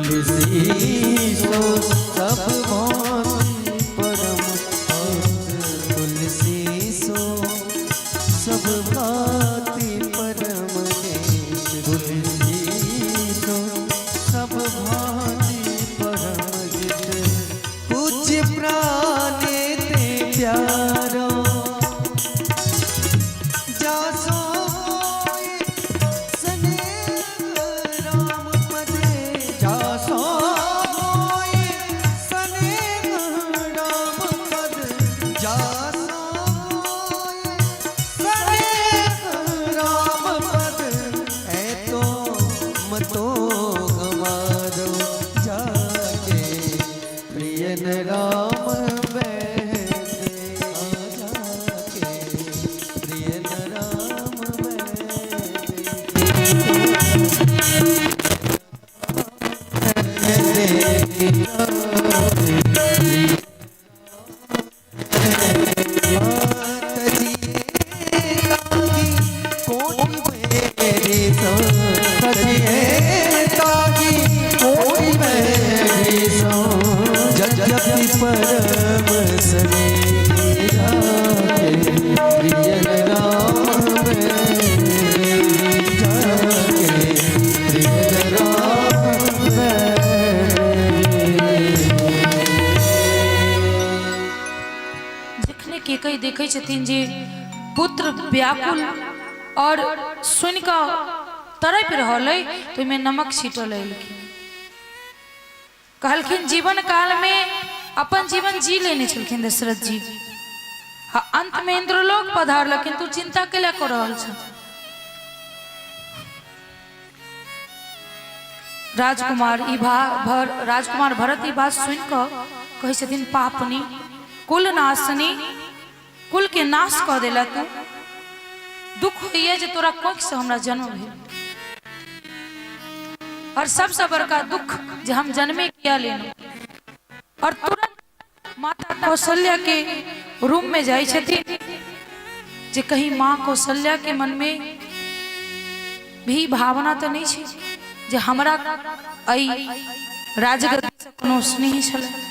तुलसी सो सब भांति परम हित। तुलसी सो सब भांति परम हित। तुलसी सो सब भांति परम हित। पूज्य प्राणे ते प्यारा देखे छथिन जे पुत्र व्याकुल और सुन का तरफ रहल तो में नमक छीटल कहलखिन जीवन काल में अपन जीवन जी लेने छलखिन दशरथ जी। हाँ, अंत में इंद्रलोक पधारल किंतु चिंता के लिए कर रहल छ। राजकुमार भरत ई बात सुन कहे छथिन पापनी कुल नाशनी कुल के नाश कर देला तू। दुख होइए जे तोरा कोख से हमरा जन्म भेल और सबसे बड़का दुख जे हम जन्मे किया लेना। और तुरंत माता कौशल्या के रूम में जाई छथिन जे कहीं माँ कौशल्या के मन में भी भावना तो नहीं छे जे हमरा आई राजगद्दी से कोनो स्नेह छले।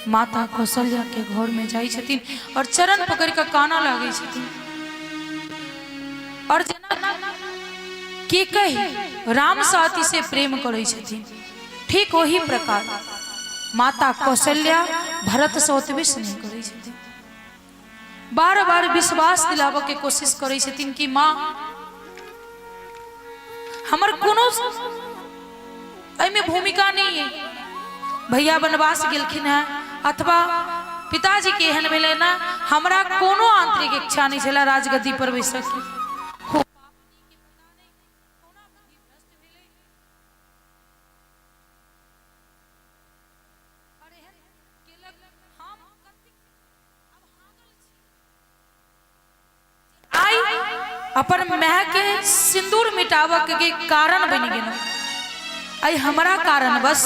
माता कौशल्या के घर में जाई छथिन और चरण पकड़ के काना लागे छथिन और जना के कही राम साथी से प्रेम करे छथिन ठीक वही प्रकार माता कौशल्या भरत से ओतबे स्नेह करे छथिन। बार बार विश्वास दिलावे के कोशिश करे छथिन कि माँ हमर कोनो एमे भूमिका नहीं है। भैया वनवास गेलखिन है अथवा पिताजी के एहन भेले ना हमरा कोनो आंतरिक इच्छा नहीं छला राजगद्दी पर बैसक के। अपन मह के सिंदूर मिटावक के कारण बन गेल। आई हमारा कारण बस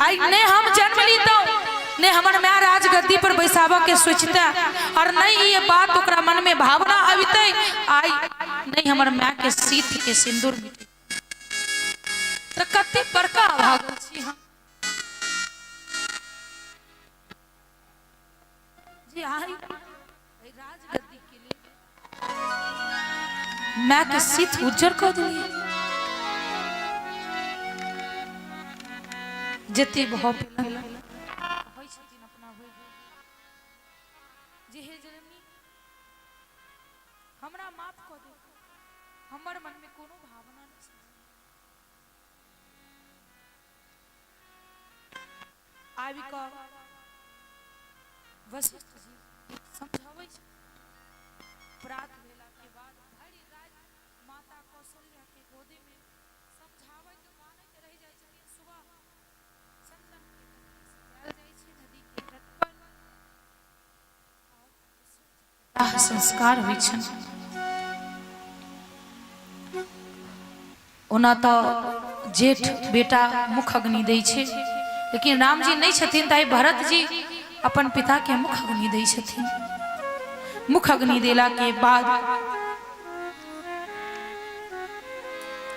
आई ने हम जन्म ली तो ने हमर मैं राजगद्दी पर बैसावा के सोचता और नहीं ये बात ओकरा मन में भावना आविते आई नहीं हमर मैं के सीत के सिंदूर मिटे तो कते बड़का भाग छी हम जी आई राजगद्दी के लिए मैं के सीत उज्जर कर दिए जते भाव हमरा माफ कर दे हमर मन में कोनो भावना नहीं आबि का वशिष्ठ जी समझावे प्रात भेला के बाद भरी रात माता कौशल्या के गोदे में समझावे के माने के रह जाय छथिन। सुबह चंदन के जाय छै नदी के तट पर दाह संस्कार होइ छन। ओना तो जेठ बेटा मुख अग्नि दै छै लेकिन राम जी नहीं छथिन ताई भरत जी अपन पिता के मुख अग्नि दै छथिन। मुख अग्नि देला के बाद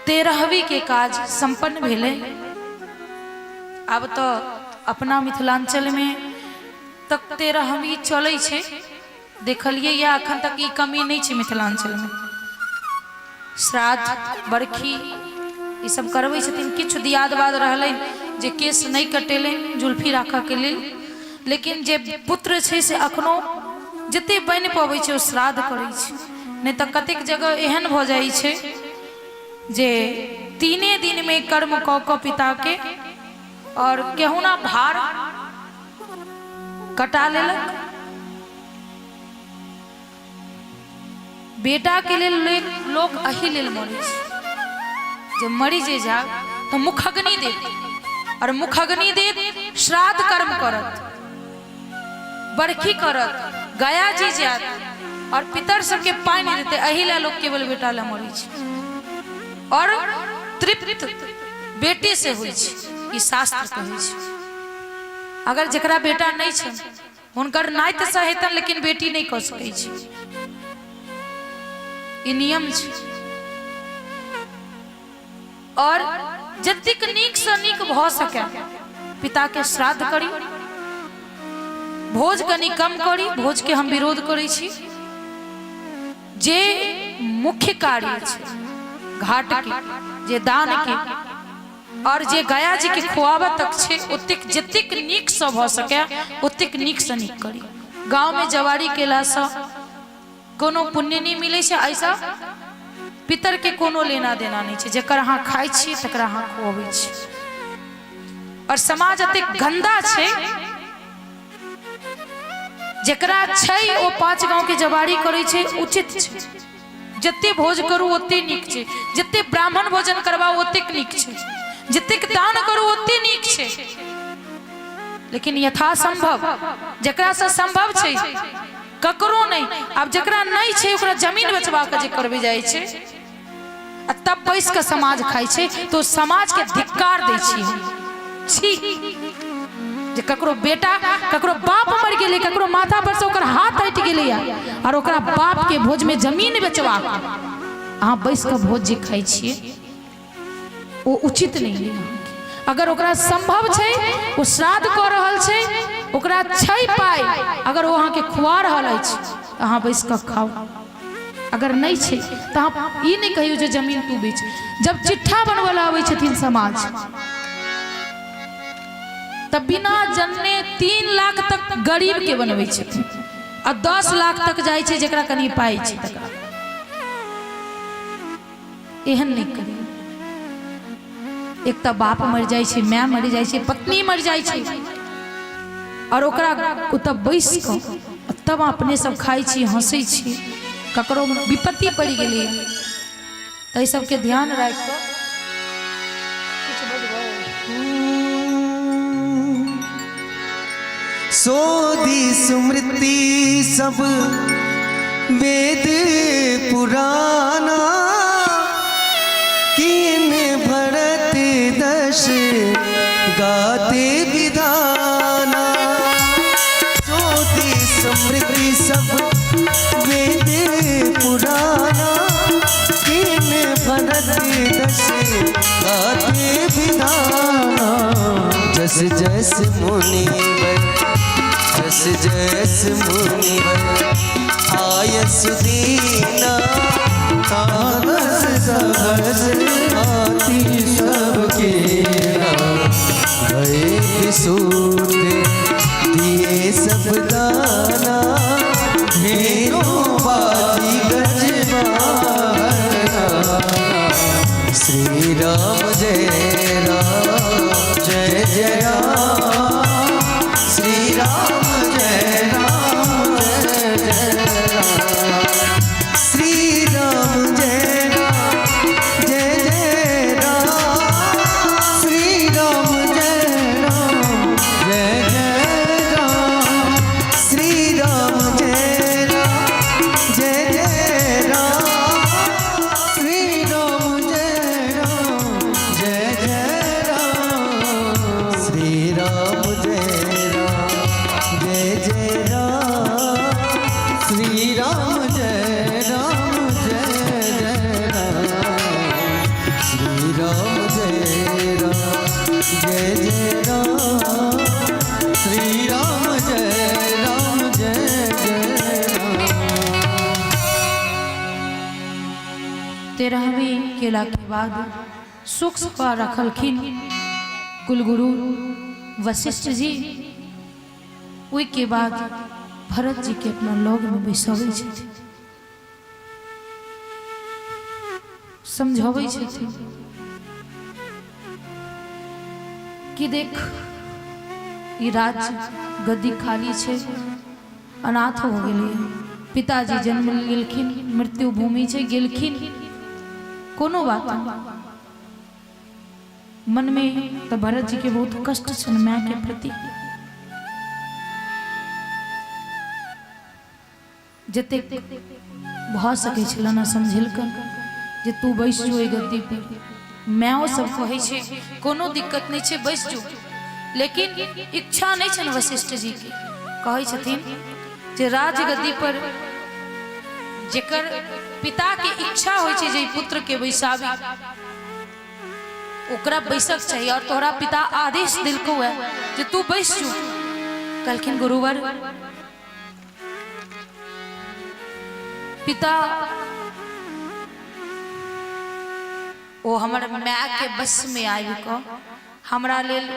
13वीं के काज संपन्न भेले। अब तो अपना मिथिलांचल में तक 13वीं चले छे, देखलिए या अखन तक ई कमी नहीं छे मिथिलांचल में। श्राद्ध बरखी ये सब करवे छथिन। किछु दियाद बाद रहले जे केस नहीं कटेले जुल्फी राखा के लिए, लेकिन जे पुत्र छे से अखनो जते बन पबै छे ओ श्राद्ध करै छे। नहीं तो कतेक जगह एहन भ जाय छे जे 3 दिन में कर्म क पिता के और केहुना भार कटा लेलक। बेटा के लिए लोग अही लेल मरे छे जे मरी जे जा तो मुखअग्नि दे, और मुखअग्नि दे श्राद्ध कर्म करत, बरखी करत, गया जी जात और पितर सबके पानी देते। अहिला लोग केवल बेटा ला मरी छे और तृप्त बेटी से हुई छे, ई शास्त्र कहै छे। अगर जकरा बेटा नहीं छे हुनकर नाइत सहेतन, लेकिन बेटी नहीं कह सकै छे, ई नियम छे। और जतिक नीक से नीक भ सके पिता के श्राद्ध करी, भोज कनी कम करी। भोज के हम विरोध करै छी। जे मुख्य कार्य छे घाट के, जे दान के और जे गया जी के खुआबा तक छे, ओतेक जतिक नीक से भ सके ओतेक नीक से नीक करी। गांव में जवारी केला से कोनो पुण्य नहीं मिले छे, ऐसा पितर के कोनो लेना देना नहीं छे। जेकर अहाँ खाइ छी तकरा अहाँ खुआबै छी। और समाज एतेक गंदा छे, जेकरा छै ओ 5 गांव के जवारी करे छे, उचित छे। जते भोज करू ओते नीक छे, जते ब्राह्मण भोजन करबाओ ओतेक नीक छे, जतेक दान करू ओते नीक छे। लेकिन यथा संभव जेकरा से संभव छे ककरो नहीं। अब जकरा नहीं छे ओकरा जमीन बेचबा के जे करबे जाय छे, तब बैस के समाज खाय छे, तो समाज के धिक्कार दै छी। छी जे ककरो बेटा ककरो बाप मर गेले, ककरो माथा पर से ओकर हाथ हट गेले और ओकरा बाप के भोज में जमीन बेचवा अहाँ बैस के भोज जे खाय छिए वो उचित नहीं है। अगर ओकरा संभव छे वो श्राद्ध कर रहल छे, ओकरा छै पाई, अगर वो अहाँ के खुआ रहल अछि अहाँ बैस के खाओ। अगर नहीं छे तो आप ये नहीं कहियो जे जमीन तू बेच। जब चिट्ठा बनवल आवे छथिन समाज, तब बिना जन्ने 3 लाख तक गरीब के बनवे छथिन और 10 लाख तक जाय छे जेकरा कनी पाई छे तकरा। एहन नहीं करी। एक तो बाप मर जाय छे, माँ मर जाय छे, पत्नी मर जाय छे और ओकरा तब बैस के तब अपने सब खाई छी, हंसै छी। ककरो विपत्ति पड़ गई तो सबके ध्यान रख सोधी स्मृति सब वेद पुराना, कीन भरत दश गाते विधाना। सोधी स्मृति सब वेद पुराना, कीन भरत दश गाते विधाना। जस जस मुनिवर जस जस मुनिवर आयस दीना, तानस सहस आति सबके गए विसूत दिए सब दाना। ढेरों बाजी गजवाना, श्री राम जय राम जय जय राम, श्री राम जय राम जय जय राम, श्री राम जय राम जय राम जय राम जय जय राम श्री राम जय जय राम। 13वें केला के बाद सुख सफा रखलखिन कुलगुरु वशिष्ठ जी। ओई के बाद भरत जी के अपना लोग में बैसाबै छथिन, समझाबै छथिन कि देख ई राज्य गद्दी खाली छे, अनाथ हो गेलिए, पिताजी जन्म लेलखिन, मृत्यु भूमि छे गेलखिन, कोनो बात नहीं। मन में तो भरत जी के बहुत कष्ट छन माँ के प्रति, जते भ सके छल ना समझेलकन जे तू बैस जो गद्दी पर। मैं सब कहे छे कोनो दिक्कत नहीं छे, बैस जो, लेकिन इच्छा नहीं छन वशिष्ठ जी के। कहे छथिन जे राजगद्दी पर जेकर पिता के इच्छा होय छे जे पुत्र के बैसाबी, ओकरा बैसक चाहिए, और तोहरा पिता आदेश दिलको है जे तू बैस जो। कहलखिन गुरुवर पिता ओ हमर माय के बस में आबि कऽ हमरा लेल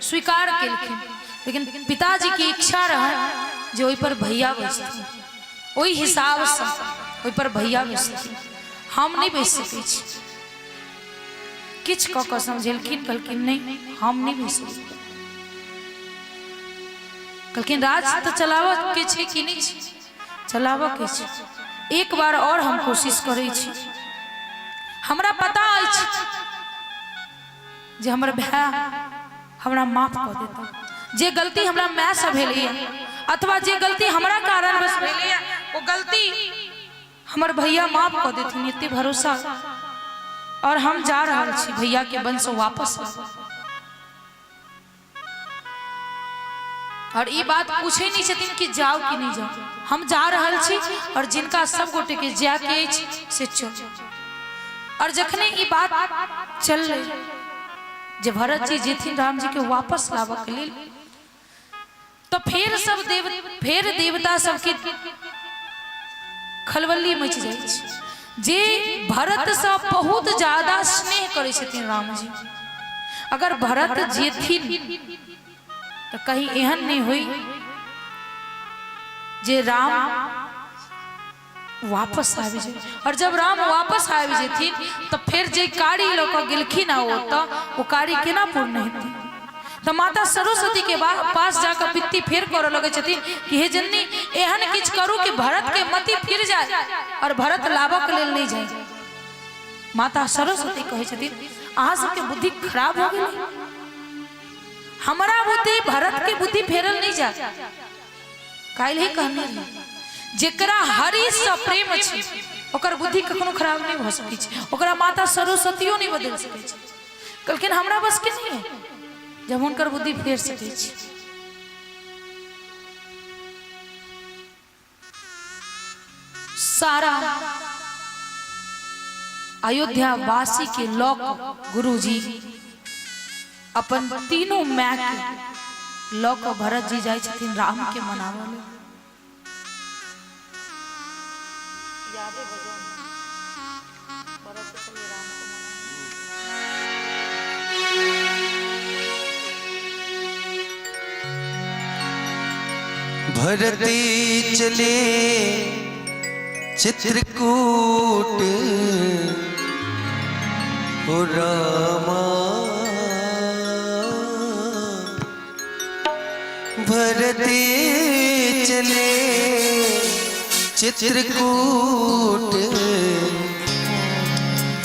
स्वीकार केलखिन, लेकिन पिताजी की इच्छा रहे जे ओहि पर भैया बैसथिन, ओहि हिसाब से ओहि पर भैया बैसथिन, हम नहीं बैस सकै छी। किछ कऽ कऽ समझेलखिन, कहलखिन नहीं हम नहीं बैस सकै। कहलखिन राज तो चलावऽ के छै कि नहीं छै? चलावऽ के छै, एक बार और हम कोशिश करै छी। हमरा पता अछि जे हमर भाई हमरा माफ कऽ देता, जे गलती हमरा माय से भेलै अथवा जे गलती हमरा कारणवश भेलै ओ गलती हमर भैया माफ कऽ देथिन, एते भरोसा। और हम जा रहल छी भैया के वंश वापस। और ये बात पूछे नहीं छथिन कि जाओ कि नहीं जाओ, हम जा रहल छी और जिनका सब गोटे के जाय के अछि से चल। और जखने ये बात चल रही जे भरत जी जेथिन राम जी के वापस लाबऽ के लेल, तो फिर देवता सबके खलबली मच जाइ छै जे भरत से बहुत ज्यादा स्नेह करै छथिन राम जी। अगर भरत जेथिन तो कहीं एहन नहीं हुई जे राम वापस आबि जाए। और जब राम वापस आबि जेथिन तो फिर जे कार्य लोग गेलखिन वो कार्य केना पूर्ण हेतै? तो माता सरस्वती के पास जाकर वित्ती फेर कर लगे छथिन कि हे जननी एहन किछ करू कि भरत के मति फिर जाए और भरत लाभक लेल नहीं जाए। माता सरस्वती कहे छथिन अहाँ सबके बुद्धि खराब हो गई, हमारा बुद्धि भरत के बुद्धि फेरल नहीं जाए। काल्हि ही कहने जेकरा हरि से प्रेम छै ओकर बुद्धि कखनो खराब नहीं भ सकै छै, ओकरा माता सरस्वतियो नहीं बदल सकै छै। कहलखिन हमरा बस के नहीं है जब उनकर बुद्धि फेर सकै छै। सारा अयोध्या वासी के लोक गुरुजी अपन तीनों माय के लोक भरत जी जाय छथिन राम के मनावल। भरती चले चित्रकूट हो रामा, भरती चले चित्रकूट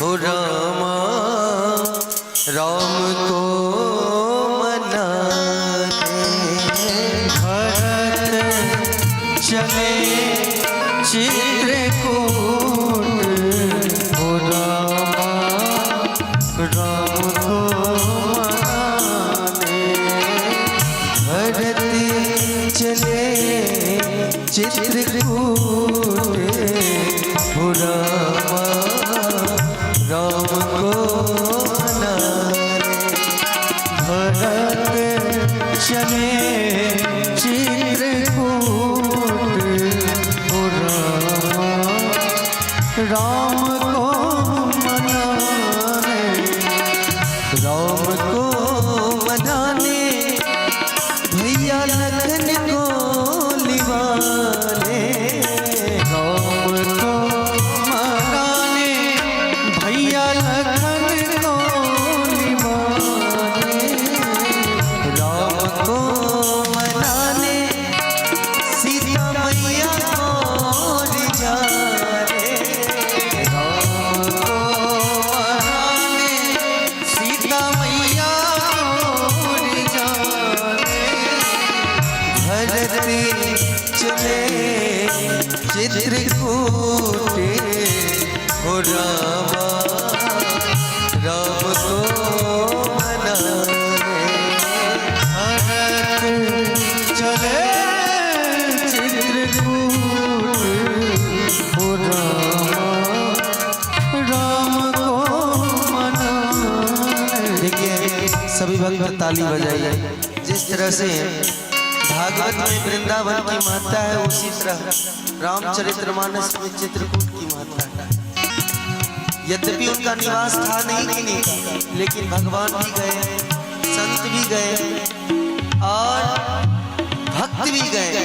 हो रामा, राम को चले चित्रकूट हो रामा, राम को मनाने। भरती चले चित्रकूट हो रामा, राम को चित्रकूट हो रामा राम को मनाने भरत चले चित्रकूट हो रामा राम को मनाने। देखिए सभी भक्त ताली बजाइए। जिस तरह से भागवत में वृंदावन की महत्ता है, उसी तरह रामचरितमानस में चित्रकूट की महत्ता है। यद्यपि उनका निवास था नहीं किन्हीं का, लेकिन भगवान भी गए, संत भी गए और भक्त भी गए।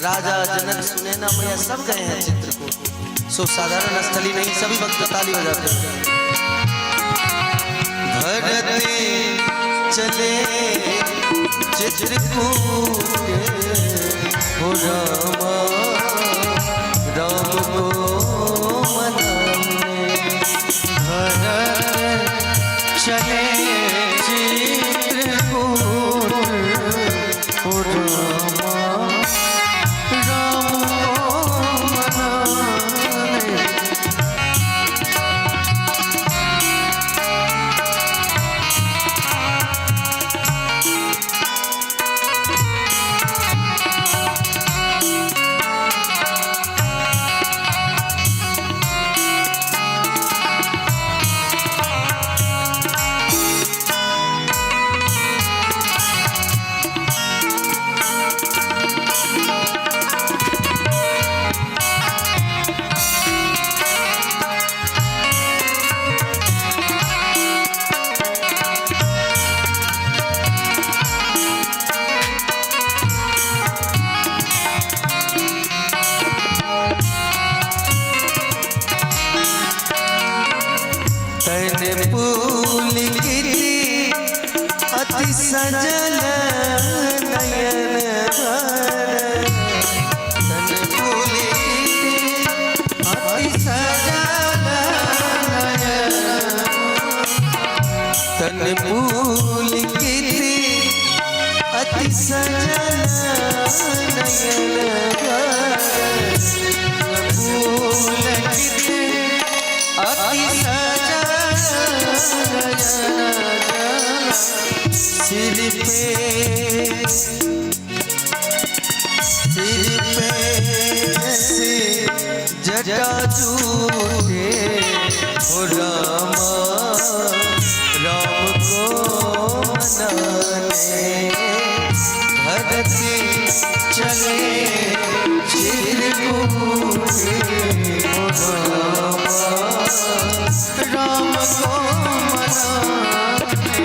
राजा जनक सुनैना मैया सब गए हैं चित्रकूट। सो साधारण स्थली नहीं, सभी भक्त ताली बजाते हैं। भरत चले चित्रकूट हो रामा राम को मनाने भरत चले चित्रकूट हो रामा राम को मनाने। अति सजल नयन तन पुलिकित अति सजल नयन तन पुलिकित अति सजल नयन पुलिकित अति सिर पे जटा झूठे हो रामा राम को मनाने भरत चले चित्रकूट हो रामा राम को मनाने।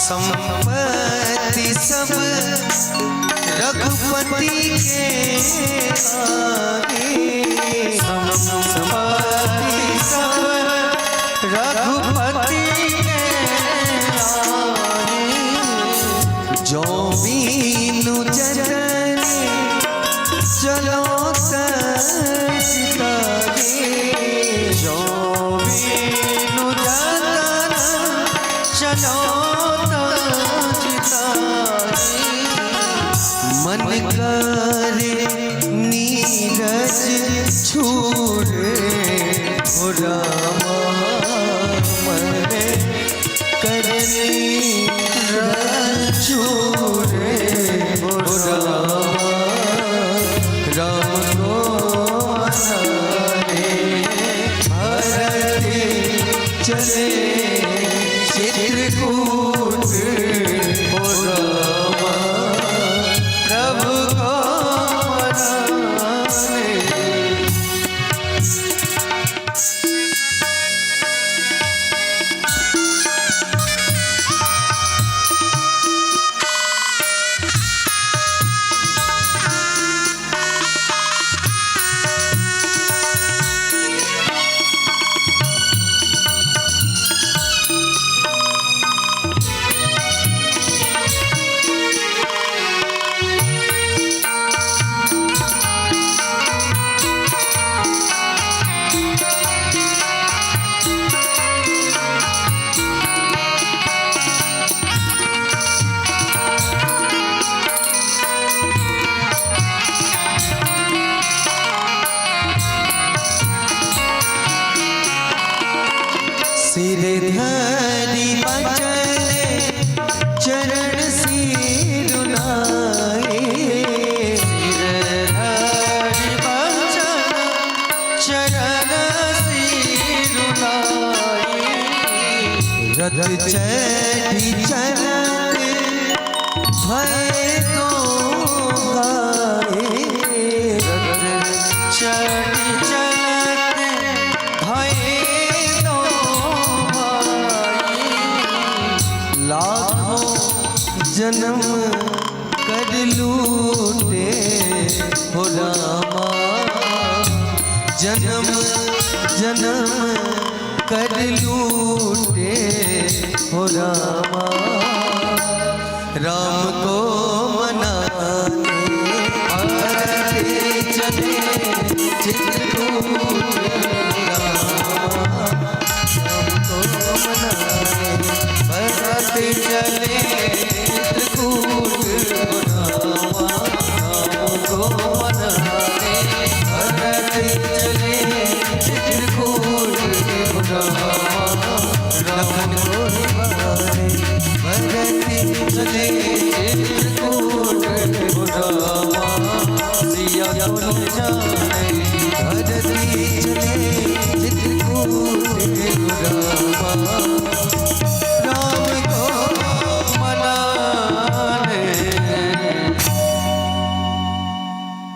संपत्ति सब रघुपति के आगे, संपत्ति सब रघुपति के आगे, जो बीनु जरन चलो सितारे, जो बीनु जरन चलो मन करे नीरज छूरे हो रामा मन करे नीरज छूरे हो रामा राम को मनाने भरत चले चित्रकूट हो रामा सिर धरी बचले चरण सिरुनाए सिर धरि बचन चरण सिरुनाए रथ चढ़ी चलत भय तो गाए रथ चढ़ी चलत भय तो गाए लाखों जन्म कर लूटे हो रामा जन्म जन्म कर लूटे हो रामा राम को मनाने आते चले चित्रकूट रामा राम को मनाने आते चले चित्रकूट रामा राम को मनाने आते चले चित्रकूट रामा रावण को निवारे भरती चले चित्रकूट रामा सिया को जाने भरती चले चित्रकूट रामा राम को मनाने।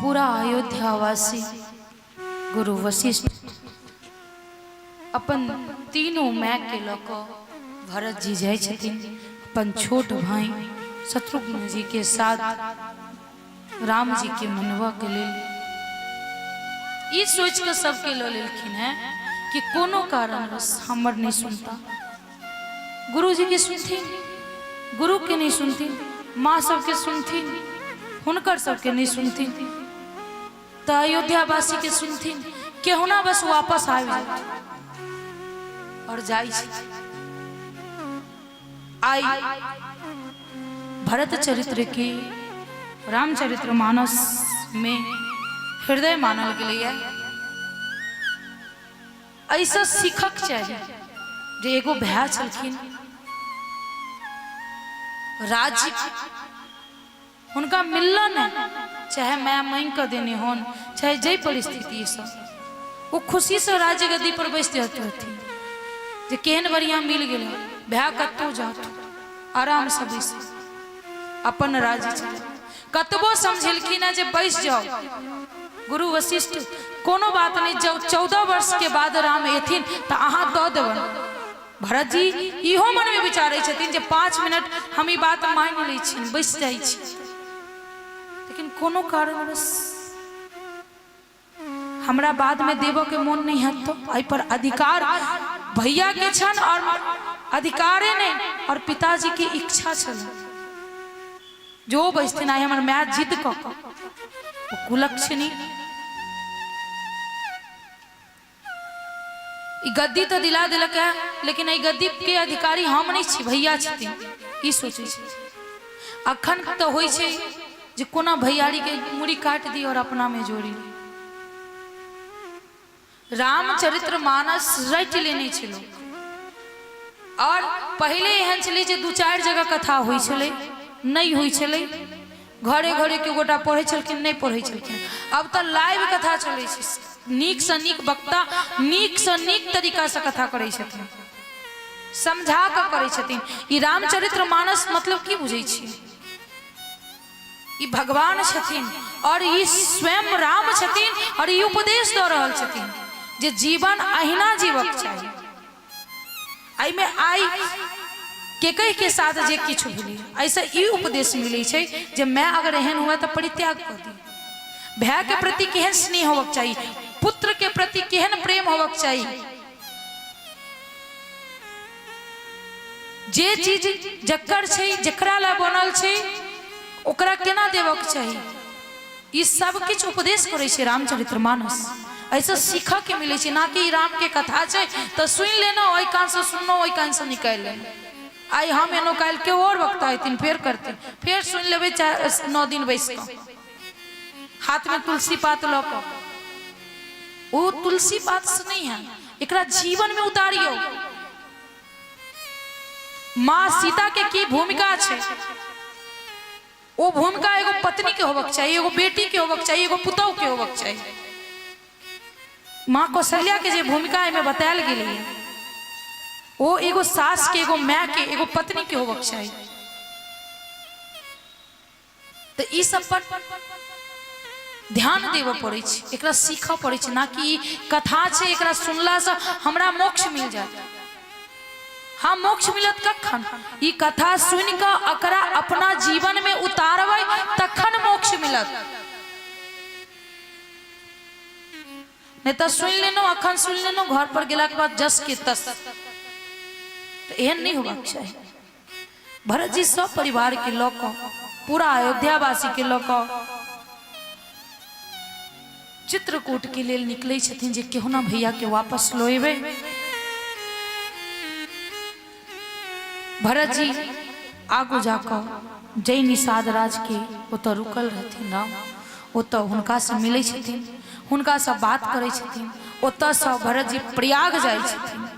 पूरा अयोध्यावासी गुरु वशिष्ठ अपन तीनों माय के लक भरत जी जाय छथिन अपन छोट भाई शत्रुघ्न जी के साथ राम जी के मनवा के लेल ई सोच के सबके ल लेलखिन है कि कोनो कारणवश हमर नहीं सुनता, गुरु जी के सुनथिन, गुरु के नहीं सुनथिन, माँ सबके सुनथिन, हुनकर सबके नहीं सुनथिन, तो अयोध्यावासी के सुनथिन, केहुना बस वापस आबि जाए और जाई आई भरत चरित्र के रामचरित्र मानस में हृदय मानल गेलैया। ऐसा सीखक चाहिए जे एगो भैया छलखिन राज्य उनका मिलला न, चाहे मैं मांग कर देने होन चाहे जय परिस्थिति सब वो खुशी से राज्य गद्दी पर बैठते रहती जे केहन बढ़िया मिल गए भैया कतो जात आराम से बैस अपन राज्य चले कतबो समझलखिन जे बैस जाओ गुरु वशिष्ठ कोनो बात नहीं, जब 14 वर्ष के बाद राम एथिन तो अहाँ दऽ देबन। भरत जी इहो मन में विचारे छथिन जे 5 मिनट हम ई बात मान लै छी बैस जाइ छी, लेकिन कोनो कारणवश हमरा बाद में देव के मन नहीं है तो आई पर अधिकार भैया के छन और अधिकारे नहीं और पिताजी की इच्छा छन जो बैठथिन आई हमर मैच जीत क कुलक्षणी गद्दी तो दिला दिलक है, लेकिन ई गद्दी के अधिकारी हम नहीं छी भैया छथिन ई सोचे छी। अखन तो होई छै जे कोना भैयारी के मुड़ी काट दी और अपना में जोड़ी। रामचरित्र मानस रट लेने छलो और पहले एहन छले जे 2-4 जगह कथा होई छले नहीं होई छले, घरे घरे के गोटा पढ़े छलखिन नहीं पढ़े छलखिन, अब तो लाइव कथा चले छै, नीक से नीक वक्ता नीक से नीक तरीका से कथा करे छथिन, समझा कर करे छथिन। ई रामचरित्र मानस मतलब की बुझै छी, ई भगवान छथिन और ई स्वयं राम छथिन और ई उपदेश दऽ रहल छथिन जे जीवन अहिना जीवक चाहिए। आई में आई के कह के साथ जे किछु मिली ऐसा ई उपदेश मिले छै जे मैं अगर एहन हुआ तो परित्याग कर दी, भाई के प्रति केहन स्नेह होवक चाहिए, पुत्र के प्रति केहन प्रेम होवक चाहिए, जे चीज जकर छै जकरा ला बनल छै ओकरा केना देवक चाहिए, ई सब किछ उपदेश करे छै रामचरित्र मानस। ऐसा सीखा के मिले छै, ना कि राम के कथा छै तो सुन लेना ओई कान से सुनना ओई कान से निकाल लेना। आई हम एनो काल के और वक्त आयतिन फिर करते फिर सुन लेबे 9 दिन बैस के हाथ में तुलसी पात ल क, वो तुलसी पात से नहीं है, एकरा जीवन में उतारियो माँ सीता के की भूमिका छे, वो भूमिका एगो पत्नी के होबक चाहिए, एगो बेटी के होबक चाहिए, एगो पुतौह के होबक चाहिए। माँ कौशल्या के जे भूमिका में बतायल गेल है वो एगो सास के, एगो माँ के, एगो पत्नी के होबक चाहिए। तो ई सब पर ध्यान देव पड़े, एकरा सीख पड़े, ना कि कथा छे एकरा सुनला से हमरा मोक्ष मिल जाए। हाँ मोक्ष मिलत कखन, ई कथा सुन के अकरा अपना जीवन में उतारबै तखन मोक्ष मिलत। नहीं तो सुन लेनो, अखन सुन लेनो, घर पर गेला के बाद जस के तस, तो एहन नहीं होगा चाहिए। भरत जी सब परिवार के लोग, पूरा अयोध्यावासी के लोग चित्रकूट के लिए निकले छथिन जे केहुना भैया के वापस लोएबे। भरत जी आगू जाकर जय निषाद राज के ओतऽ रुकल रहथिन राम, ओतऽ हुनका से मिले छथिन, हुनका से बात करे छथिन। ओतऽ से भरत जी प्रयाग जाय छथिन।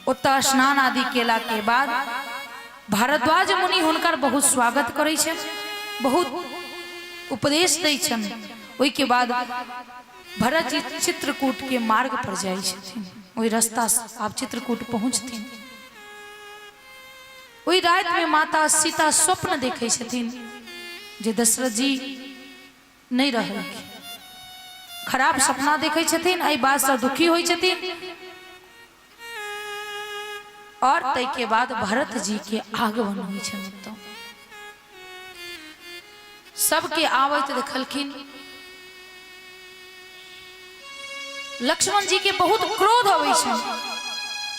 ओतऽ स्नान आदि केला के बाद भारद्वाज मुनि हुनकर बहुत स्वागत करे छे, बहुत उपदेश दै छन। ओई के बाद भरत जी चित्रकूट के मार्ग पर जाय छथिन। ओई रास्ता से आप चित्रकूट पहुंचथिन। ओई रात में माता सीता स्वप्न देखे छथिन जे दशरथ जी नहीं रहल, खराब सपना देखे छथिन। एहि बात से दुखी होई छथिन। और तै के बाद भरत जी के आगमन हुई छन। तो सबके आवत देखलखिन। लक्ष्मण जी के बहुत क्रोध होई छन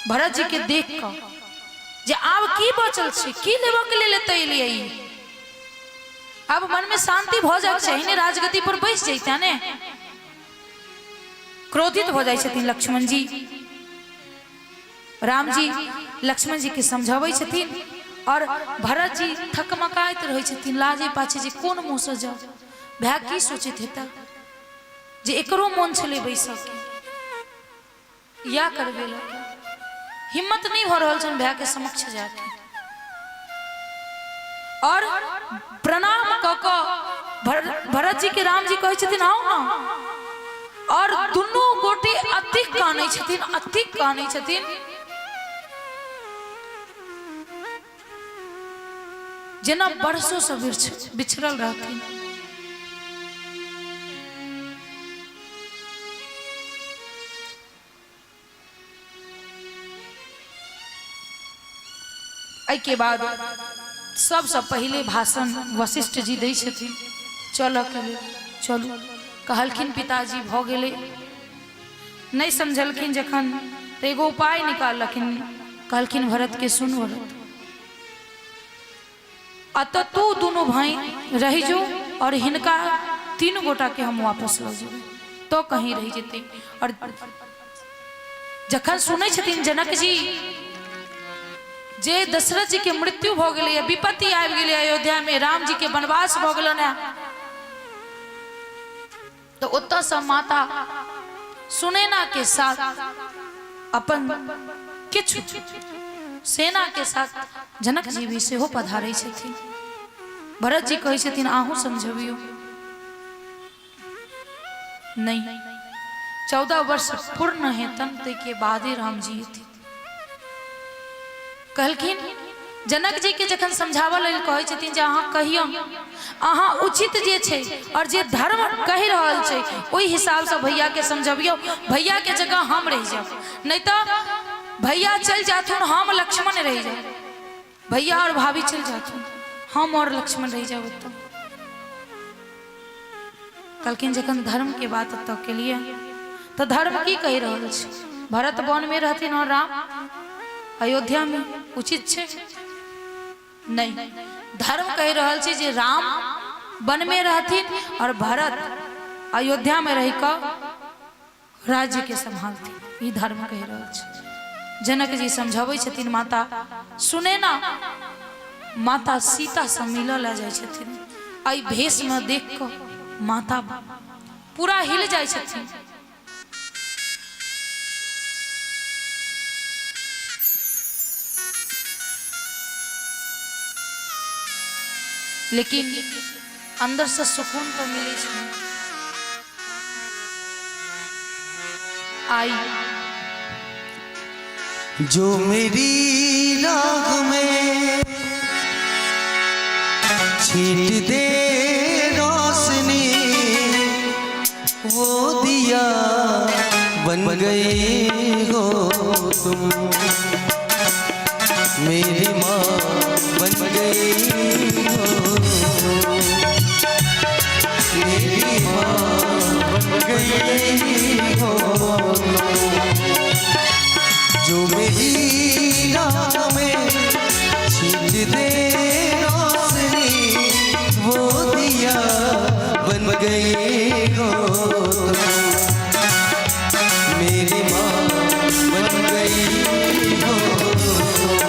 भरत जी के देख कर, जे आब की बचल छे, की लेबो के लेल एतै एलियै। अब मन में शांति भ जाए चाहिए ने, राजगद्दी पर बैस जैता ने। क्रोधित हो जाए छथिन लक्ष्मण जी। राम जी लक्ष्मण जी के समझाबै छथिन और भरत जी थकमकाइत रहे छथिन, लाजे पाछे जे कोन मुंह से जाओ। भाई की सोचित हेता जे एकरो मन छले बैस के, या करबे लगे हिम्मत नहीं हो रहा छन भाई के समक्ष जाके। और प्रणाम क भरत जी के राम जी कहे छथिन आओ ना। और दुनू गोटे अतिक कानै छथिन, अतिक कानै छथिन। जेना बरसों से बिछड़ल रहथिन। एहि के बाद सबसे पहले भाषण वशिष्ठ जी दै छथिन। चल के लिए चलू कहलखिन पिताजी भ गेलै, नहीं समझलखिन जखन तो एगो उपाय निकाललखिन। कहलखिन भरत के सुन भरत, अत तू दोनों भाई रह जो और हिनका तीन गोटा के हम वापस लो जेबै तो कहीं रह जेते। और जखन सुनै छथिन जनक जी जे दशरथ जी के मृत्यु भ गेलै, विपत्ति आबि गेलै अयोध्या में, राम जी के वनवास भ गेलन है, तो ओतऽ से माता सुनैना के साथ अपन किछु सेना के साथ जनक जी भी सेहो पधारै छथिन। भरत जी कहै छथिन आहू समझबियो नहीं, 14 वर्ष पूर्ण हेतन तै के बादे राम जी एथिन। कहलखिन जनक जी के जखन समझावल लेल कहै छथिन जे अहाँ कहियो, अहाँ उचित जे छै और जे धर्म कहि रहल छै ओहि हिसाब से भैया के समझबियो। भैया के जगह हम रह जाब, नहीं तो भैया चल जाथुन, हम लक्ष्मण रह जाए। भैया और भाभी चल जाथुन, हम और लक्ष्मण रह जाओ। तो कहलखिन जखन धर्म के बात तो के लिए तो धर्म की कहि रहल छै, भरत वन में रहथिन और राम अयोध्या में, उचित छे नहीं। धर्म कह रहल छे जे राम वन में रहथिन और भरत अयोध्या में रह कर राज्य के संभालथिन, ई धर्म कह रहल छे। जनक जी समझाबै छथिन माता सुने ना। माता सीता से मिलऽ ला जाय छथिन। आई भेष में देख कर माता पूरा हिल जाय छथिन। लेकिन अंदर से सुकून तो मिले छे। आई जो मेरी राह में छीट दे रोशनी, वो दिया बन गई हो तुम, मेरी माँ बन गई हो तुम, मेरी माँ बन गई हो तुम। जो मेरी राह में छीट दे रोशनी, वो दिया बन गई हो तुम, मेरी माँ बन गई हो तुम,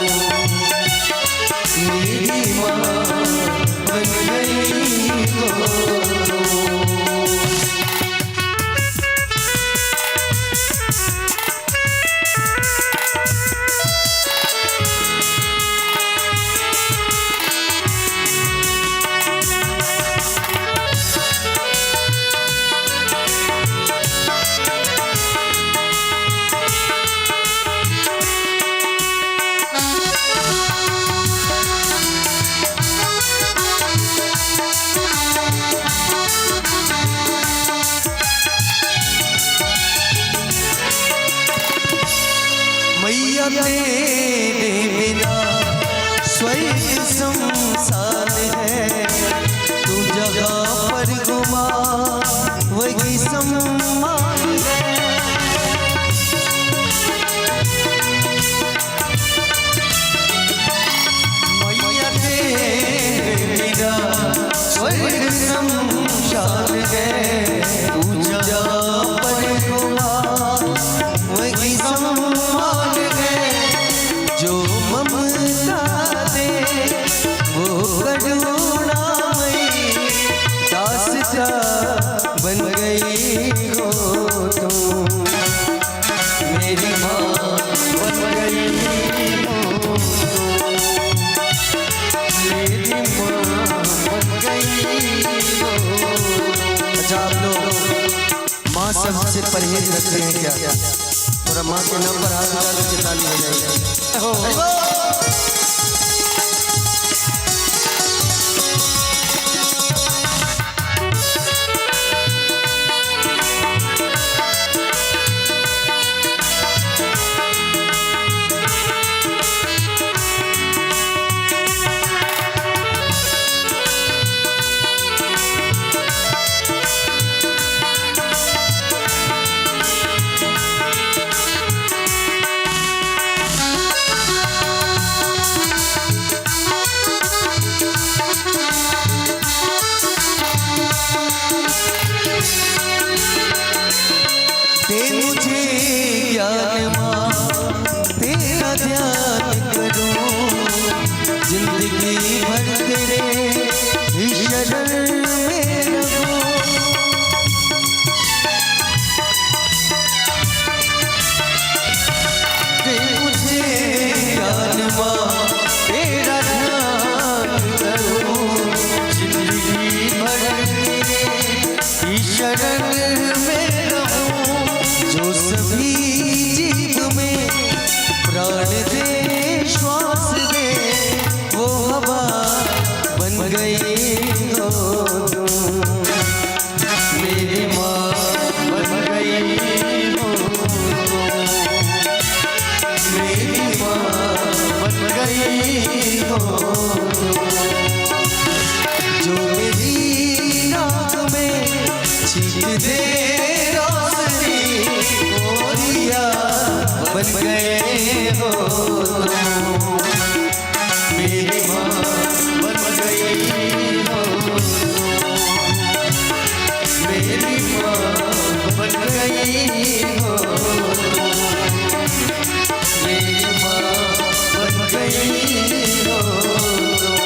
मेरी माँ बन गई हो तुम। मैया तेरे बिना स्वर्ग संसार है, तू जगह पर घुमा वही सम्मान है। मैया तेरे बिना स्वर्ग संसार है, तू जगह पर घुमा वही सम्मान है। जो ममता दे वो करुणामयी, दासता बन गई हो तुम, मेरी माँ बन गई हो तुम, मेरी माँ बन गई हो। अच्छा आप लोग माँ शब्द से परहेज रखते हैं क्या? थोड़ा माँ के नाम पर हाथ उठा के ताली बजाइए। दे मुझे ज्ञान माँ, तेरा ध्यान करूं, जिंदगी भर तेरे ही शरण में रहूं। दे मुझे ज्ञान माँ, तेरा ध्यान करूं, जिंदगी भर तेरे ही शरण में रहूं। जो सभी जीव में प्राण दे श्वास दे, वो हवा बन गई हो तुम, मेरी माँ बन गई हो तुम, मेरी माँ बन गई हो तुम। जो मेरी राह में छीट दे रोशनी, बन गए हो तुम, मेरी माँ बन गई हो तुम, मेरी माँ बन गई हो तुम, मेरी माँ बन गई हो तुम,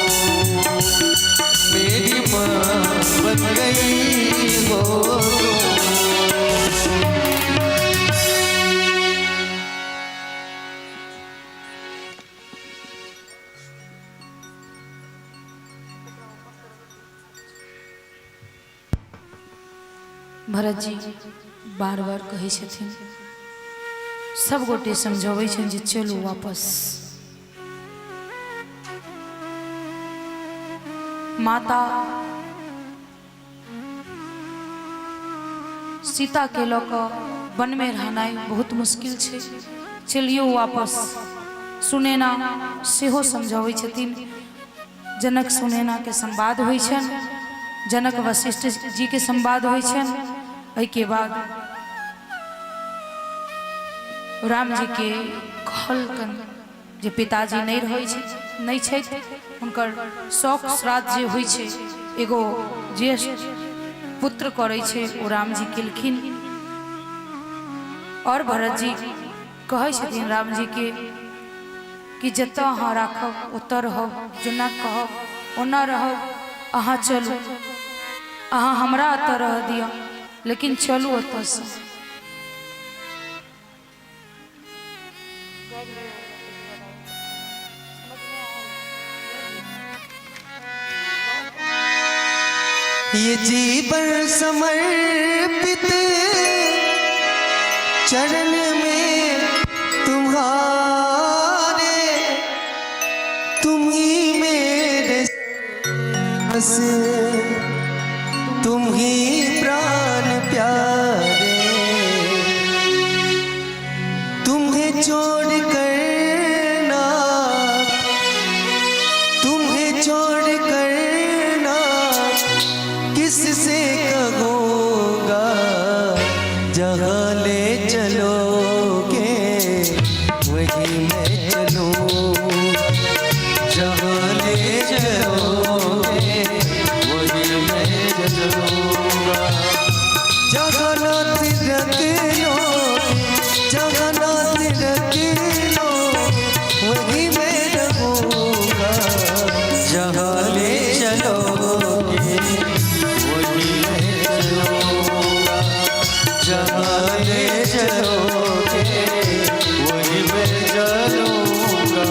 मेरी माँ बन गई हो तुम। भरत जी बार बार कहे छथिन, सब गोटे समझावे छन जे चलू वापस। माता सीता के लोक वन में रहनाई बहुत मुश्किल छे, चलियो वापस। सुनैना सेहो समझावे छथिन। जनक सुनैना के संवाद होइ छन, जनक वशिष्ठ जी के संवाद होइ छन। एहि के बाद राम जी के कहलकन जे पिताजी नहीं रहै छै, नहीं छै, हुनकर शौक श्राद्ध जे होइ छै, एगो ज्येष्ठ पुत्र करै छै, ओ राम जी केलखिन। और भरत जी कहै छथिन राम जी के कि जतऽ अहाँ राखब ओतऽ रहब, जेना कहब ओना रहब, अहाँ चलू, अहाँ हमरा एतऽ रह दिअ, लेकिन चलू ओतऽ से। ये जीवन समर्पित चरण में तुम्हारे, तुम ही मेरे बस, तुम ही प्राण प्यारे। तुम्हें छोड़ कर ना, तुम्हें छोड़ कर ना किससे कहूँगा, जहाँ ले चलोगे वहीं मैं चलूँगा, जहाँ ले चलोगे वहीं मैं चलूँगा। जगन्नाथ रख लो, जगन्नाथ रख लो वहीं मैं रहूँगा, जहाँ ले चलोगे वहीं मैं चलूँगा, जहाँ ले चलोगे वहीं मैं चलूँगा।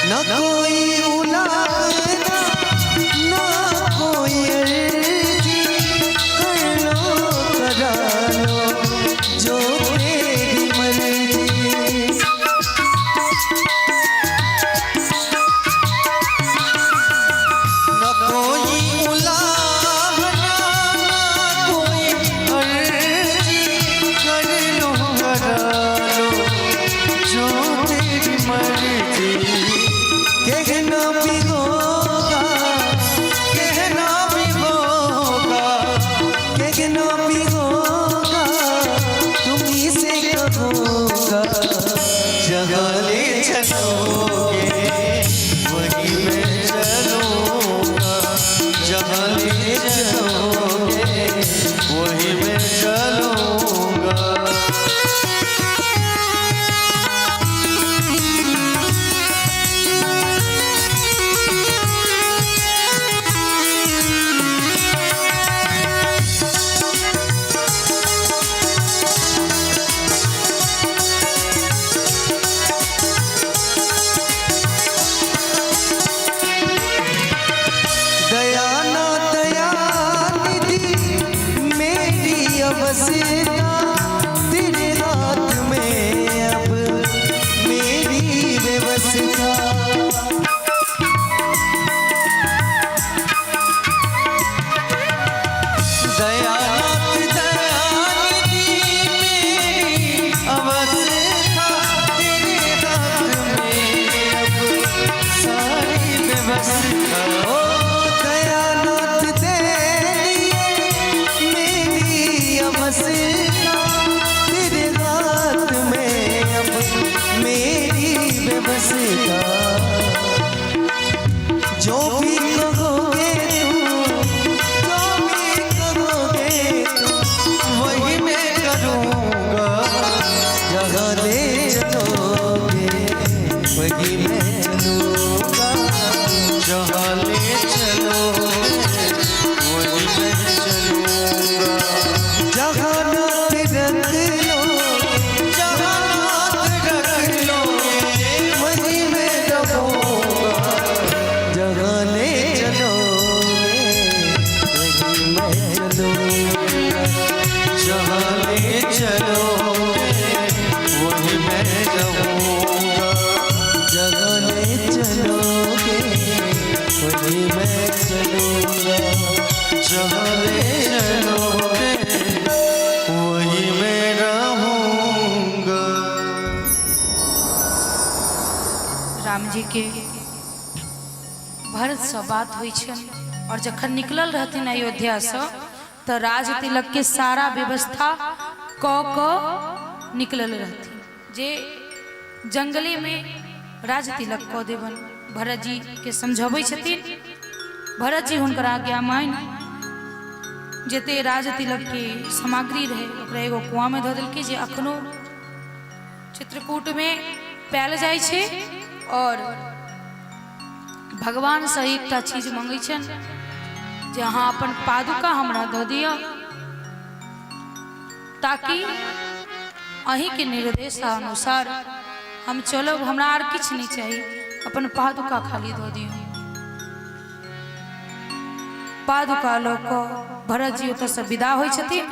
न कोई उलाहना, न कोई अर्जी, कर लो करा लो जो तेरी मर्जी। न कोई उलाहना, न कोई अर्जी, कर लो करा लो जो तेरी मर्जी। कहना भी होगा, कहना भी होगा, कहना भी होगा, तुम्हीं से कहूँगा, जहाँ ले चलोगे वहीं मैं चलूँगा, जहाँ ले चलोगे वहीं मैं चलूँगा। दया ना दया निधि मेरी अवस्था, तेरे हाथ में अब मेरी व्यवस्था। दयानाथ दयानिधि मेरी अवस्था, तेरे हाथ में अब सारी व्यवस्था। ओ दयानाथ तेरी मेरी अवस्था, तेरे हाथ में अब मेरी व्यवस्था। जो भी कहोगे तुम, जो भी कहोगे तुम, वही मैं करूँगा, जहाँ ले चलोगे चलूंगा, जहाँ ले चलोगे वहीं मैं चलूंगा। जहाँ नाथ रख लो, जहाँ नाथ रख लो वहीं मैं रहूंगा। जहाँ ले चलोगे वहीं मैं चलूंगा, जहाँ ले चलोगे वहीं मैं रहूंगा। जहाँ ले चलोगे वहीं मैं चलूंगा, जहाँ ले चलोगे वहीं मैं रहूंगा। राम जी के भरत से बात हुई छन और जखन निकलल रहथिन अयोध्या से तो राज तिलक के सारा व्यवस्था क निकलल रहथिन जे जंगले में राज तिलक क देवन। भरत जी के समझाबै छथिन, भरत जी हुनकर आज्ञा मान जते राज तिलक के सामग्री रहे ओकरा एगो कुआं में धऽ देलकै जे अखनो चित्रकूट में पायल जाइ छै। और भगवान से एकटा चीज मांगै छन जे अहाँ अपन पादुका हमरा दऽ दिअ ताकि अहीं के निर्देश अनुसार हम चलब, हमरा आर किछ नहीं चाहिए, अपन पादुका खाली दऽ दिअ। पादुका लऽ कऽ भरत जी ओतऽ से विदा होइ छथिन।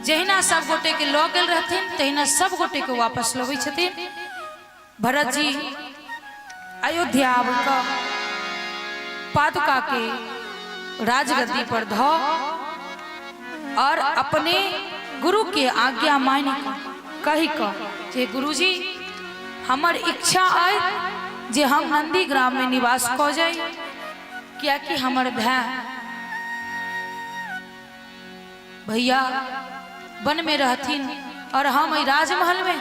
जहिना सब गोटे के लऽ गेल रहथिन तहिना सब गोटे के वापस लबै छथिन। भरत जी अयोध्या आबकर पादुका के राजगद्दी पर धो और अपने गुरु के आज्ञा मान कही जे गुरुजी हमर इच्छा है जे हम नंदी ग्राम में निवास क जाए, क्या कि हमर भैया वन में रहथिन और हम राजमहल में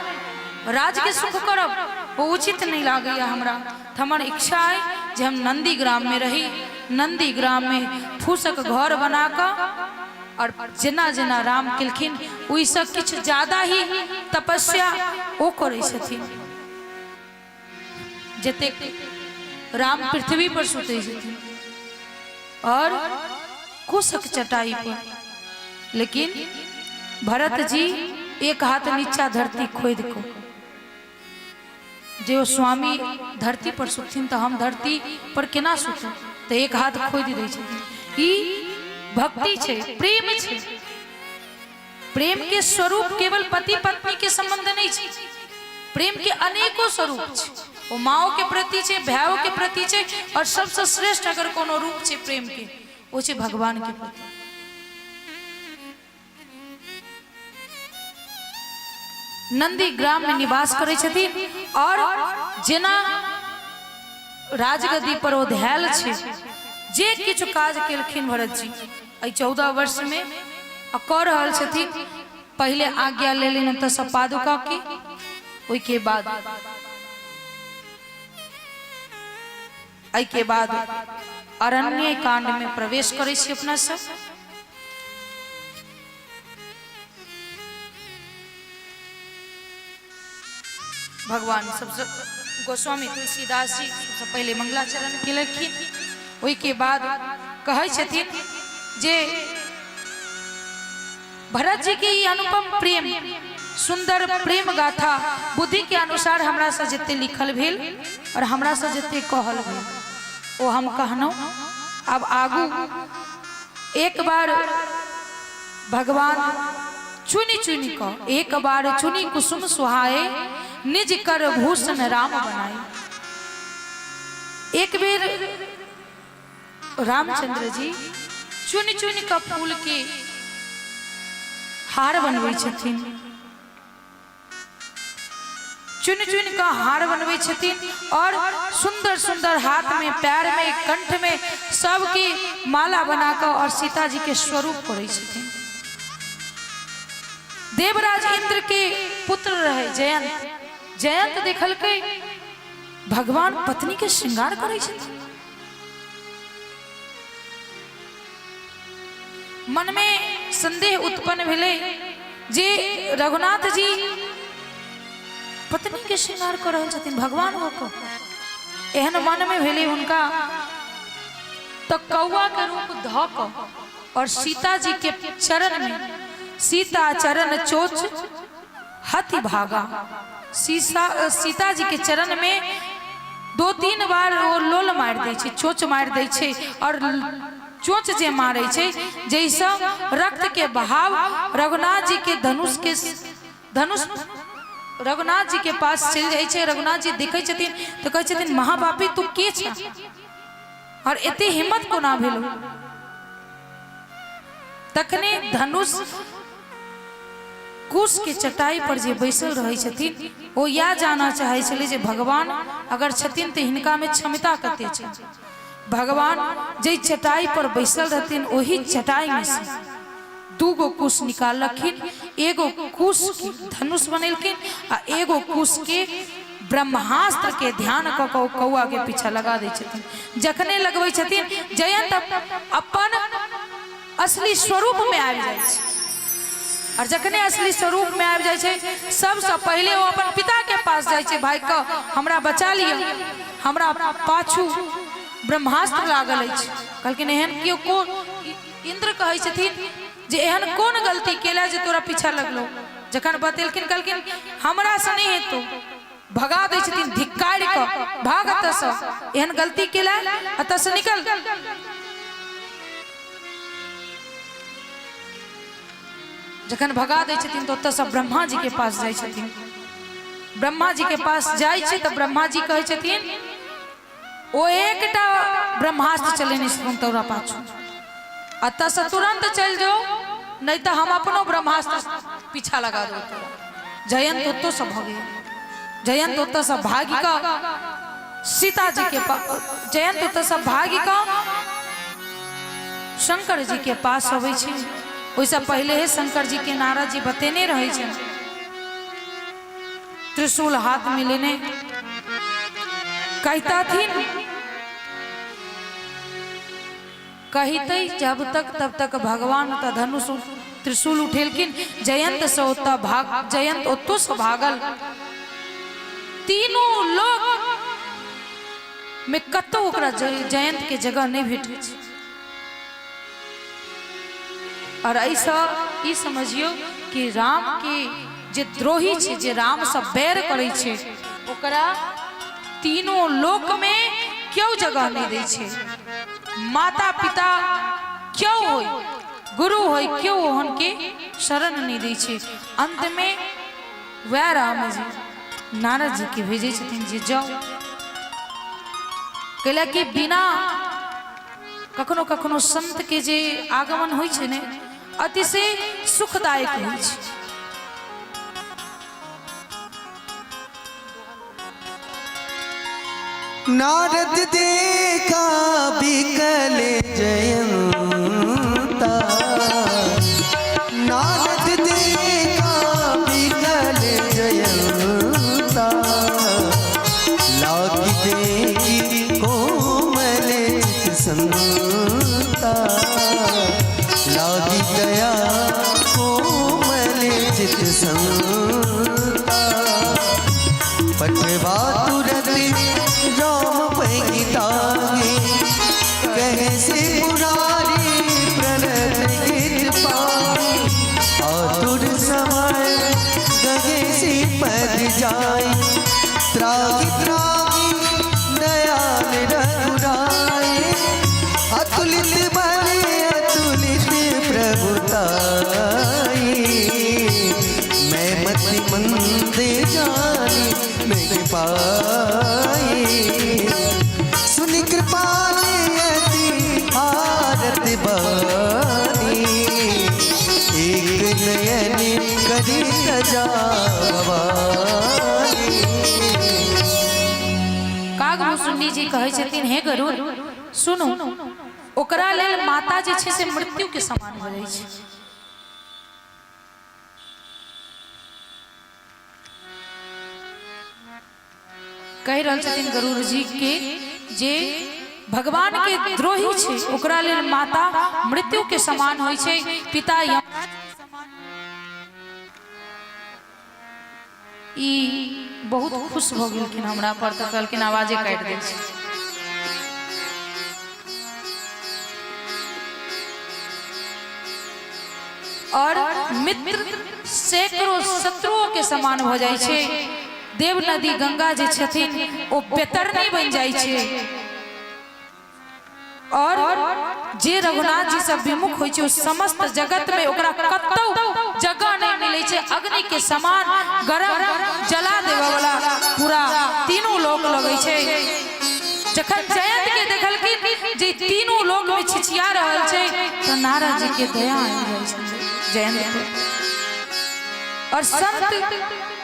राज के सुख करब वो उचित नहीं लगे हमरा। हमर इच्छा है जे हम नंदी ग्राम में रही, नंदी ग्राम में फूसक घर बनाकर और जेना जेना राम केलखिन ओइसे किछ ज्यादा ही तपस्या ओ करै छथिन। जते राम पृथ्वी पर सुतै छथिन और कुशक चटाई पर, लेकिन भरत जी एक हाथ नीचा धरती खोद को जो स्वामी धरती पर सुतथिन तो हम धरती पर केना सुतब, तो एक हाथ खोद दै छथिन। ई भक्ति छे, प्रेम छे। प्रेम के स्वरूप केवल पति पत्नी के संबंध नहीं छे, प्रेम के अनेकों स्वरूप छे। वो माओ के प्रति छे, भाइयों के प्रति छे, और सबसे श्रेष्ठ अगर कोनो रूप छे प्रेम के वो छे भगवान के प्रति। नंदी ग्राम में निवास करे छथिन और जेना राजगद्दी पर ओ धैल छे, जे किछु काज केलखिन भरत जी 14 वर्ष में कऽ रहल छथिन। पहले आज्ञा ले लेन तो सब पादुका की, ओई के बाद अरण्य कांड में प्रवेश करे छी अपना सब। भगवान सबसे गोस्वामी तुलसीदास जी सबसे पहले मंगलाचरण केलखिन, ओई के बाद कहै छथिन जे भरत जी के अनुपम प्रेम सुंदर प्रेम गाथा बुद्धि के अनुसार हमरा से जते लिखल भेल और हमरा से जते कहल भेल ओ हम कहनौ। अब आगू एक बार भगवान चुनी चुनी को एक बार चुनी कुसुम सुहाए निज कर भूषण राम बनाए। एक बेर रामचंद्र जी चुनी चुनी का फूल के हार बनवे छथिन, चुन चुन का हार बनवे छथिन और सुंदर सुंदर हाथ में पैर में कंठ में सबकी माला बनाकर और सीता जी के स्वरूप करे छथिन। देवराज इंद्र के पुत्र रहे जयंत, जयंत देखल के भगवान पत्नी के श्रृंगार करे छथिन। मन में संदेह उत्पन्न भेले जे रघुनाथ जी पत्नी के श्रृंगार कर रहल छथिन, भगवान होकर एहन मन में भेले उनका तो कौआ के रूप धक और सीता जी के चरण में सीता चरण चोच हाथी भागा। सीता जी के चरण में 2-3 बार वो लोल मार दे छे, चोच मार दे छे और चोच जे मारे छे जैसा रक्त के बहाव रघुनाथ जी के धनुष रघुनाथ जी के पास चल जाए छे। रघुनाथ जी देखे छथिन तो कहे छथिन महापापी तू के छ और एते हिम्मत को ना भेलो। तखने धनुष कुश के चटाई पर जे बैसल रहे छथिन वो या जाना चाहे छले जे भगवान अगर छथिन तो हिनका में क्षमता कते छै। भगवान जे चटाई पर बैसल रहथिन वही चटाई में से 2 गो कुश निकालखिन, एगो कुश के धनुष बनेलखिन आ एगो कुश के ब्रह्मास्त्र के ध्यान क कौआ के पीछा लगा दे छथिन। जखने लगबै छथिन जयंत अपन असली स्वरूप में आबि जाइ छै और जखने असली स्वरूप में आबि जाइ छै सबसे पहले वो अपन पिता के पास जाइ छै, भाई क हमरा बचा लियो, हमरा पाछू ब्रह्मास्त्र लागल अछि। कहलखिन एहन कियो को इंद्र कहै छथिन जे एहन कोन गलती केला जे तोरा पीछा लगलो। जखन बतेलखिन कहलखिन हमरा से नहीं हेतौ, भगा दे छथिन धिक्कार क भाग अत से, एहन गलती केला अत से निकल। जखन भगा दे छथिन तो अत से ब्रह्मा जी के पास जाइ छथिन। ब्रह्मा जी के पास जाइ छै तो ब्रह्मा जी कहै छथिन ओ एकटा ब्रह्मास्त्र चलेने छथिन तोरा पाछू, अत से तुरंत चल जाओ नहीं तो हम अपनो ब्रह्मास्त्र पीछा लगा दो। जयंत ओतो से भागे, जयंत ओतो से भागी का सीता जी के पास, जयंत ओतो से भागी का शंकर जी के पास अबै छै। ओइसे पहले ही शंकर जी के नारद जी बतेने रहे छे, त्रिशूल हाथ में लेने कहता थी कहते जब तक तब तक भगवान त धनुष त्रिशूल उठेलखिन। जयंत से ओता भाग, जयंत ओतो से भागल। तीनों लोग में कतो ओकरा जयंत के जगह नहीं भेटे छै। और ऐसा ई समझियो कि राम के जे द्रोही छे, जे राम से बैर करे छे, ओकरा तीनों लोक में क्यों जगह नहीं दे छे। माता पिता क्यों होय, गुरु होय क्यों उनके शरण नहीं दे छे। अंत में वह राम जी नारद जी के भेजे छथिन जे जाओ, कहला कि बिना कखनो कखनो संत के जे आगमन होय छे ने अतिशय सुखदायक होय छे। नारद देखा बिकल जयंता, नारद देखा बिकल जयंता, लागी देखी कोमल संता, लागी दया कोमल चित संता, पटवा तुरंत राम पैतागे कहे से मुरारी प्रणत गीत पाए, आतुर समय गगे से पद जाए, त्रागी त्रागी दयाल रघुराए, अतुलित बल अतुलित प्रभुताई, मैं मति मंद जानी नहीं पाए, सुनि कृपाल अति आरत बानी, एक नयन करी तजा भवानी। कागभूषुंडी जी कहे छथिन हे गरुड़ सुनो, ओकरा लेल माता जे छे से मृत्यु के समान भ जाय छे। कह रहल छथिन गरुड़ जी के जे भगवान के द्रोही छे ओकरा लेल माता मृत्यु के समान होय छे, पिता यमराज के समान। ई बहुत खुश हो गेलखिन हमरा पर, तो कहलखिन आवाजे काट दे। और मित्र सैकड़ों शत्रुओं के समान हो जाय छे। देव नदी गंगा जे छथिन ओ बेतरनी बन जाय छे। और जे रघुनाथ जी से विमुख होय छे ओ समस्त जगत में ओकरा कतौ जगह नहीं मिले छे। अग्नि के समान गरम जला देवा वाला पूरा तीनों लोक लगे छे। जखन जयंत के देखलखिन जे तीनों लोक में छिछिया रहल छे तो नारद जी के दया आबि जाय छे जयंत पर। और संत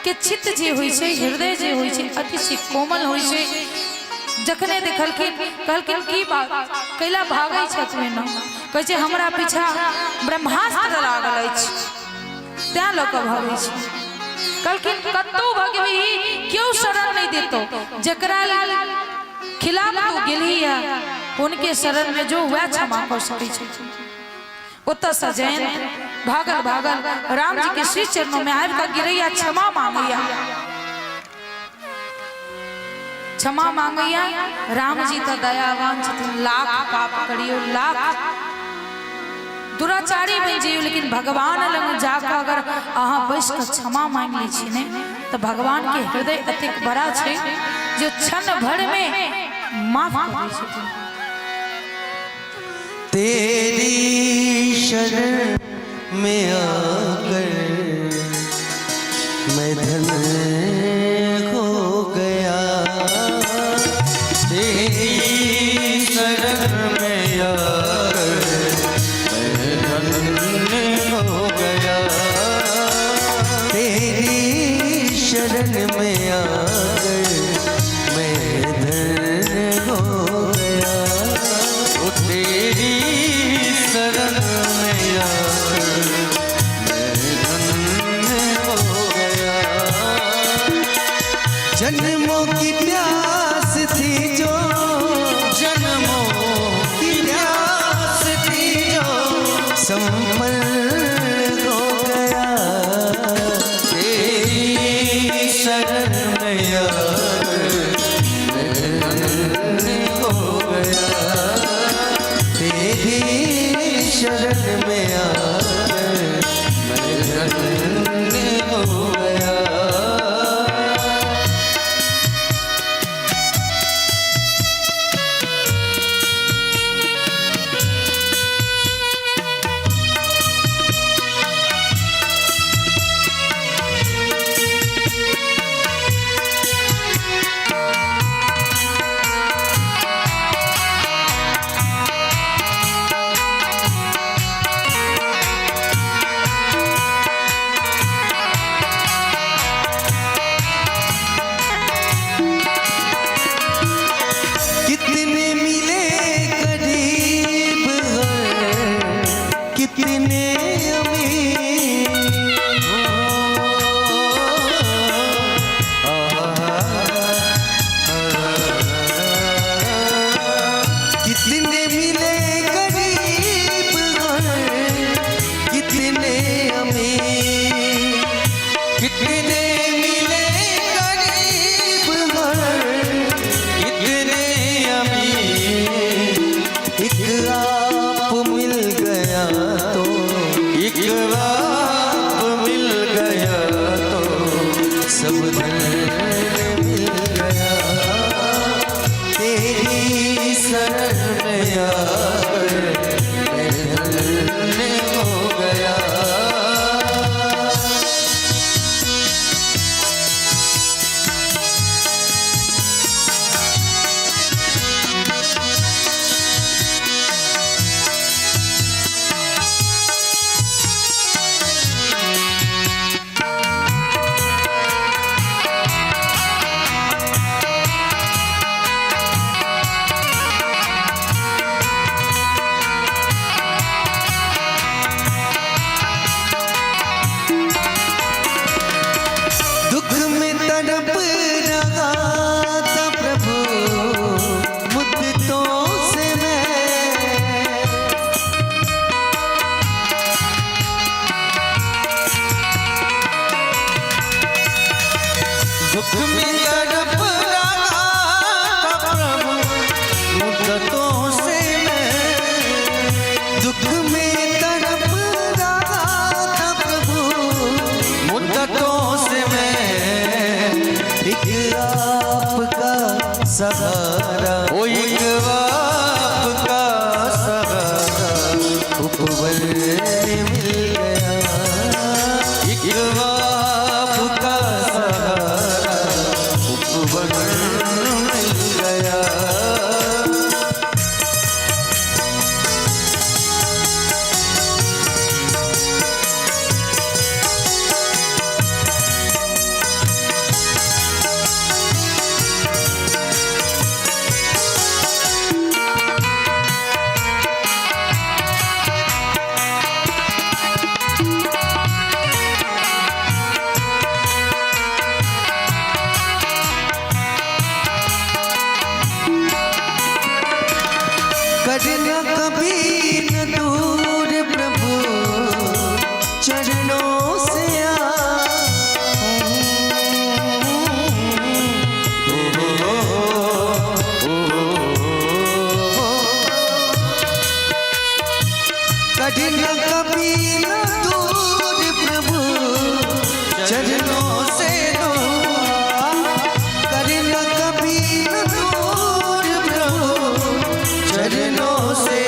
के चित्त जे होय छे, हृदय जे होय छे, अति से कोमल होय छे। जखने देखलखिन कहलखिन की बात कैला भागै छथि न, कहै छे हमरा पीछा ब्रह्मास्त्र लागल अछि तें लोक भागै छै। कहलखिन कतौ भगवही क्यों शरण नहीं देतो, जकरा खिलाफ तू गेली है उनके शरण में जो हुआ क्षमा कर सकै छै। ओतऽ से जयंत भागल भागल राम जी के श्री चरणों में आबि कर गिरैया क्षमा मांगैया। क्षमा मांगैया। राम जी तो दयावान छथिन, लाख पाप करियो, लाख दुराचारी बन जाइयो, लेकिन भगवान लग जाकर अगर अहाँ बैस कर क्षमा मांग ली छी ने तो भगवान के हृदय अतिक बड़ा छे जो क्षण भर में माफ कर दै छथिन। तेरी शरण में आकर मैं धन्य हो गया, तेरी शरण में आकर मैं धन्य हो गया, तेरी शरण में आकर मैं धन्य हो गया, ओ तेरी शरण में आकर मैं धन्य सहारा, ओ एक बाप का सहारा उपवन में मिल गया, एक बाप का सहारा उपवन में मिल गया। करना कभी न दूर प्रभु चरणों से करना कभी न दूर प्रभु चरणों से करना कभी न दूर प्रभु चरणों से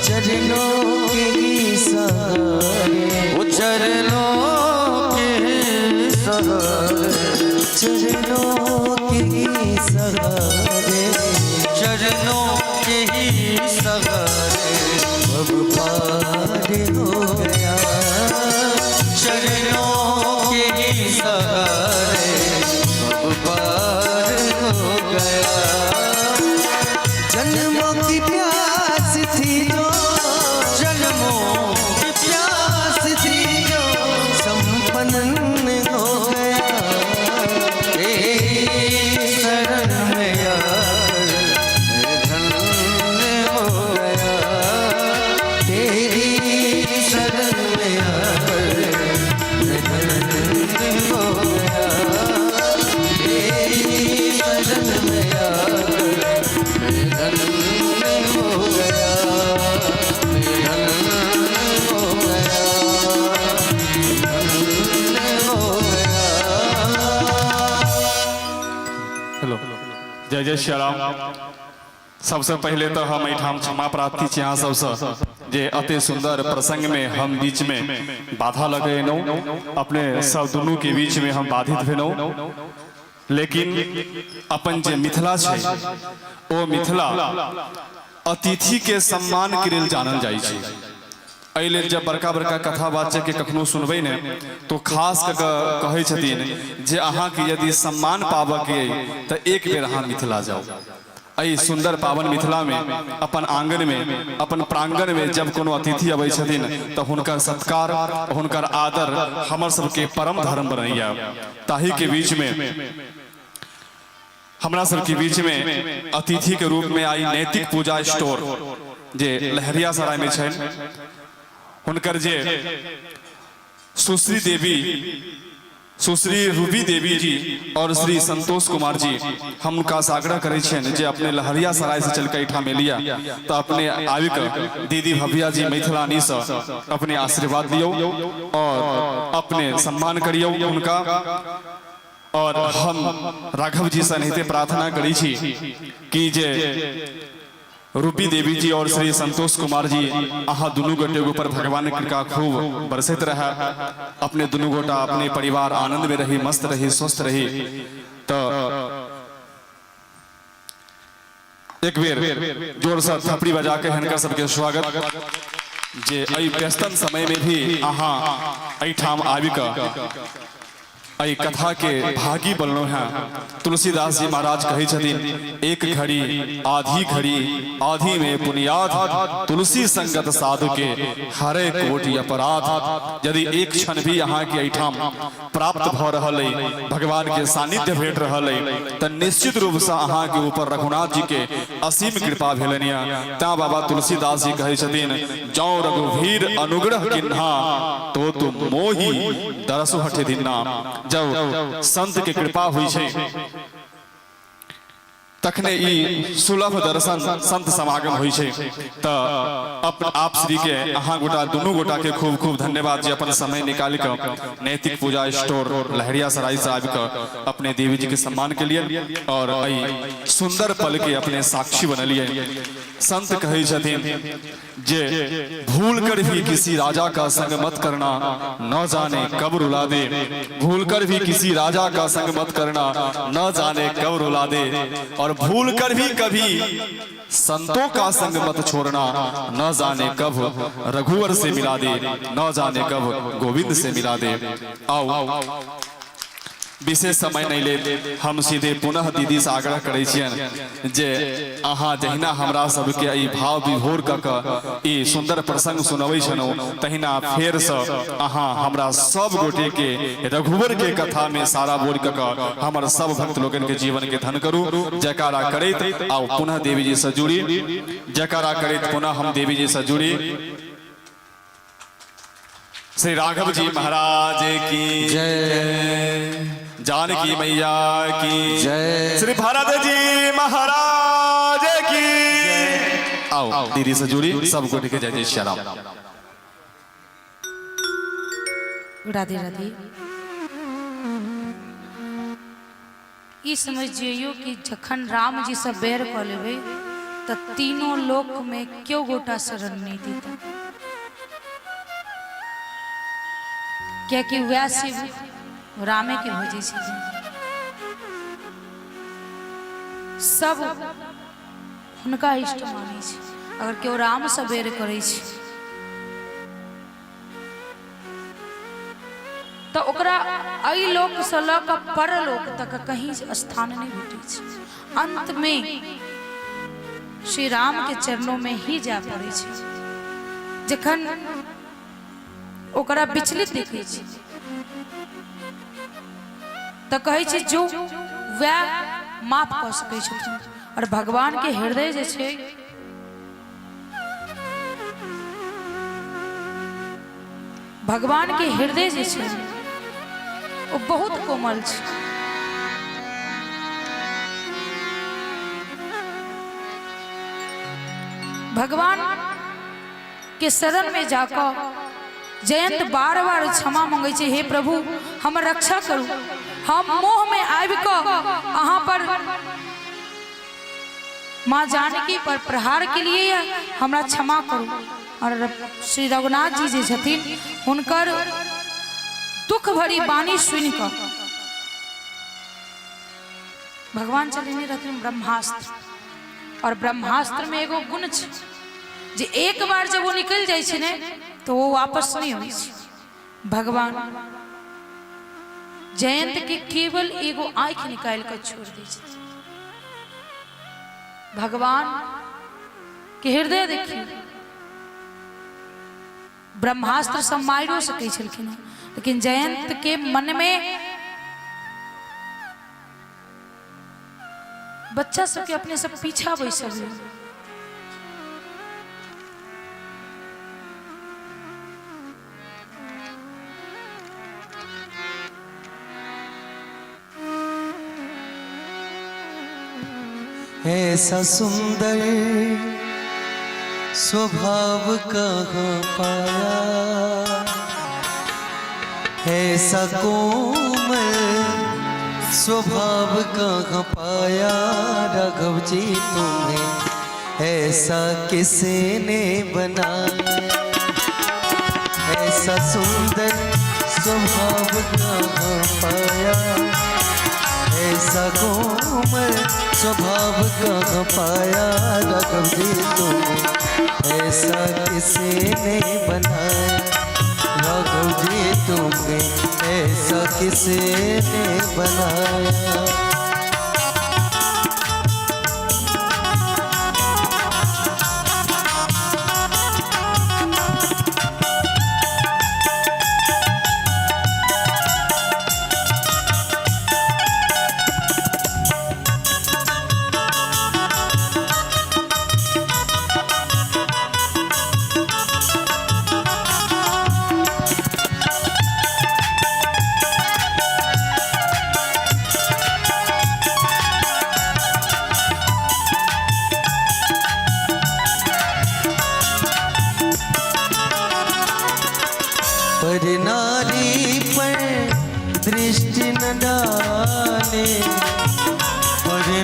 चरणों के ही सहारे, वो चरणों के ही सहारे, चरणों के ही सहारे, चरणों के ही सहारे अब पार हो गया, चरणों के ही सहारे अब पार हो गया। जन्मों की प्यास थी जो, जन्मों की प्यास थी जो संपन्न हो गया, तेरी शरण में यार धन्य हो गया, तेरी शरण में यार धन्य हो गया, तेरी शरण में यार जय जय श्री राम। सबसे पहले तो हम एठाम क्षमा प्रार्थी छी अहाँ सबसे जे अति सुंदर प्रसंग में हम बीच में बाधा लगेनौ, अपने सब दुनू के बीच में हम बाधित भेनौ, लेकिन अपन जे मिथिला छै ओ मिथिला अतिथि के सम्मान के लेल जानल जाइ छै। एहि लेल जब बड़का बड़का कथा वाचक के कखनो सुनबै ने तो खास कऽ कहै छथिन जे अहाँ के यदि सम्मान पाबऽ के तऽ एक बेर अहाँ मिथिला जाउ। एहि सुंदर पावन मिथिला में अपन आंगन में अपन प्रांगण में जब कोनो अतिथि अबै छथिन तऽ हुनकर सत्कार हुनकर आदर हमर सबके परम धर्म बनैया। ताहि के बीच में हमरा सबके बीच में अतिथि के रूप में आई नैतिक पूजा स्टोर जे लहरियासराय में छै, हुनकर जे सुश्री देवी सुश्री रूबी देवी जी और श्री संतोष कुमार जी, हम उनका आग्रह करे जे अपने लहरियासराय से चल के में लिया तो अपने आविक दीदी भव्या जी मैथिलानी से अपने आशीर्वाद दियो और अपने सम्मान करियो उनका। और हम राघव जी से नहीं प्रार्थना करी छी कि जे रूबी देवी जी और श्री संतोष कुमार जी अहा दुनू गोटे ऊपर भगवान कृपा खूब बरसत रहा, अपने दुनू गोटा अपने परिवार आनंद में रही, मस्त रही, स्वस्थ रही। तो एक बेर जोर से थपड़ी बजा के हिनकर सबके स्वागत जे एहि व्यस्तम समय में भी अहा एठाम आबिक आई कथा के भागी बनलो है। तुलसीदास जी महाराज कहे छथिन एक घड़ी आधी में पुनियाद, तुलसी संगत साधु के हरे कोटि अपराध। यदि एक क्षण भी यहाँ के एठाम प्राप्त भ रहल है, भगवान के सानिध्य भेट रहल है, तो निश्चित रूप से अहाँ के ऊपर रघुनाथ जी के असीम कृपा भेलनिया। ता बाबा तुलसीदास जी कहे छथिन जौ रघुवीर अनुग्रह किन्हा तो तुम मोही दरसु हटे दिना। जब संत के कृपा हुई छे तखने ई सुलभ दर्शन संत समागम होइ छै। त आप श्री के अहाँ गोटा दुनू गोटा के खूब खूब धन्यवाद जे अपन समय निकाल के नैतिक पूजा स्टोर लहरिया सराय से आबि के अपने देवी जी के सम्मान के लिए और ई सुंदर पल के अपने साक्षी बनलिए। संत कहे छथिन जे भूल कर भी किसी राजा का संग मत करना, न जाने कब रुला दे। भूल कर भी किसी राजा का संग मत करना, न जाने कब रुला दे। और भूल कर भी कभी संतों का संग मत छोड़ना, न जाने कब रघुवर से मिला दे, न जाने कब गोविंद से मिला दे। आओ विशेष समय नहीं ले, हम सीधे पुनः दीदी से आग्रह करे छियन जे अहाँ जहिना हमरा सबके ई भाव विभोर क ई सुंदर प्रसंग सुनबै छनौ, तहिना फेर से अहाँ हमरा सब गोटे के रघुवर के कथा में सारा बोल क हमर सब भक्त लोगन के जीवन के धन करू। जयकारा करैत आओ पुनः देवी जी से जुड़ी, जयकारा करैत पुनः हम देवी जी से जुड़ी। श्री राघव जी महाराज की जय, जानकी मैया की जय, श्री भरत जी महाराज की। आओ दीदी से जुड़ी सब को जय जय श्री राम। राधे राधे। ई समझ जइयो कि जखन राम जी से बैर क लेबै त तीनों लोक में क्यों गोटा शरण नहीं देता, क्या कि वह शिव रामे के भजे छथिन। सब हुनका इष्ट मानै छै। अगर केओ राम से बैर करै छै तो ओकरा अई लोक से ल क परलोक तक कहीं स्थान नहीं भेटै छै। अंत में श्री राम के चरणों में ही जा पड़ै छै। जखन ओकरा विचलित देखै छै तो कहे छै जो वह माफ कर सकै छथिन। और भगवान के हृदय जे छै भगवान के हृदय जे छै वो बहुत कोमल छै। भगवान के शरण में जाकर जयंत बार बार क्षमा मांगे छे, हे प्रभु हमर रक्षा करू, हम मोह में आबि क अहाँ पर माँ जानकी पर प्रहार के लिए हमरा क्षमा करू। और श्री रघुनाथ जी जे छथिन हुनकर दुख भरी वाणी सुन क भगवान चलेने रहथिन ब्रह्मास्त्र। और ब्रह्मास्त्र में एगो गुण छै जे एक बार जब वो निकल जाए छे ने तो वो वापस नहीं होई छै। भगवान जयंत के केवल एगो आंख निकाल कर छोड़ दी छे। भगवान के हृदय देखिए, ब्रह्मास्त्र सब मारियो सकै छलखिन, लेकिन जयंत के मन में बच्चा सबके अपने सब पीछा बैसल। ऐसा सुंदर स्वभाव कहाँ पाया, ऐसा कोमल स्वभाव कहाँ पाया। राघव जी तुम्हें ऐसा किसने बनाया, ऐसा सुंदर स्वभाव कहाँ पाया, ऐसा कोमल स्वभाव कहाँ पाया। राघव जी तुम्हें ऐसा किसने बनाया, राघव जी तुम्हें ऐसा किसने बनाया।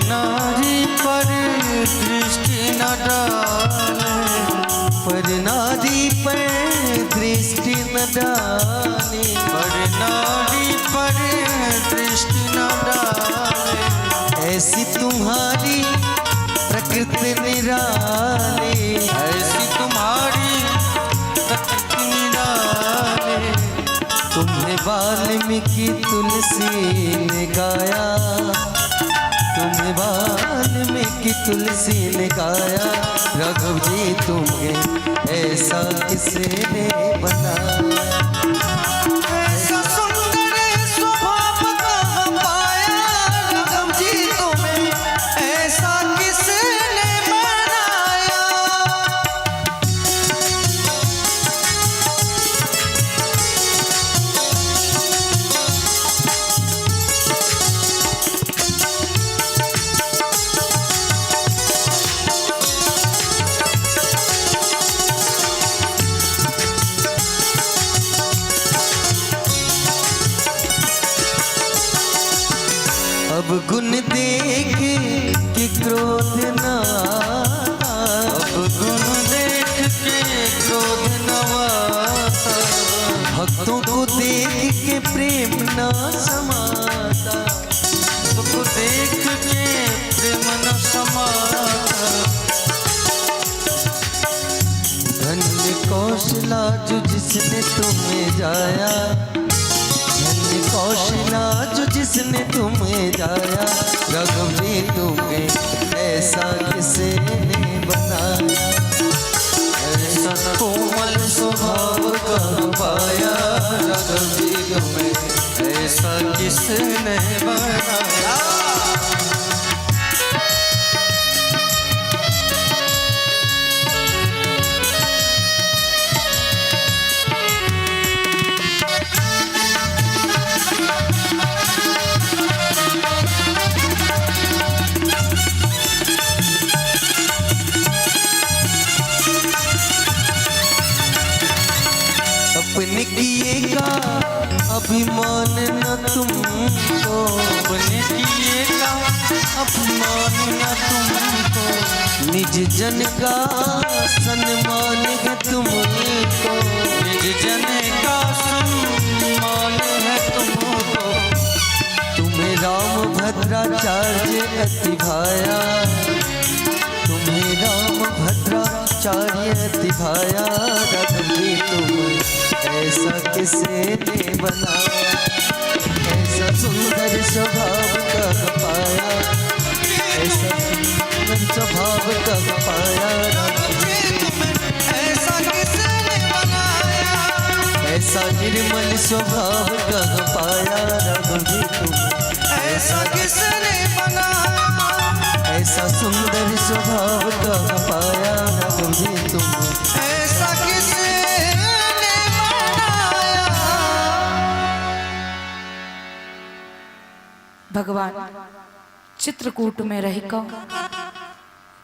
नारी पर दृष्टि न डाले, पर नारी पर दृष्टि न डाले, पर नारी पर दृष्टि न डाले। ऐसी तुम्हारी प्रकृति निराली, ऐसी तुम्हारी प्रकृति निराली। तुम्हें वाल्मीकि तुलसी ने गाया, तुम्हें वाल्मीकि तुलसी ने गाया। राघव जी तुम्हें ऐसा किसने बनाया, ऐसा सुंदर स्वभाव कहाँ पाया। राघव जी तुम्हें ऐसा किसने बनाया। अब गुण देख के क्रोध न आता, अब गुण देख के क्रोध न आता। भक्तों को देख के प्रेम न समाता, भक्तों को देख के प्रेम न समाता। धन्य कौशला जो जिसने तुम्हें जाया, कौशला जो जिसने तुम्हें जाया। राघव जी तुम्हें ऐसा किसने बनाया, ऐसा कोमल स्वभाव कहाँ पाया। राघव जी तुम्हें ऐसा किसने बनाया। अपने किए का अभिमान न तुमको, अपने किए का अभिमान न तुमको। निज जन का सम्मान है तुमको, निज जन का सम्मान है तुमको। तुम्हें राम भद्राचार्य अति भाया, तुम्हें राम भद्राचार्य अति भाया। राघव जी तुम्हें ऐसा किसने बनाया, ऐसा सुंदर स्वभाव कहाँ पाया, ऐसा सुंदर स्वभाव कहाँ पाया। राघव जी तुम्हें ऐसा किसने बनाया, ऐसा निर्मल स्वभाव कहाँ पाया। राघव जी तुम्हें ऐसा किसने बनाया, ऐसा सुंदर स्वभाव कहाँ पाया। राघव जी तुम्हें ऐसा किसने भगवान चित्रकूट में रहकर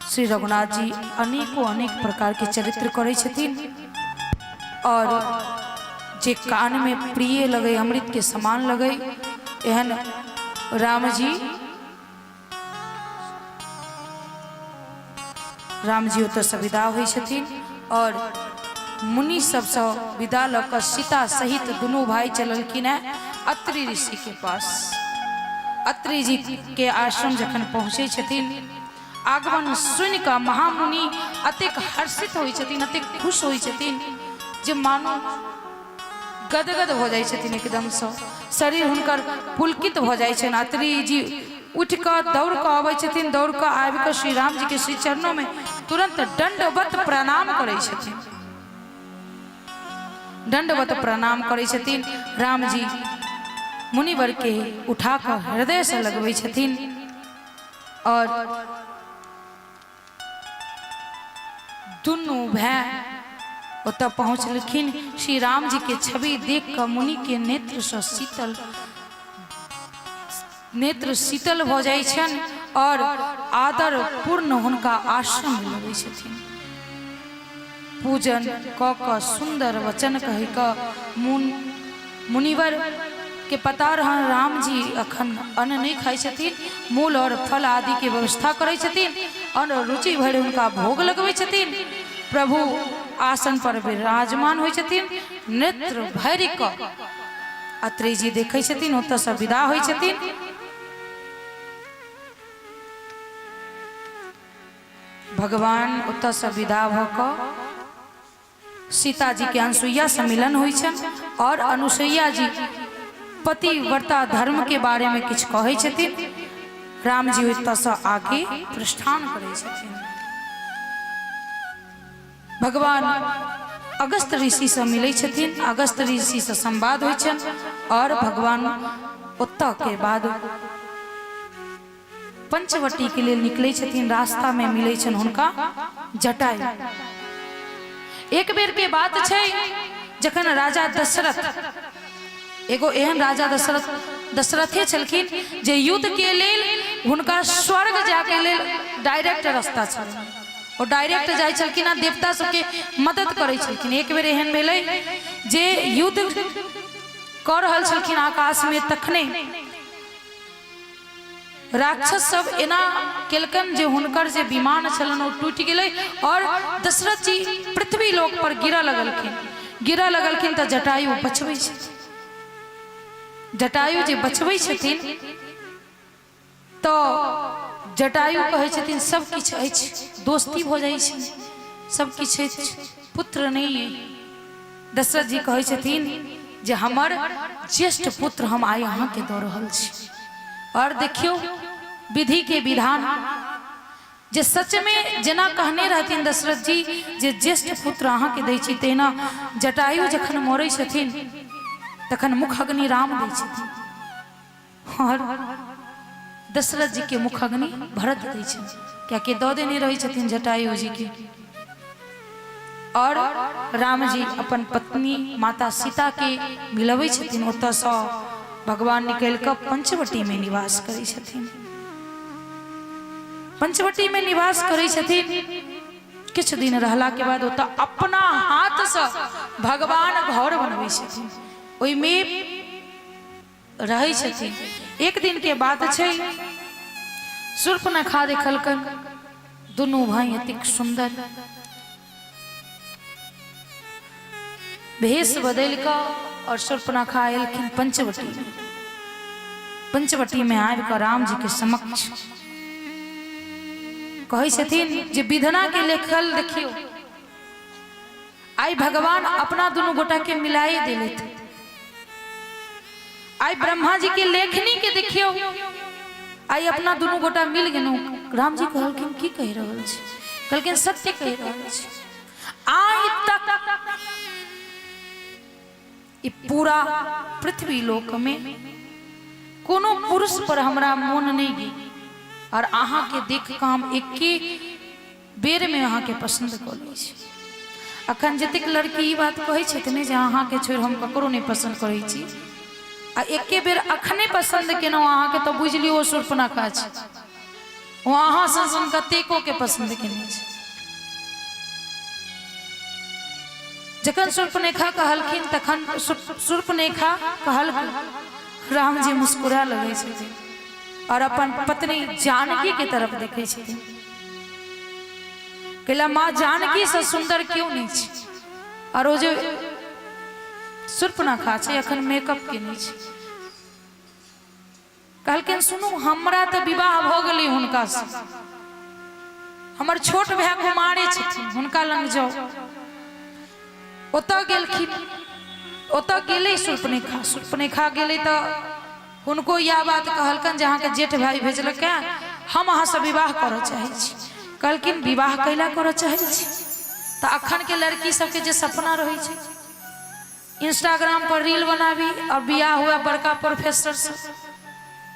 श्री रघुनाथ जी अनेक प्रकार के चरित्र करे छथिन और जे कान में प्रिय लगे, अमृत के समान लगे, एहन राम जी ओत से विदा हुई छथिन और मुनि सबसे विदा लकर सीता सहित दोनों भाई चललखिन है अत्रि ऋषि के पास। अत्रि जी के आश्रम जखन पहुँचे छथिन, आगमन सुन का महामुनि अतेक हर्षित होई छथिन, अतेक खुश होई छथिन जे मानो गदगद हो जाय छथिन, एकदम से शरीर हुनकर पुलकित हो जाय छन। अत्रि जी उठ कर दौड़ कर आबै छथिन, दौड़ कर आबि कर श्री राम जी के श्री चरणों में तुरंत दंडवत प्रणाम करै छथिन, दंडवत प्रणाम करै छथिन। राम जी मुनिवर के उठाकर हृदय से लगबै छथिन और दुनू भाई ओतऽ पहुँचलखिन। श्री राम जी के छवि देख कर मुनि के नेत्र शीतल भ जाय छन और आदर पूर्ण हुनका आश्रम में लगै छथिन। पूजन क सुंदर वचन कहि क मुनिवर के पता रहन राम जी अखन अन्न नहीं खाई छथिन, मूल और फल आदि के व्यवस्था करै छथिन और रुचि भरि उनका भोग लगबै छथिन। प्रभु आसन पर विराजमान होइ छथिन, नेत्र भरि कऽ अत्रि जी देखै छथिन, ओतऽ सँ विदा होइ छथिन। भगवान ओतऽ सँ विदा भऽ कऽ सीता जी के अनुसुईया से मिलन होइ छनि और अनुसुईया जी पतिव्रता धर्म के बारे में किछु कहै छथिन। राम जी ओतऽ सँ आगे प्रस्थान करै छथिन। भगवान अगस्त ऋषि से मिलै छथिन, अगस्त ऋषि से संवाद होइ छनि और भगवान ओतऽ के बाद पंचवटी के लिए निकलै छथिन। रास्ता में मिलै छनि हुनका जटायु। एक बेर के बात छै जखन राजा दशरथ, एगो एहन राजा दशरथे छलखिन जे युद्ध के लेल हुनका स्वर्ग जाके लेल डायरेक्ट रास्ता छल। ओ डायरेक्ट जाइ छलखिन आ देवता सबके मदद करै छलखिन। एक बेर एहन भेलै जे युद्ध कर रहल छलखिन आकाश में, तखने राक्षस सब एना केलकन जे हुनकर जे विमान छलन ओ टूटि गेलै और दशरथ जी पृथ्वी लोक पर गिरऽ लगलखिन तऽ जटायु बचबै छथिन। जटायु जे बचबै छथिन तऽ जटायु कहै छथिन सब किछु अछि, दोस्ती भऽ जाइ छै, सब किछु अछि, पुत्र नहीं है। दशरथ जी कहै छथिन जे हमर ज्येष्ठ पुत्र हम आइ अहाँ के दऽ रहल छी। और देखियो विधि के विधान जे सच में जेना कहने रहथिन दशरथ जी जे ज्येष्ठ पुत्र अहाँ के दै छी, तेना जटायु जखन मरै छथिन तखन मुख अग्नि राम दै छथिन और दशरथ जी के मुख अग्नि भरत दै छथिन, कियाकि दऽ देने रहै छथिन जटायु जी के। और राम जी अपन पत्नी माता सीता के मिलबै छथिन। ओतऽ सँ भगवान निकल कऽ पंचवटी में निवास करै छथिन। पंचवटी में निवास करै छथिन। किछु दिन रहला के बाद ओतऽ अपना हाथ से भगवान घर बनबै छथिन, ओहि में रहै छथिन। एक दिन के बात छै, शूर्पणखा देखलकन दुनू भाई अतिक सुंदर, भेष बदल कऽ और शूर्पणखा एलखिन पंचवटी में। पंचवटी में आबि कऽ राम जी के समक्ष कहै छथिन जे विधना के लेखल देखियो, आई भगवान अपना दुनू गोटा के मिलाए देलथि। आई ब्रह्मा जी के लेखनी के देखियो, आई अपना दुनू गोटा मिल गेलौं। राम जी कहलखिन की कहि रहल छी? कहलखिन सत्य कहि रहल छी। आई तक ई पूरा पृथ्वी लोक में कोनो पुरुष पर हमरा मोन नहीं गेल और अहाँ के देख कऽ हम एके बेर में अहाँ के पसंद कऽ लै छी। अखन जतेक लड़की ई बात कहै छथिन जे अहाँ के छोड़ हम ककरो नहीं पसंद करै छी, आ एके बेर अखने पसंद केनौ अहाँ के, तो बुझ लियो शूर्पणखा छै। ओ अहाँ सन कतेको के पसंद केने छै। जखन शूर्पणखा कहलखिन तखन शूर्पणखा कहलखिन, राम जी मुस्कुरा लगे छथिन और अपन पत्नी जानकी के तरफ देखे छथिन। कहला माँ जानकी से सुंदर क्यों नहीं छी? और वो जो शूर्पणखा छै अखन मेकअप केने छै। कहलखिन सुनू हमरा तो विवाह भ गेलै हुनका से, हमर छोट भाई कुमारे छथिन, हुनका लंग जाओ। ओतऽ गेलखिन, ओतऽ गेलै शूर्पणखा। शूर्पणखा गेलै तऽ हुनको यह बात कहलकन जे अहाँ के जेठ भाई भेजलक है, हम अहाँ से विवाह करऽ चाहे छी। कहलखिन विवाह कैला करऽ चाहे छी? तो अखन के लड़की सबके जे सपना रहे छै इंस्टाग्राम पर रील बनाबी और बियाह हुआ बड़का प्रोफेसर से,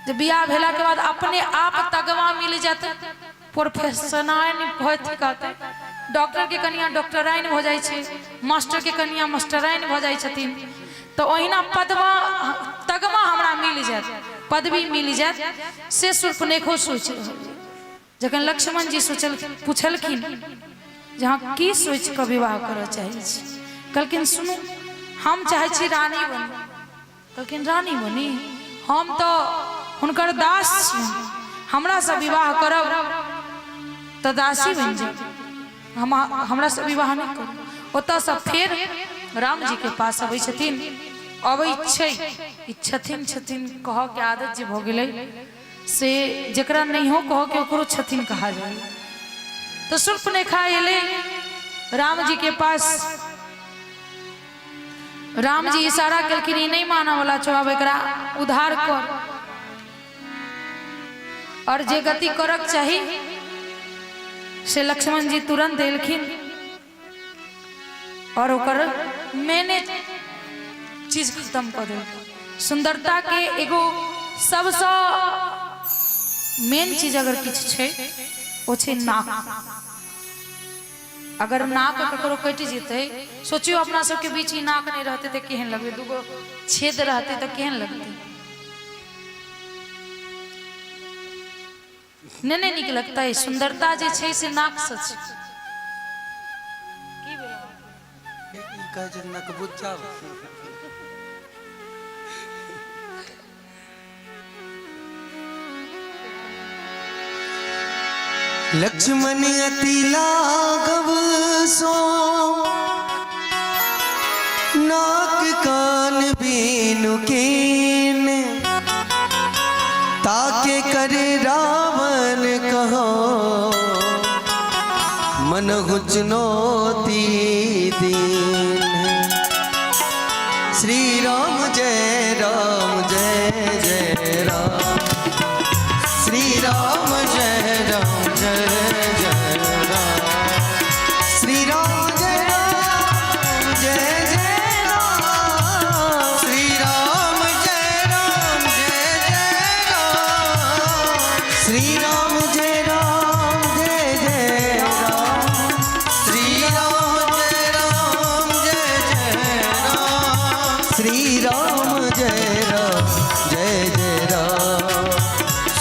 जब बियाह भेला के बाद अपने आप तगवा मिल जाता, प्रोफेशनल कहते, डॉक्टर के कनिया डॉक्टराइन हो जाए छै, मास्टर के कनिया मास्टराइन हो जाए छथिन। तो ओहिना पदवा तगमा हमरा मिल जात, पदवी मिल जात, से शूर्पणखा सोच रहल। जखन लक्ष्मण जी सोचल पूछलखिन जहाँ की सोच के विवाह करऽ चाहे छी? कहलखिन सुनू हम चाहे छी रानी बनू, कहलखिन रानी बनी हम तो हुनकर दास छी, हमरा से विवाह करब तो दासी बन जाए, हमरा से विवाह नहीं कर। ओतऽ से फिर राम जी के पास अबै छथिन, अबै छथिन कह के आदत जे भ गेलै से जकरा नहीं हो कह के ओकरो छथिन कहा जाए। तो शूर्पणखा एले राम जी के पास, राम जी इशारा कलखिन ई नहीं माना वाला छो, अब एकरा उद्धार कर और जे गति करक चाही से लक्ष्मण जी तुरंत एलखिन और ओकर मैंने चीज खत्म कर दिल। सुंदरता के एगो सबसे मेन चीज अगर किछ छे ओ छे नाक। अगर नाक ककरो कटि जेते, सोचियो अपना सबके बीच ही नाक नहीं रहते तो केहन लगते, दूगो छेद रहते तो केहन लगते, नहीं निक लगता है। सुंदरता जे छे से नाक से छे। की भेल ई कह जे नक बुझाव लक्ष्मण अति लाघव सो नाक कान बीनु कीन, ताके करे रावण कहो मन हुचनोती दीन। श्री राम जय राम जय जय राम, श्री राम जय राम जय जय राम, श्री राम जय राम जय जय राम, श्री राम जय राम जय जय राम, श्री राम जय राम जय जय राम, श्री राम जय राम जय जय राम, श्री राम जय राम जय जय राम,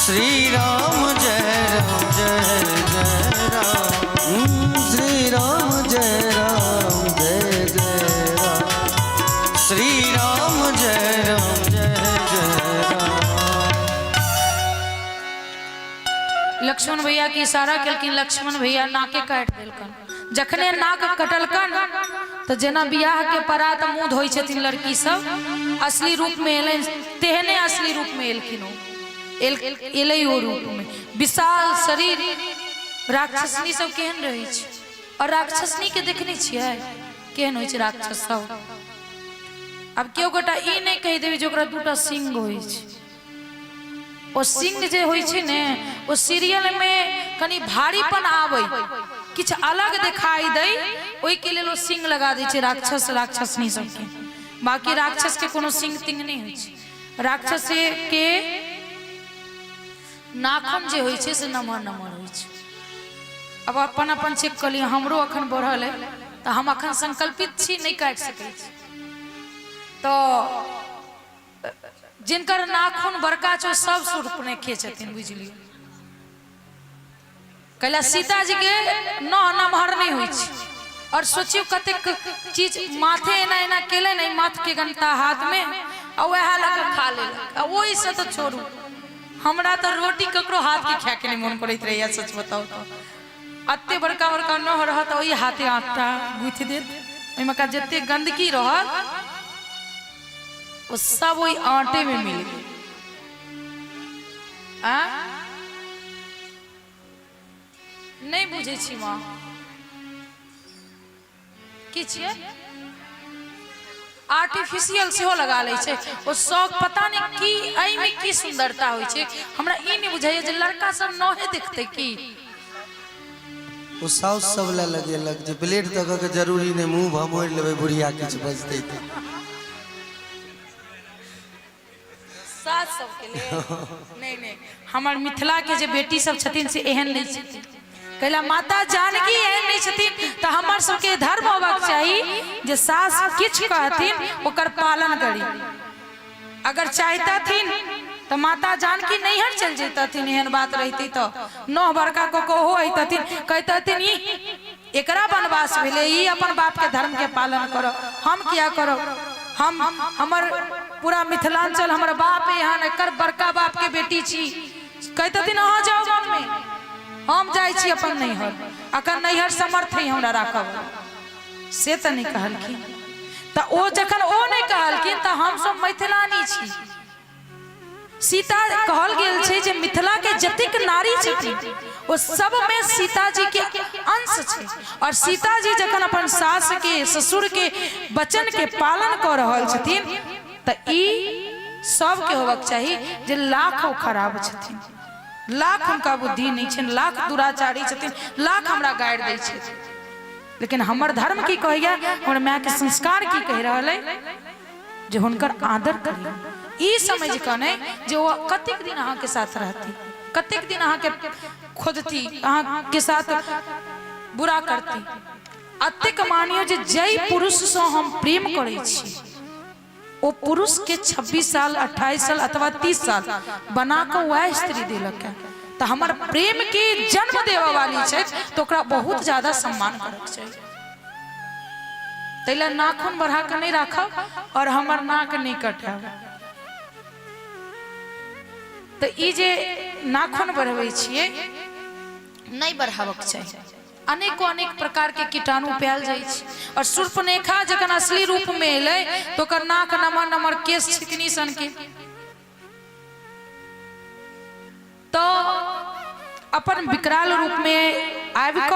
श्री राम जय राम जय जय राम, श्री राम जय राम जय जय राम, श्री राम जय राम जय जय राम। लक्ष्मण भैया के इशारा कलकिन, लक्ष्मण भैया नाके काट देलकन। जखने नाक कटलकन तो जना बियाह के परात मुँह धोई छथिन लड़की सब, असली रूप में एलन, तेहने असली रूप में एलखिन। एलै ओ रूप में विशाल शरीर। राक्षसनी सब केहन रहे छै, और राक्षसनी के देखने छियै केहन होइ छै राक्षस सब। अब केओ गोटा ई नहीं कहि देबे जे ओकरा दूटा सिंह होइ छै। ओ सिंह जे होइ छै ने, ओ सीरियल में कनी भारीपन आबै, किछ अलग दिखाई दे, ओइ के लेल ओ सिंह लगा दै छै राक्षस राक्षसनी सबके। बाकी राक्षस के कोनो सिंह तिंग नहीं होइ छै। राक्षस के नाखून जे होइ छै से नमहर नमहर होइ छै। अब अपन अपन चेक कर लिया, हमरो अखन बढ़ल है तो हम अखन संकल्पित छी नहीं काट सकै छी। तो जिनकर नाखून बड़का छो सब शूर्पणखा छथिन, बुझलिए। कैला सीता जी के नमहर नहीं होइ छै। और सोचियो कतेक चीज माथे एना एना केले नहीं, माथ के गंता हाथ में और वह लगा खा ले। वही से तो छोड़ू, हमरा तो रोटी ककरो हाथ के खाए के नहीं मन करैत रहैया। सच बताओ तो अत्ते बड़का बड़का न रहत, वही हाथे आटा गुथ देत, ओइमे का जत्ते गंदगी रहत वो सब वही आटे में मिल गई। नहीं बुझे छी माँ की छिए, आर्टिफिशियल सेहो लगा ले छे। ओ शौक पता नहीं की एहि में की सुंदरता होइ छे, हमरा ई नहीं बुझाइए जे लड़का सब नहे देखते की। ओ साउस सब ला लगे लग जे ब्लेड तक के जरूरी नहीं, मुंह भमोड़ लेबे बुढ़िया किछ बजते त सास सब के ले नहीं नहीं। हमर मिथिला के जे बेटी सब छथिन से एहन नहीं छथिन। कहला माता जानकी एहन नहीं छथिन तो हमर सबके धर्म होबाक चाहिए जे सास किछ कहथिन ओकर पालन करी। अगर चाहता थिन तो माता जानकी नैहर चल जेतथिन, एहन बात रहती तो नौ बड़का को कहो अइतथिन, कहतथिन ई एकरा वनवास भेले, ई अपन बाप के धर्म के पालन करो, हम क्या करो, हम हमर पूरा मिथिलांचल हमर बाप यहाँ एकर बड़का बाप के बेटी छी कहते दिन अहाँ जाओ वन में हम जाय छी अपन नैहर अखन नैहर समर्थ है हमरा राखब से त नहीं कहलखिन त ओ जखन ओ नहीं कहलखिन त हम सब मैथिलानी छी सीता कहल गेल छै जे मिथिला के जतिक नारी छथिन वो सब में सीता जी के अंश छै और सीता जी जखन अपन सास के ससुर के वचन के पालन कर रहल छथिन त ई सब के होबक चाहिए जे लाख खराब छथिन लाख हुनका बुद्धि नहीं छन लाख दुराचारी छथिन लाख हमरा गाड़ि दै छथिन लेकिन हमर धर्म की कहैया हमर माय के संस्कार की कह रहल है जे हुनकर आदर करी ई समझ क नहीं जे वो कतेक दिन अहाँ के साथ रहती कतेक दिन अहाँ के खोजती अहाँ के साथ बुरा करती अतेक मानियो जे जय पुरुष से हम प्रेम करे छी ओ पुरुष के 26 साल 28 साल अथवा 30 साल बना के वह स्त्री देलक है तो हमार प्रेम के जन्म देवे वाली छै तो ओकरा बहुत ज्यादा सम्मान करक चाहिए तैला नाखून बढ़ा के नहीं राखब और हमार नाक नहीं कटाब तो ई जे नाखून बढ़बै छियै नहीं बढ़ावक चाहिए अनेको अनेक प्रकार के कीटाणु पायल जाइ छै और शूर्पणखा जखन असली रूप में एलै तो ओकर नाक नमर नमर केस छितनी सन के तो अपन विकराल रूप में आबि क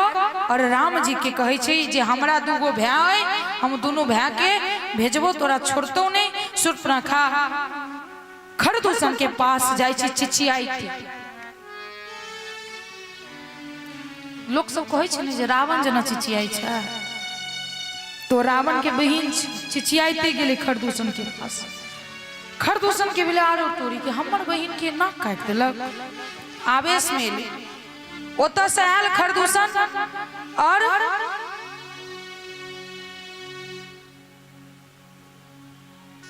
और राम जी के कहे छै जे हमरा दूगो भाई है हम दोनों भाई के भेजबो तोरा छोड़तो नहीं शूर्पणखा खरदूषण के पास जाय छै चिचियाई लोग सब कहे छै ने जे रावण जना चिचियाई छै तो रावण के बहिन चिचियाईते गेले खरदूषण के पास खरदूषण के भेले आरो टोरी के हमर बहिन के नाक काट देलक आवेश में एले ओतऽ से आयल खरदूषण और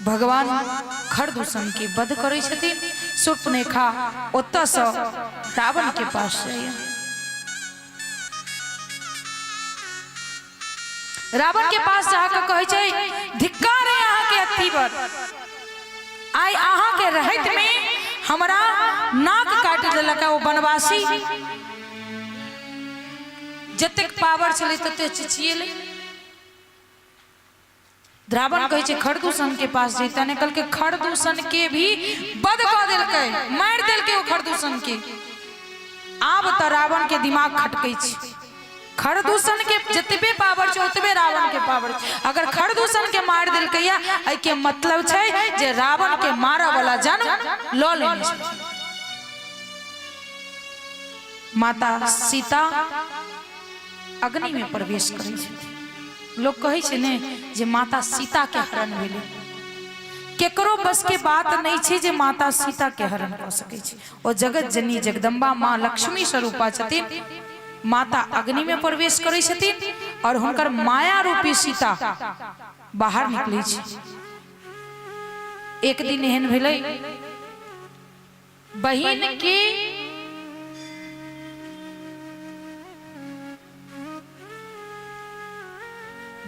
भगवान खरदूषण के वध करे छथिन शूर्पणखा ओतऽ से रावण के पास जाइए रावण के पास जाकर कहे छै धिक्कार है अहाँ के अथी पर आई अहाँ के रहत में हमरा नाक काट देलक वो वनवासी जतेक पावर चले तते चिचिएले रावण कहे छै खरदूषण के पास जैता ने कल के खरदूषण के भी वध क देलकै मार देलकै वो खरदूषण के आब त रावण के दिमाग खटकै छै खरदूषण के जतबे पावर छै ओतबे रावण के पावर छै अगर खरदूषण के मार देलकैया एहि के मतलब छै जे रावण के मारा वाला जन्म ल लेने छै माता सीता अग्नि में प्रवेश करै छै लोग कहे छै ने जे माता सीता के हरण भेलै केकरो बस के बात नहीं छै जे माता सीता के हरण क सकै छै ओ जगत जननी जगदम्बा माँ लक्ष्मी स्वरूपा छथिन माता अग्नि में प्रवेश करे छथिन और हुनकर माया रूपी सीता बाहर निकले छै एक दिन एहन भेलै बहिन के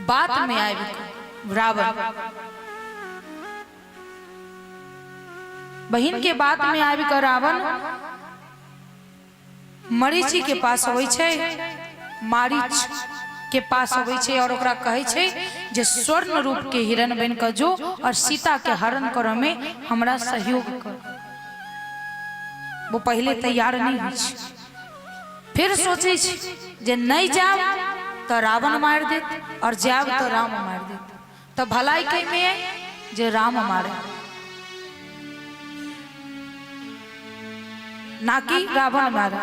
बात में आबि रावण बहिन के बात में आबि कर रावण मरीचि के पास होई छै मारीच के पास होई छै और ओकरा कहे छै जे स्वर्ण रूप के हिरण बन के जो और सीता के हरण कर में हमरा सहयोग कर वो पहले तैयार नहीं हुई छै फिर सोचे छै जे नहीं जाब तो रावण मार देत और जाब तो राम मार देत तो भलाई कई में जे राम मारे ना कि रावण मारे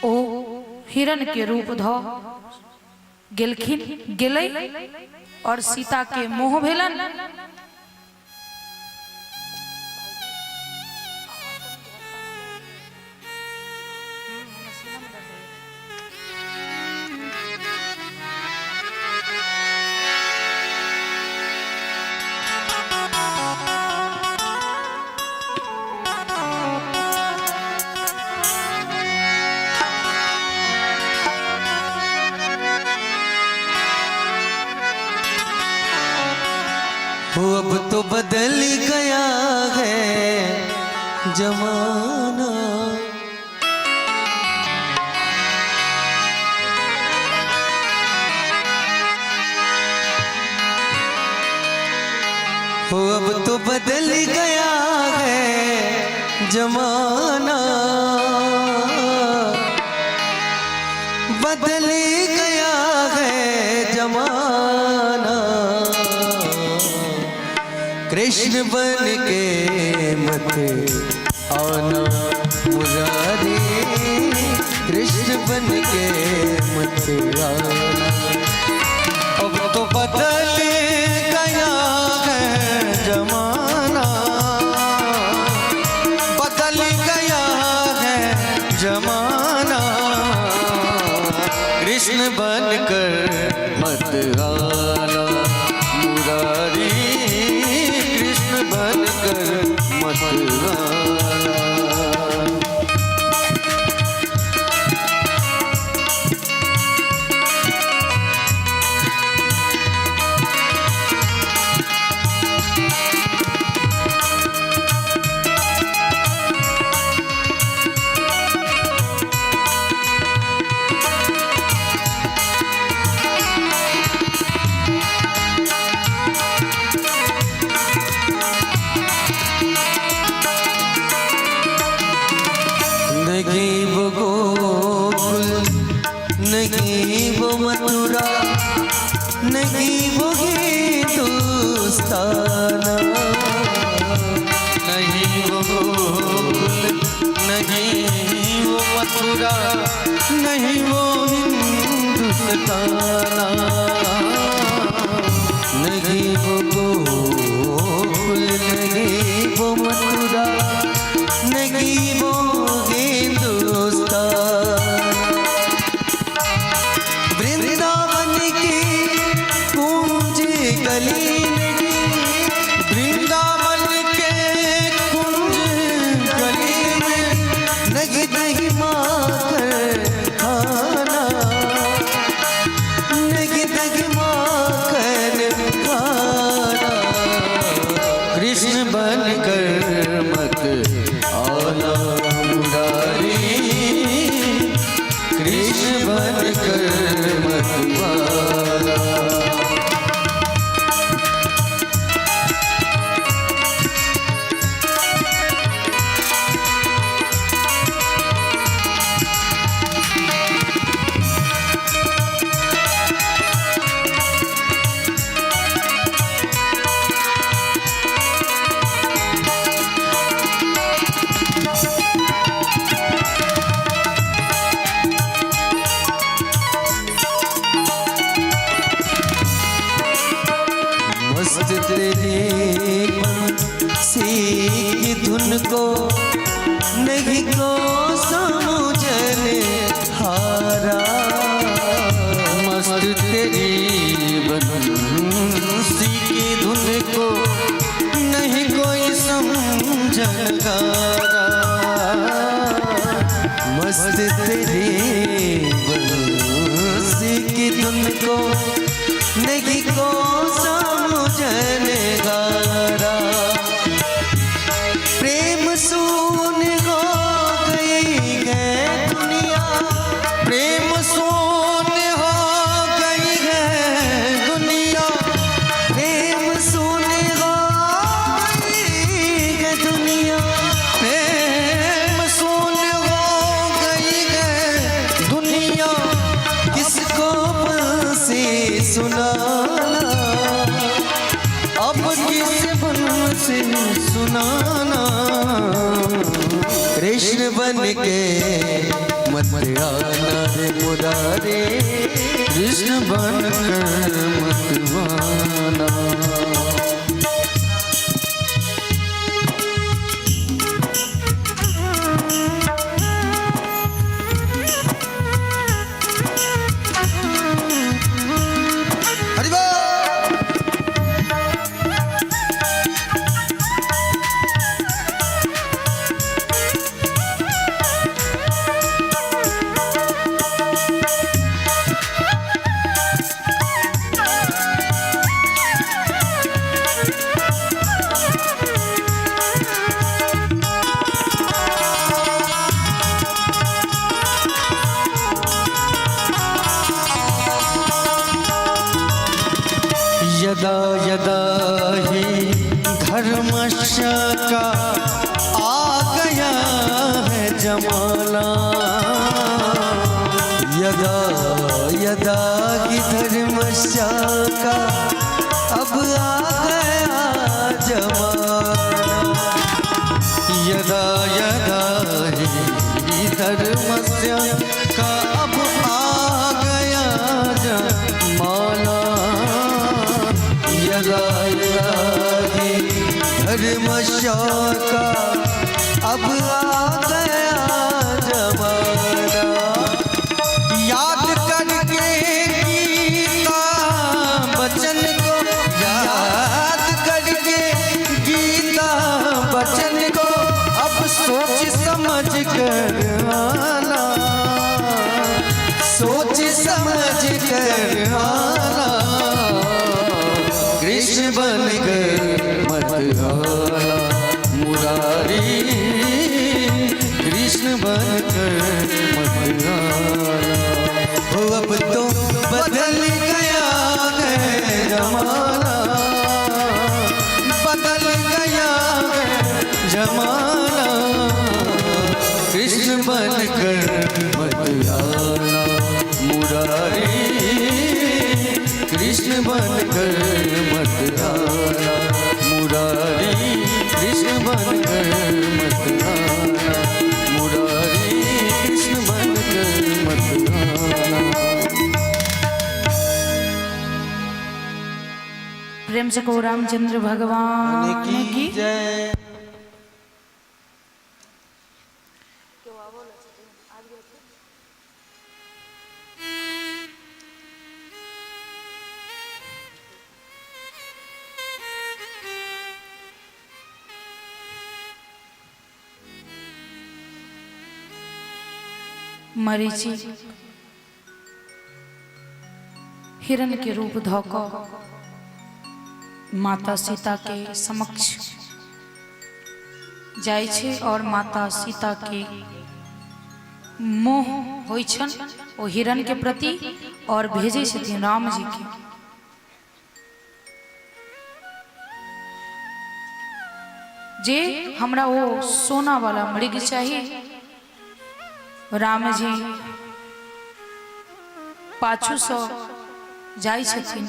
ओ हिरण के रूप ध गेलखिन गेलै और सीता के मोह भेलन अब तो बदल गया है जमाना। हो अब तो बदल गया है जमाना, बदल गया है जमाना। कृष्ण बन के मत आना मुरारी, कृष्ण बन के मत आना। अब तो बदल गया है जमाना, बदल गया है जमाना। कृष्ण बनकर मत आना मुरारी, कृष्ण बनकर मत आना। नहीं वो गोकुल, नहीं वो मथुरा, नहीं वो हिंदुस्तान। नहीं वो गोकुल, नहीं वो मथुरा, नहीं वो हिंदुस्तान। नहीं वो गोकुल, नहीं वो मथुरा, नहीं वो वृंदावन की कुंज गली नहीं, वृंदावन के कुंज गली में नहीं नहीं माखन खाना, नहीं नहीं माखन खाना। कृष्ण बनकर मत आना मुरारी, कृष्ण बनकर मत आना। मस्त तेरी बंसी की धुन को नहीं को समझने हारा। मस्त तेरी बंसी की धुन को नहीं कोई समझन हारा। मस्त तेरी बंसी की धुन को नहीं को समझने गारा। प्रेम शून्य हो गई है दुनिया, प्रेम शून्य हो गई है दुनिया, प्रेम शून्य हो गई है दुनिया, प्रेम शून्य हो गई है दुनिया। किसको बंसी सुनाना, अब किस बंसी सुनाना। कृष्ण बन के मत आना रे मुरारी, कृष्ण बनकर मत आना। यदा ही धर्मश का आ गया है जमाना, यदा यदा ही धर्मश का अब आ गया जमाना, यदा यदा ही धर्मस्य का अब आ गया जमाना, यदा यदा ही धर्मस्य का अब आ गया जमाना। याद करके गीता बचन को, याद करके गीता बचन को अब सोच समझ कर आना, सोच समझ कर आना, कृष्ण बन कर मत आना मुरारी, कृष्ण बन कर मत आना। हो अब तो बदल गया है जमाना, बदल गया है जमाना, कृष्ण बन कर मत आना मुरारी, कृष्ण बन कर मत आना मुरारी, कृष्ण बन कर मत आना मुरारी, कृष्ण बन कर मत आना। प्रेम से को रामचंद्र भगवान की जय। मरीचि हिरण के रूप धोको माता सीता के समक्ष जाय छे और माता सीता के मोह होय छन ओ हिरण के प्रति और भेजे छथिन राम जी के। जे हमरा वो सोना वाला मृग चाहिए, राम जी पाछू सो जाय छथिन।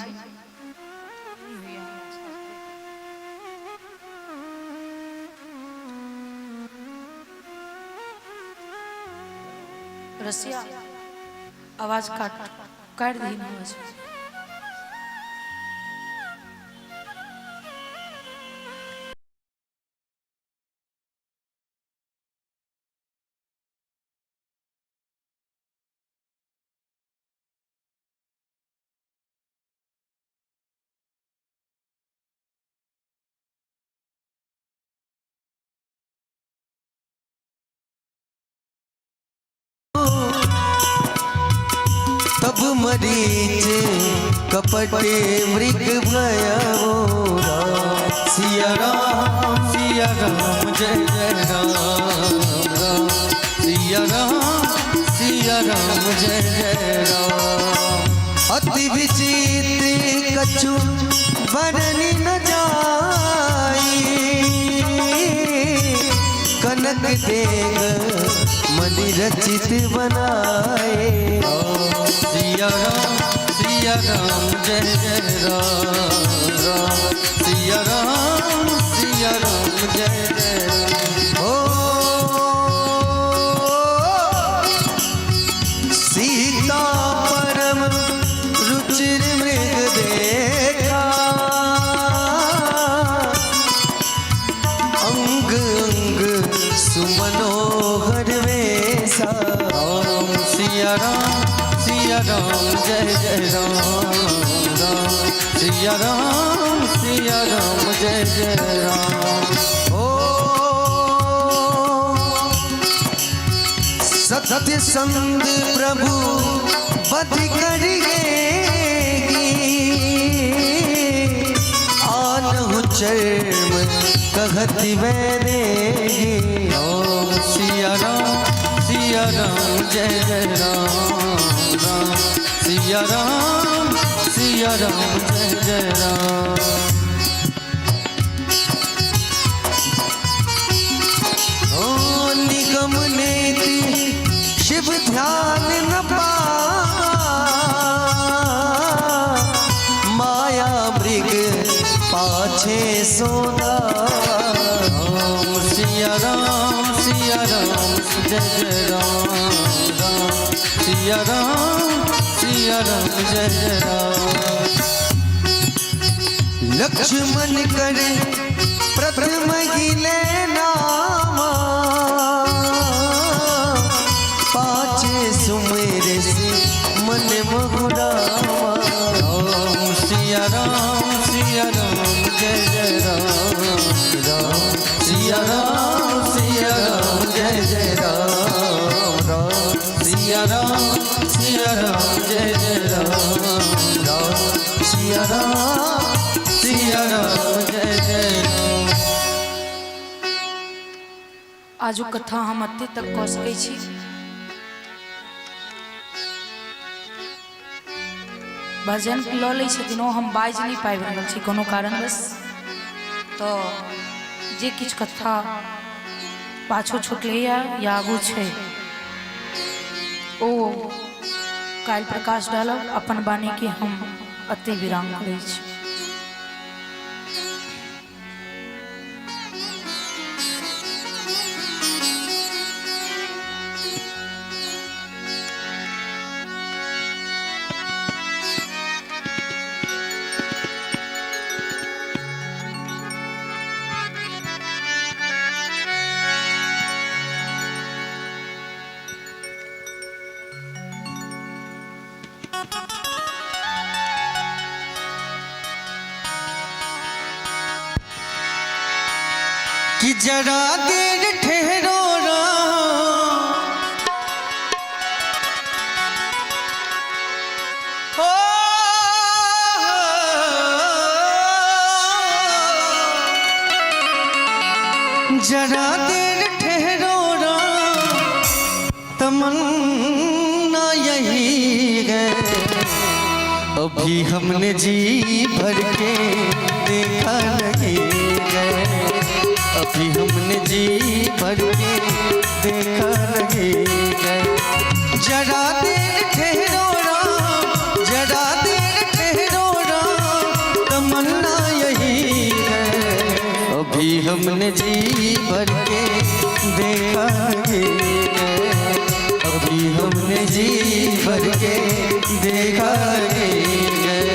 रसिया आवाज काट दी आवाज। तब मरीच कपटे मृग भयो राम, सिया राम जय जय राम राम, सिया राम जय जय राम। अति विचित्र कछु वर्णि न जाई, कनक देग मणि रचित बनाए, सिया राम जय जय राम राम, सिया राम जय जय राम। ओ सीता परम रुचिर मृग देखा, अंग अंग सुमनोहर वेसा, सिया राम जय जय राम राम, सिया राम जय जय राम। ओ सत्य संग प्रभु बध करिए, आनहु चर्म कहत वैदेही, ओम सिया राम जय जय राम राम, सिया राम जय जय राम। कम नेति शिव ध्यान न पावा, माया मृग पाछे सोदा। राम सिया राम जय जय राम, राम सिया राम जय जय राम। लक्ष्मण करे प्रथम गिले नामा, पाछे सुमेरे से मन महुरामा। राम सिया राम जय जय राम, राम सिया राम जय जय राम, राम सिया राम जय जय राम, राम सिया राम जय जय राम। आजू कथा हम अत्ते तक कह सकै छी। भजन लऽ लै छथिन ओ हम बाजि नहीं पाबि रहल छी कोनो कारणवश, तो जे किछु कथा पाछू छुटलैया या आगू छै ओ काल्हि प्रकाश डालब। अपन वाणी के हम अति विराम करै छी। कि जरा देर ठहरो राम, हो जरा देर ठहरो राम, तमन्ना यही है अभी हमने जी भर के देखा नहीं है, अभी हमने जी भर के देखा नहीं है। जरा देर ठहरो राम, जरा देर ठहरो राम, तमन्ना यही है अभी हमने जी भर के देखा नहीं है, अभी हमने जी भर के देखा नहीं है।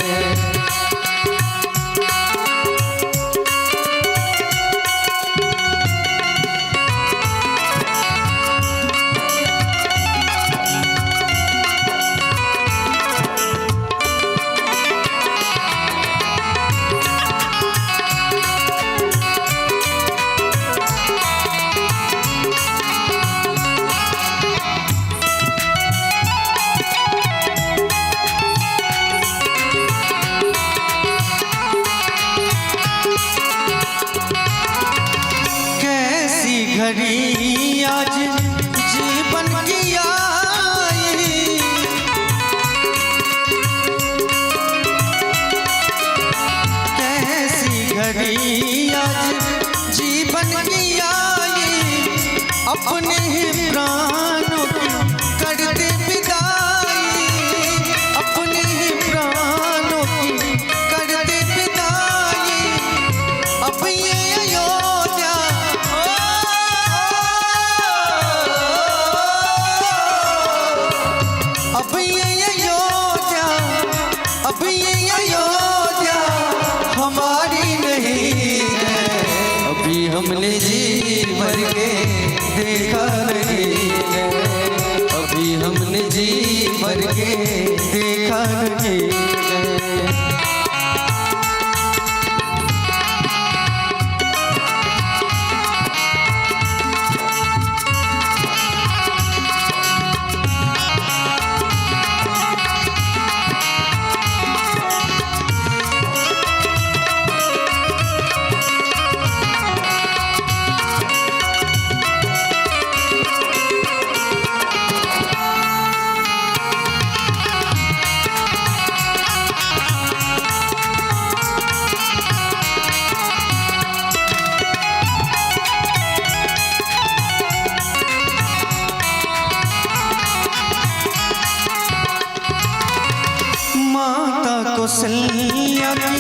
कौशल्या की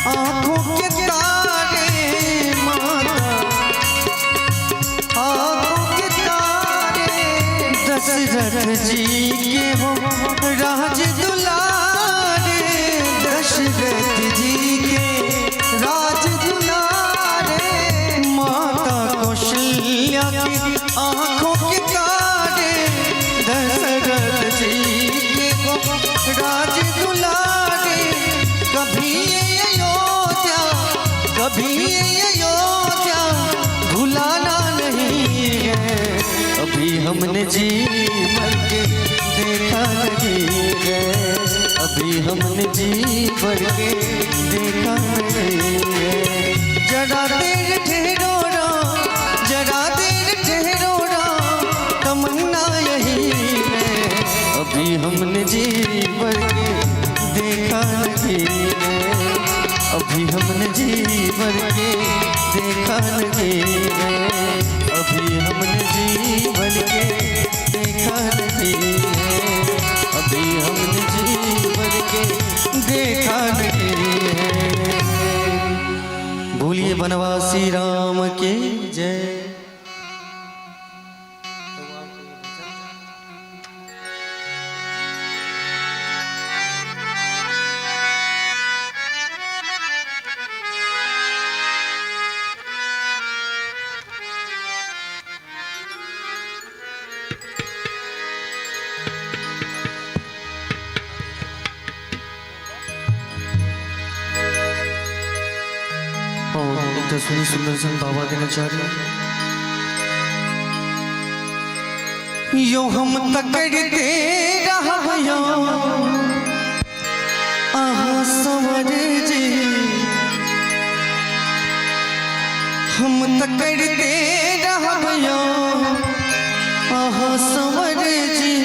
आंखों के तारे, माता आंखों के तारे, दशरथ जी के हो राज दुलारे, दशरथ जी के राज दुलारे, माता कौशल्या की आंखों के तारे, दशरथ जी के हो राज दुलारे। कभी ये अयोध्या, कभी ये अयोध्या भुलाना नहीं है, अभी हमने जी भर के देखा नहीं है, अभी हमने जी भर के देखा नहीं है। जरा देर ठहरो ना, जरा देर ठहरो ना, तमन्ना यही है, अभी हमने जी भर के देखा नहीं है, अभी हमने जी भर के देखा नहीं है, अभी हमने जी भर के देखा नहीं है, अभी हमने जी भर के देखा नहीं है। बोलिए बनवासी राम के जय। सुनी सुंदर सन बाबा देना चाह रहे यो हम तकड़ते रहबयो आहा सवर जी, हम तकड़ते रहबयो आहा सवर जी,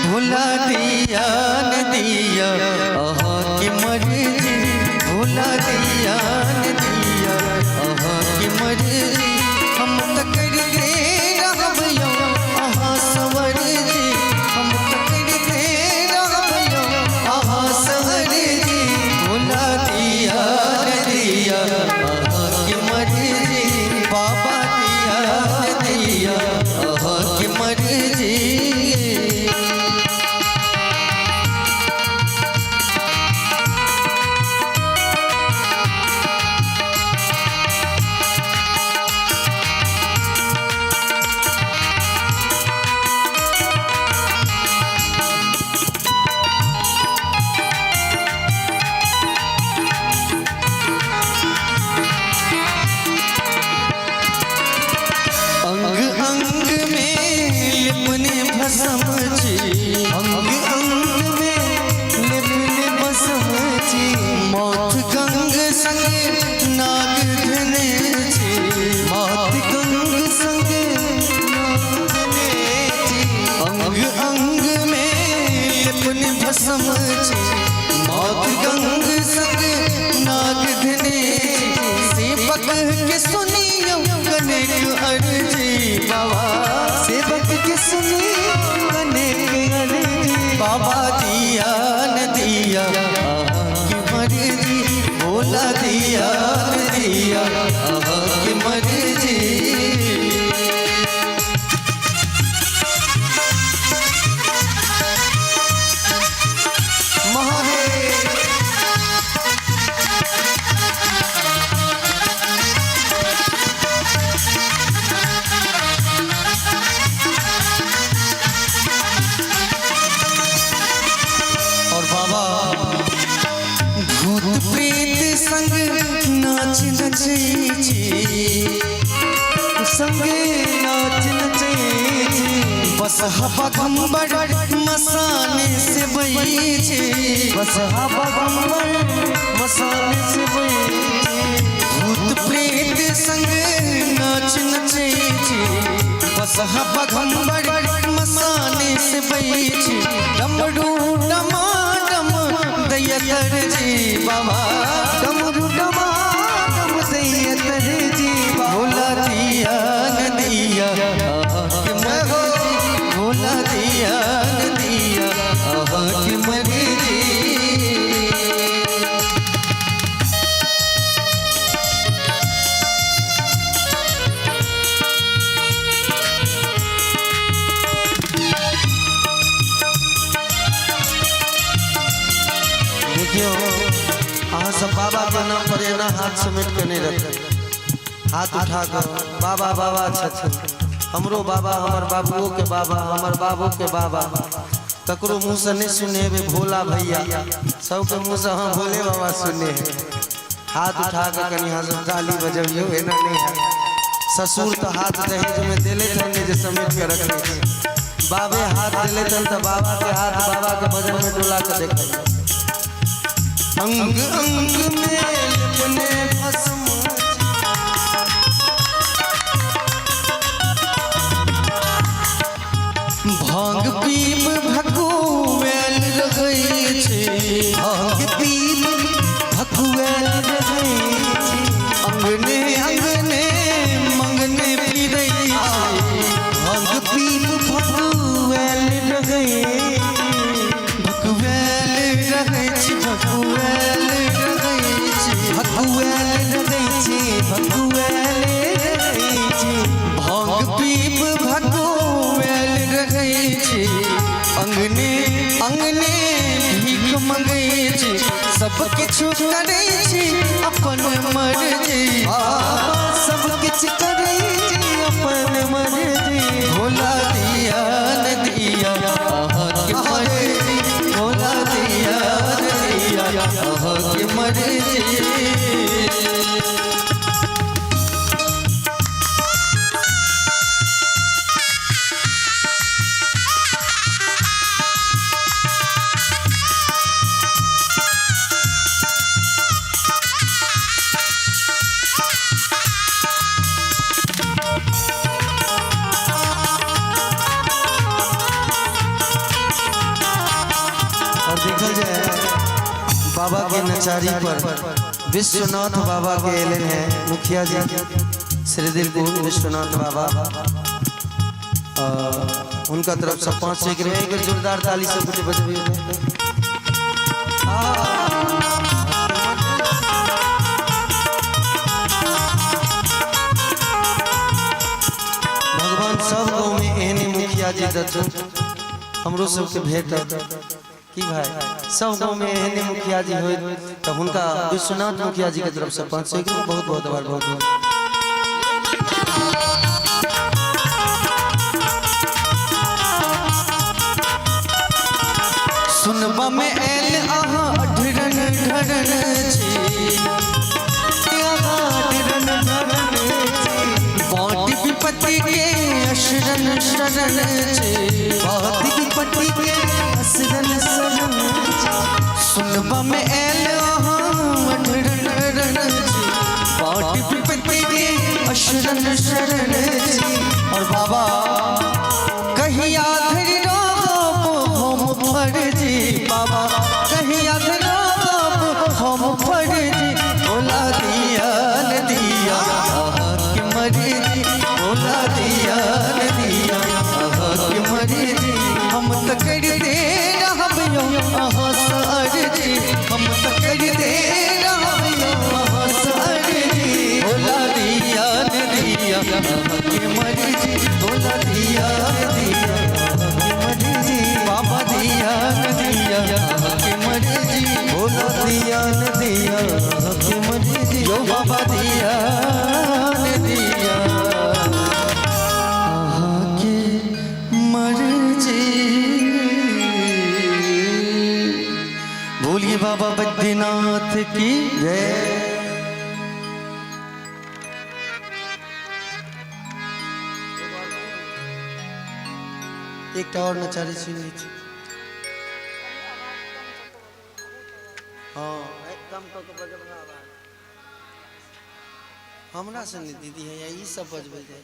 भुला दिया न दिया आहा की मर्जी, भुला दिया न दिया आहा की मर्जी, हम तकड़ते रहबयो आहा सवर जी, हम तकड़ते रहबयो आहा सवर जी, भुला दिया न दिया आहा की मर्जी, बाबा दिया न दिया आहा की मर्जी। मौत गंग संग नाग धने, सेवक के सुनियो कनेक अर्जी, बाबा सेवक के सुनियो कनेक अर्जी, बाबा दिया न दिया आहा की मर्जी, बोला दिया न दिया आहा की मर्जी। संगे नाच नचे बस हपगंबर मसाने से बईचे, बस हपगंबर मसाने से बईचे, भूत प्रेत संग नाच नचे बस हपगंबर मसाने से बईचे, डमरू डमाडम दयतर जी, बाबा डमरू डमाडम दयतर जी, भोला दिया न दिया आहा की मर्जी, भोला दिया न दिया आहा की मर्जी। देखियो अहाँ सब बाबा के नाम पर एना हाथ समेट के नहीं रख, हाथ उठा कर बाबा बाबा छथिन, हमरो बाबा, हमार बाबुओ के बाबा, हमार बाबू के बाबा। ककरो मुँह से नहीं सुने बे भोला भैया, सबके मुँह से हाँ भोले बाबा सुने हैं। हाथ उठा कर कहीं यहाँ से ताली बजबियो, एना नहीं है। ससुर तो हाथ दहेज में दिले थे जो समेट के रखे, बाबे हाथ दिले थे तो बाबा के हाथ बाबा के भजन में डोला के देखे। अंग अंग में लिपने भस्म, भांग पीप भकुएल रहै छै, भांग पीप भकुएल रहै छै, अंगने अंगने मंगने फिरै छै, भांग पीप भकुएल रहै छै, भकुएल रहै छै, भकुएल रहै छै, भकुएल रहै छै, भकुएल रहै छै, भांग पीप भकुएल रहै छै, अंगने अंगने भीख मंगै छै, सब किछु करै छै अपन मर्जी, सब किछु करै छै अपन मर्जी। भोला दिया न दिया अहाँ के मर्जी, भोला दिया न दिया अहाँ के मर्जी। देखल जाए बाबा के नचारी पर विश्वनाथ बाबा के एलन है मुखिया जी श्रीदिलपुर विश्वनाथ बाबा, उनका तरफ से 5 एक जोरदार ताली से कुछ बजबी। भगवान सब गाँव में एहने मुखिया जी दर्शन हमरो सबके भेट कि भाई सब गाँव में एहने मुखिया जी हो तो उनका विश्वनाथ मुखिया जी के तरफ से 500 बहुत बहुत आभार, बहुत बहुत। सुनबा में एल आहा ढरन ढरन छी, ढरन ढरन छी, बाटी विपत्ति के अशरन शरण छी, बाटी विपत्ति के अशरन शरण छी, सुनबा में एल आहा ढरन ढरन छी, बाटी विपत्ति के अशरन शरण छी। और बाबा कहिया धरि हम फर्जी, बाबा कहिया हम फर्जी, भोला दिया न दिया के मर्जी, भोला दिया न दिया के मर्जी। हम तो कर दे रहबियो अहाँ सरजी, हम तो कर दे रहबियो अहाँ सरजी, भोला दिया न दिया के मर्जी, भोला दिया न दिया के मर्जी, बाबा दिया न दिया के मर्जी, भोला दिया न दिया के मर्जी, जो बाबा दिया न दिया के मर्जी। बोलिए बाबा बैद्यनाथ की जय। एक और नचारी सुनी थी, हाँ कम तो बजबना हमरा से नहीं दीदी है ये सब बजबे जाए।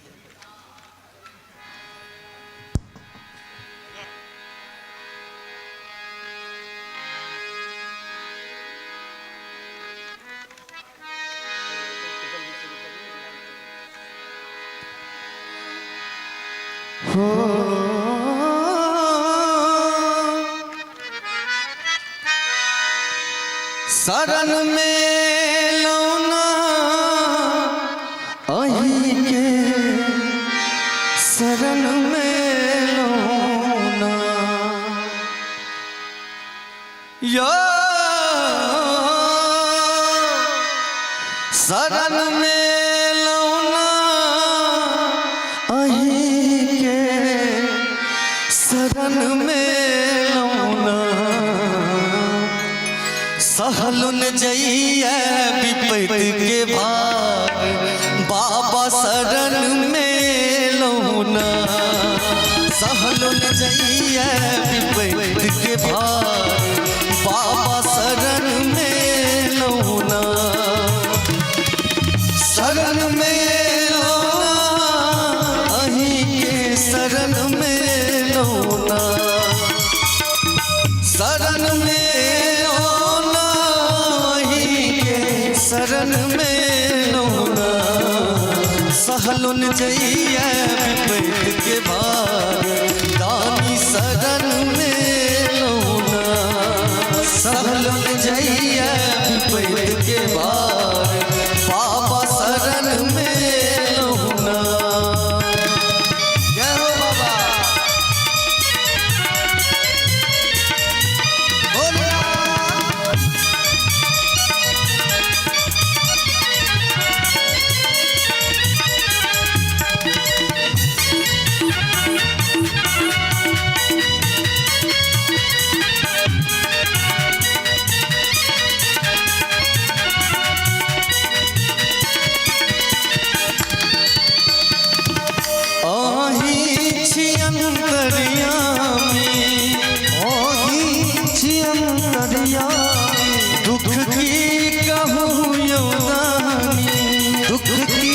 शरण में लौना अही के शरण में लौना या शरण में लौना अहीं के शरण में लौना सहलुन जइया विपत के भार बाबा शरण में लौना सहलुन जइया विपत के भार बाबा शरण में लौना शरण में लौना अहीं के शरण में लौना शरण में लौना अहीं के शरण में लौना सहलुन जइया विपत के भार दानी शरण में लौना सहलुन जइया विपत के भार बाबा शरण में लौना। जय हो बाबा बोलिया। दुख की कहूँ योदानी दुख की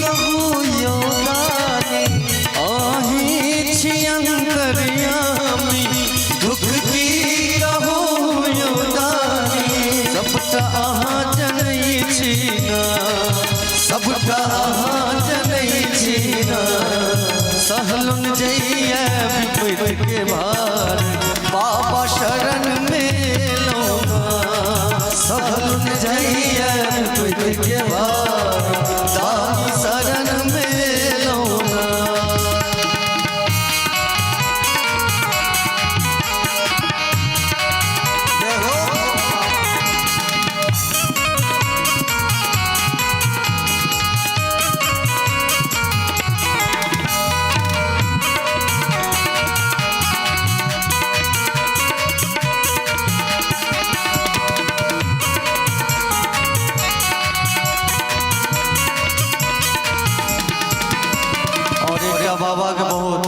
कहूँ योदानी आही छियंतरयामी दुख की कहूँ योदानी सबटा अहाँ जनै छीना सबटा अहाँ जनै छीना सहलुन जइया विपत के भार बाबा शरण में लौना सहलुन जइया विपत के भार दानी शरण में लौना। बाबा के बहुत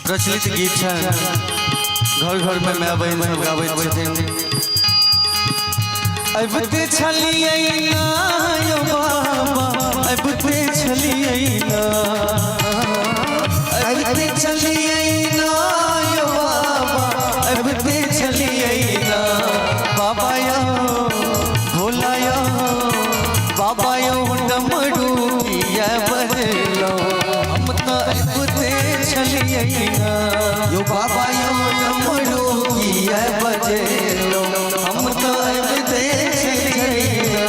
प्रचलित गीत है, घर घर में मैं बहन सब गाबै छथिन। अबते छलियै ना यो बाबा अबते छलियै ना अबते छलियै ना यो बाबा अबते छलियै ना बाबा यो भोला यो बाबा यो डमरू किया बजलो अबते छलियै ना यो बाबा यो डमरू किया बजलो हम तो अबते छलियै ना।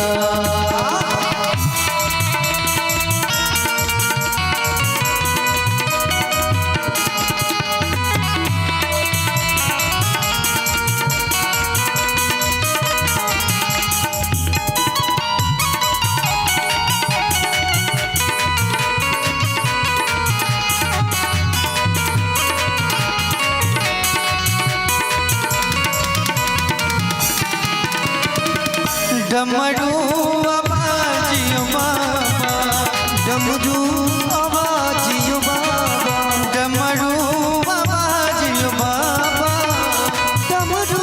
डमरू आवाजियो बाबा डमरू आवाजियो बाबा डमरू आवाजियो बाबा डमरू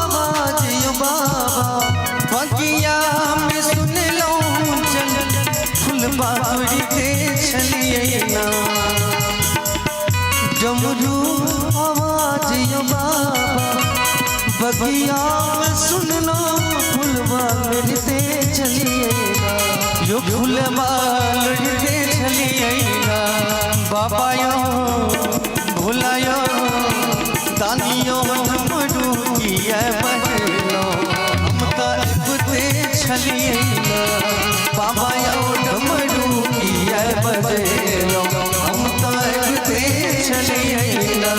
आवाजियो बाबा बगिया में सुन लो चल फूल बावड़ी के छलियै ना डमरू आवाजियो बाबा बगिया में सुन लो फूलवा लड़ते चलिए ना यो फूलवा लड़ते चलिए ना बाबा यो भोला यो दानियो डमरू किया बजलो हम तो अबते छलिए ना बाबा यो डमरू किया बजलो हम तो अबते छलिए ना।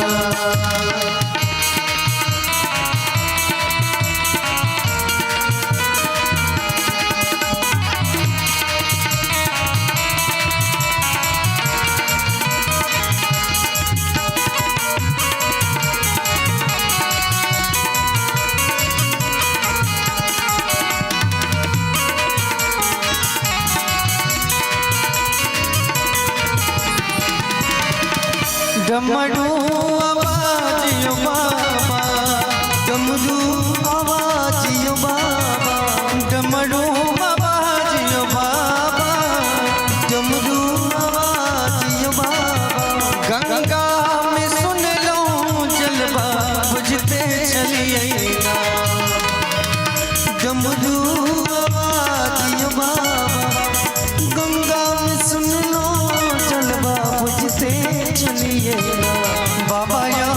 डमरू आवाजियो बाबा, डमरू आवाजियो बाबा, डमरू आवाजियो बाबा, डमरू आवाजियो बाबा। गंगा में सुन लो जलवा बुझते चलिए ना, डमरू आवाजियो बाबा, गंगा में सुन लो जलवा बुझते चलिए ना। बाबा या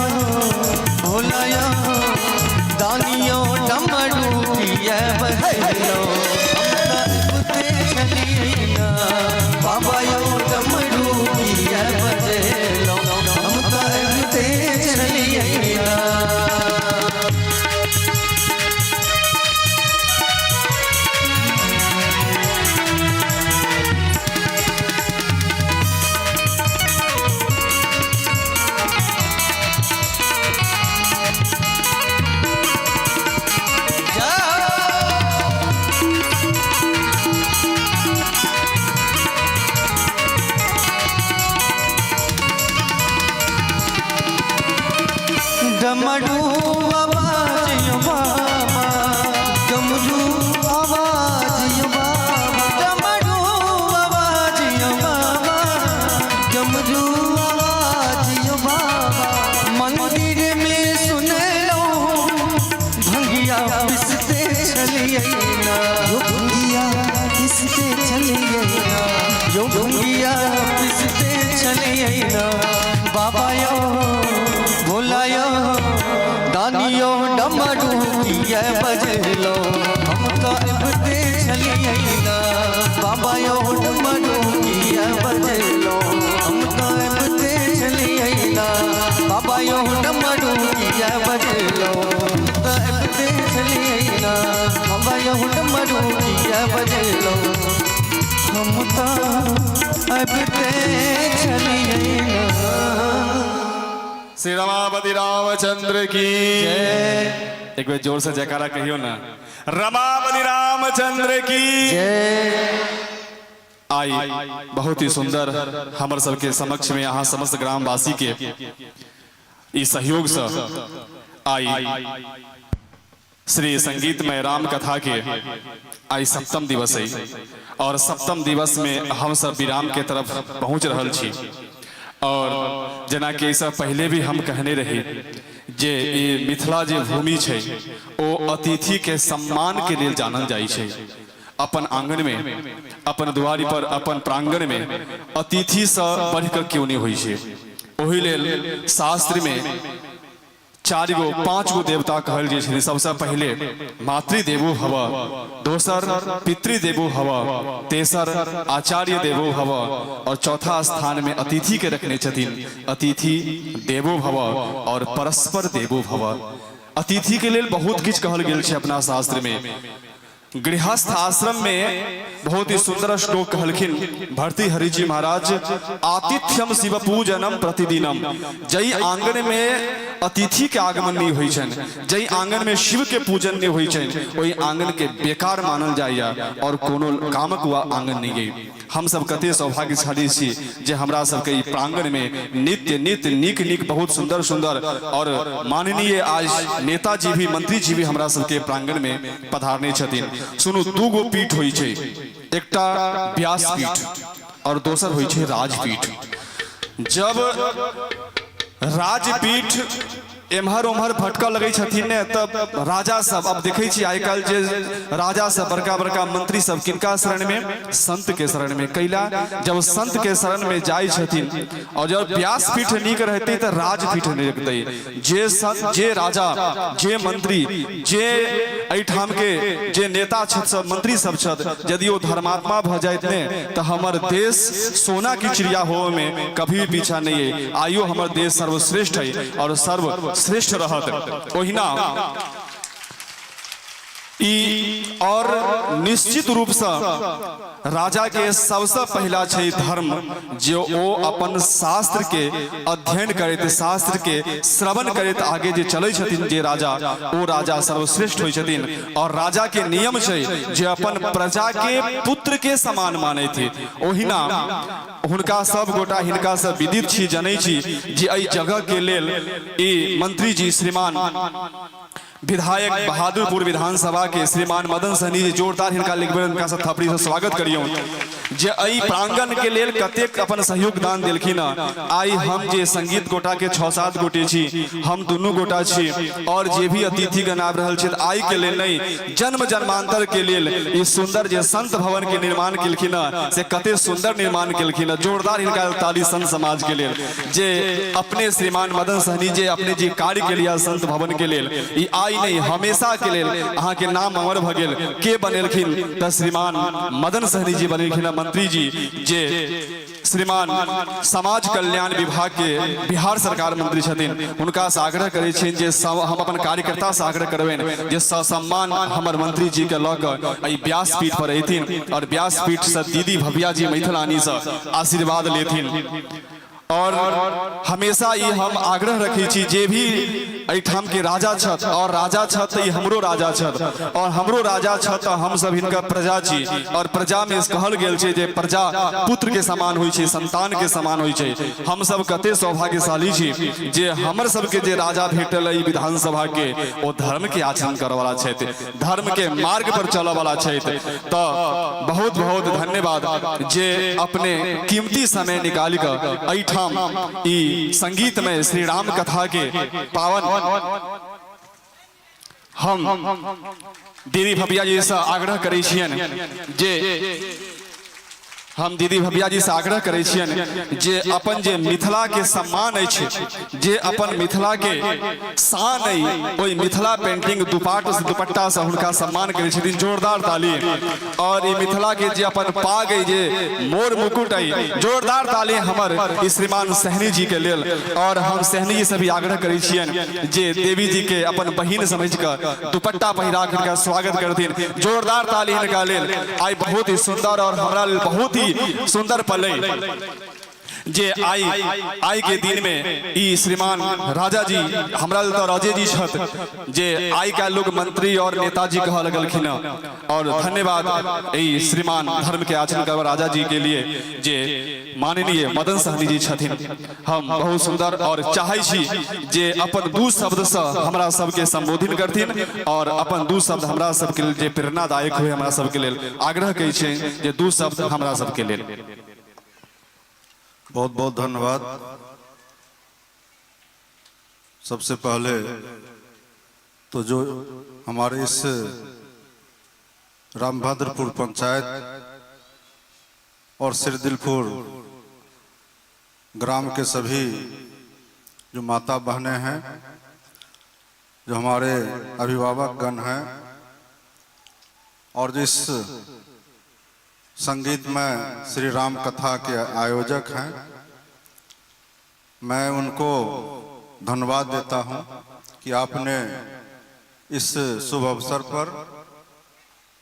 भोला या दानियों डमरू पिया बजलो, बुझते चलिए ना। बाबा या डमरू पिया बजलो, हम बुझते चलिए ना। डमरू आवाजियो बाबा, डमरू आवाजियो बाबा, डमरू आवाजियो बाबा, डमरू आवाजियो बाबा। मंदिर में सुन लो भंगिया पिसते चलिए ना, यो भंगिया पिसते चलिए ना, यो भंगिया पिसते चलिए ना। बाबा यो भोला यो दानियो डमरू पिया बजलो, हम तो बुझते चलिए ना। बाबा यो डमरू पिया बजलो, हम तो बुझते चलिए ना। बाबा यो डमरू पिया बजलो, हम तो बुझते चलिए ना। बाबा यो डमरू पिया बजलो, हम तो बुझते चलिए ना। श्री रमापति रामचंद्र की जय। एक बार जोर से जयकारा कहियो ना, रमापति रामचंद्र की जय। आई बहुत ही सुंदर हमर सबके समक्ष में यहाँ समस्त ग्रामवासी के इस सहयोग से आई श्री संगीतमय राम कथा के आई सप्तम दिवस है, और सप्तम दिवस में हम सब विराम के तरफ पहुंच रहल छी। और जना के ऐसा पहले भी हम कहने रहे जे ये मिथिला जे भूमि छे ओ अतिथि के सम्मान के लिए जानल जाई छे। अपन आंगन में, अपन द्वारी पर, अपन प्रांगण में अतिथि से बढ़कर क्यों नहीं हुई छे। ओहि लेल शास्त्र में 4 गो 5 गो देवता कहल जे छे। सबसे पहले मातृदेवो भव, दोसर पितृदेवो भव, तेसर आचार्य देवो भव, और चौथा स्थान में अतिथि के रखने छथिन अतिथि देवो भव और परस्पर देवो भव। अतिथि के लिए बहुत किछ कहल गेल छे अपना शास्त्र में। गृहस्थ आश्रम में बहुत ही सुंदर श्लोक कहलखिन भर्तृहरि जी महाराज, आतिथ्यम शिव पूजनम प्रतिदिनम। जई आंगन में अतिथि के आगमन नहीं हुई छन, जई आंगन में शिव के पूजन नहीं हुई छन, वही आंगन के बेकार मानल जाइया और कोनो कामक हुआ आंगन नहीं गई। हम सब कते सौभाग्यशाली छी जे हमरा सबके ई प्रांगण में नित्य नित्य नीक नीक बहुत सुंदर सुंदर और माननीय आज नेताजी भी मंत्री जी भी हमरा सबके प्रांगण में पधारने छथिन। सुनु, 2 गो पीठ होई छे, एकटा व्यासपीठ और दोसर होई छे राजपीठ। जब राजपीठ एम्हर उम्हर भटका लगे छथिन ने, तब राजा सब, अब देखे छी आइ काल जे राजा सब बड़का बड़का मंत्री सब किनका शरण में, संत के शरण में कैला। जब संत के शरण में जाय छथिन और जब व्यासपीठ नीक रहते तो राजपीठ नीक रहते। जे संत, जे राजा, जे मंत्री, जे एठाम के जे नेता छथ सब, मंत्री सब छथ, यदि वो धर्मात्मा भ जाइत ने तो हमर देश सोना की चिड़िया हो में कभी भी पीछा नहीं है। आइयो हमर देश सर्वश्रेष्ठ है और सर्व श्रेष्ठ रहत। ओहिना ई और निश्चित रूप से राजा के सबसे पहला छै धर्म जो ओ अपन शास्त्र के अध्ययन करैत शास्त्र के श्रवण करैत आगे जे चलै छथिन जे राजा ओ राजा सर्वश्रेष्ठ होइ छथिन। और राजा के नियम छै जे अपन प्रजा के पुत्र के समान मानै थे। ओहिना हुनका सब गोटा हिनका से विदित छी जनै छी जे एहि जगह के लेल ई मंत्री जी श्रीमान विधायक बहादुरपुर विधानसभा के श्रीमान मदन सहनी जी जोरदार हिनका लिखबे हुनका से थपड़ी से स्वागत करियौ जे एहि प्रांगण के लेल कतेक अपन सहयोग दान देलखिन। आई हम जे संगीत गोटा के 6-7 गोटे छी, हम दुनू गोटा छी और जे भी अतिथि गण आबि रहल छथि आई के लेल नहीं जन्म जन्मांतर के लेल ई सुंदर जे संत भवन के निर्माण केलखिन से कते सुंदर निर्माण केलखिन। जोरदार हिनका ताली संत समाज के लेल जे अपने श्रीमान मदन सहनी जे अपने जे कार्य के लिए संत भवन के लेल ई आई नहीं हमेशा के लेल अहाँ के नाम अमर भ गेल। के बनेलखिन त श्रीमान मदन सहनी जी बनेलखिन मंत्री जी जे श्रीमान समाज कल्याण विभाग के बिहार सरकार मंत्री छथिन। उनका से आग्रह करे छी जे हम अपन कार्यकर्ता से आग्रह करबेन जे ससम्मान हमर मंत्री जी के लऽ कऽ एहि व्यासपीठ पर अयथिन और व्यासपीठ से दीदी भव्या जी मैथिलानी से आशीर्वाद लेथिन। और हमेशा ये हम आग्रह रखी छी जे भी एठाम के राजा छथ और राजा छथ ई हमरो राजा छथ और हमरो राजा छथ हम सब हिनका प्रजा छी और प्रजा में कहल गेल छै जे प्रजा पुत्र के समान होई छै, संतान के समान होई छै। हम सब कते सौभाग्यशाली छी जे हमर सब के जे राजा भेटल ई विधानसभा के ओ धर्म के आचरण करे वाला छथि, धर्म के मार्ग पर चले वाला छथि। तो बहुत बहुत धन्यवाद जे अपने कीमती समय निकाल कर ई संगीत में श्री राम कथा के पावन हम दीदी भव्या जी से आग्रह करे छियन जे हम दीदी भव्या जी से आग्रह करे छियन जे अपन जे मिथिला के सम्मान अछि, जे अपन मिथिला के शान अछि, ओई मिथिला पेंटिंग दुपट्टा से हुनका सम्मान करे छथिन। जोरदार ताली। और ई मिथिला के जे अपन पाग अछि, जे मोर मुकुट अछि, जोरदार ताली हमर श्रीमान सहनी जी के लेल। और हम सहनी जी से भी आग्रह करे छियन जे देवी जी के अपन बहिन समझ कर दुपट्टा पहिरा के हुनका स्वागत करथिन। जोरदार ताली हिनका लेल। आई बहुत ही सुंदर और हमरा लेल बहुत ही सुंदर पल जे आई के दिन में ई श्रीमान राजा जी हमरा तो राजे जी छथ जे आई का लोग मंत्री और नेताजी कह लगलखिन। और धन्यवाद ई श्रीमान धर्म के आचरण कर राजा जी के लिए जे माननीय मदन सहनी जी छथिन। हम बहुत सुंदर और चाहे छी जे अपन दू शब्द से हमरा सबके संबोधित करथिन और अपन दू शब्द हमरा सबके लेल जे प्रेरणादायक हुए हमरा सबके लेल आग्रह करै छै जे दू शब्द हमरा सबके लेल। बहुत बहुत धन्यवाद। सबसे पहले तो जो हमारे इस रामभद्रपुर पंचायत और सिरदिलपुर ग्राम के सभी जो माता बहनें हैं, जो हमारे अभिभावक गण हैं और जिस संगीत में श्री राम कथा के आयोजक हैं, मैं उनको धन्यवाद देता हूं कि आपने इस शुभ अवसर पर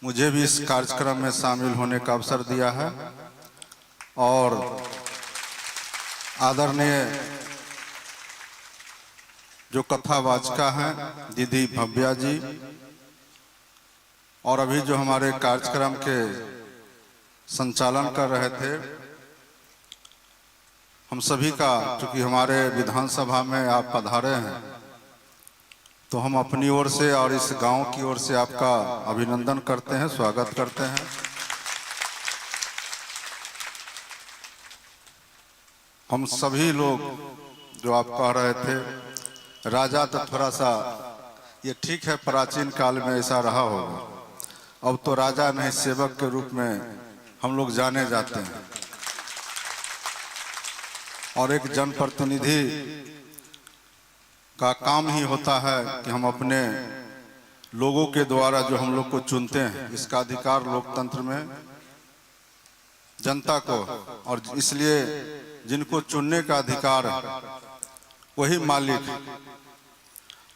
मुझे भी इस कार्यक्रम में शामिल होने का अवसर दिया है। और आदरणीय जो कथावाचिका हैं दीदी भव्या जी और अभी जो हमारे कार्यक्रम के संचालन कर रहे थे, हम सभी का, चूंकि हमारे विधानसभा में आप पधारे हैं तो हम अपनी ओर से और इस गांव की ओर से आपका अभिनंदन करते हैं, स्वागत करते हैं। हम सभी लोग जो आप कह रहे थे राजा, तो थोड़ा सा ये ठीक है, प्राचीन काल में ऐसा रहा होगा, अब तो राजा नहीं सेवक के रूप में हम लोग जाने जाते हैं। और एक जनप्रतिनिधि का काम ही होता है कि हम अपने लोगों के द्वारा जो हम लोग को चुनते हैं, इसका अधिकार लोकतंत्र में जनता को, और इसलिए जिनको चुनने का अधिकार वही मालिक।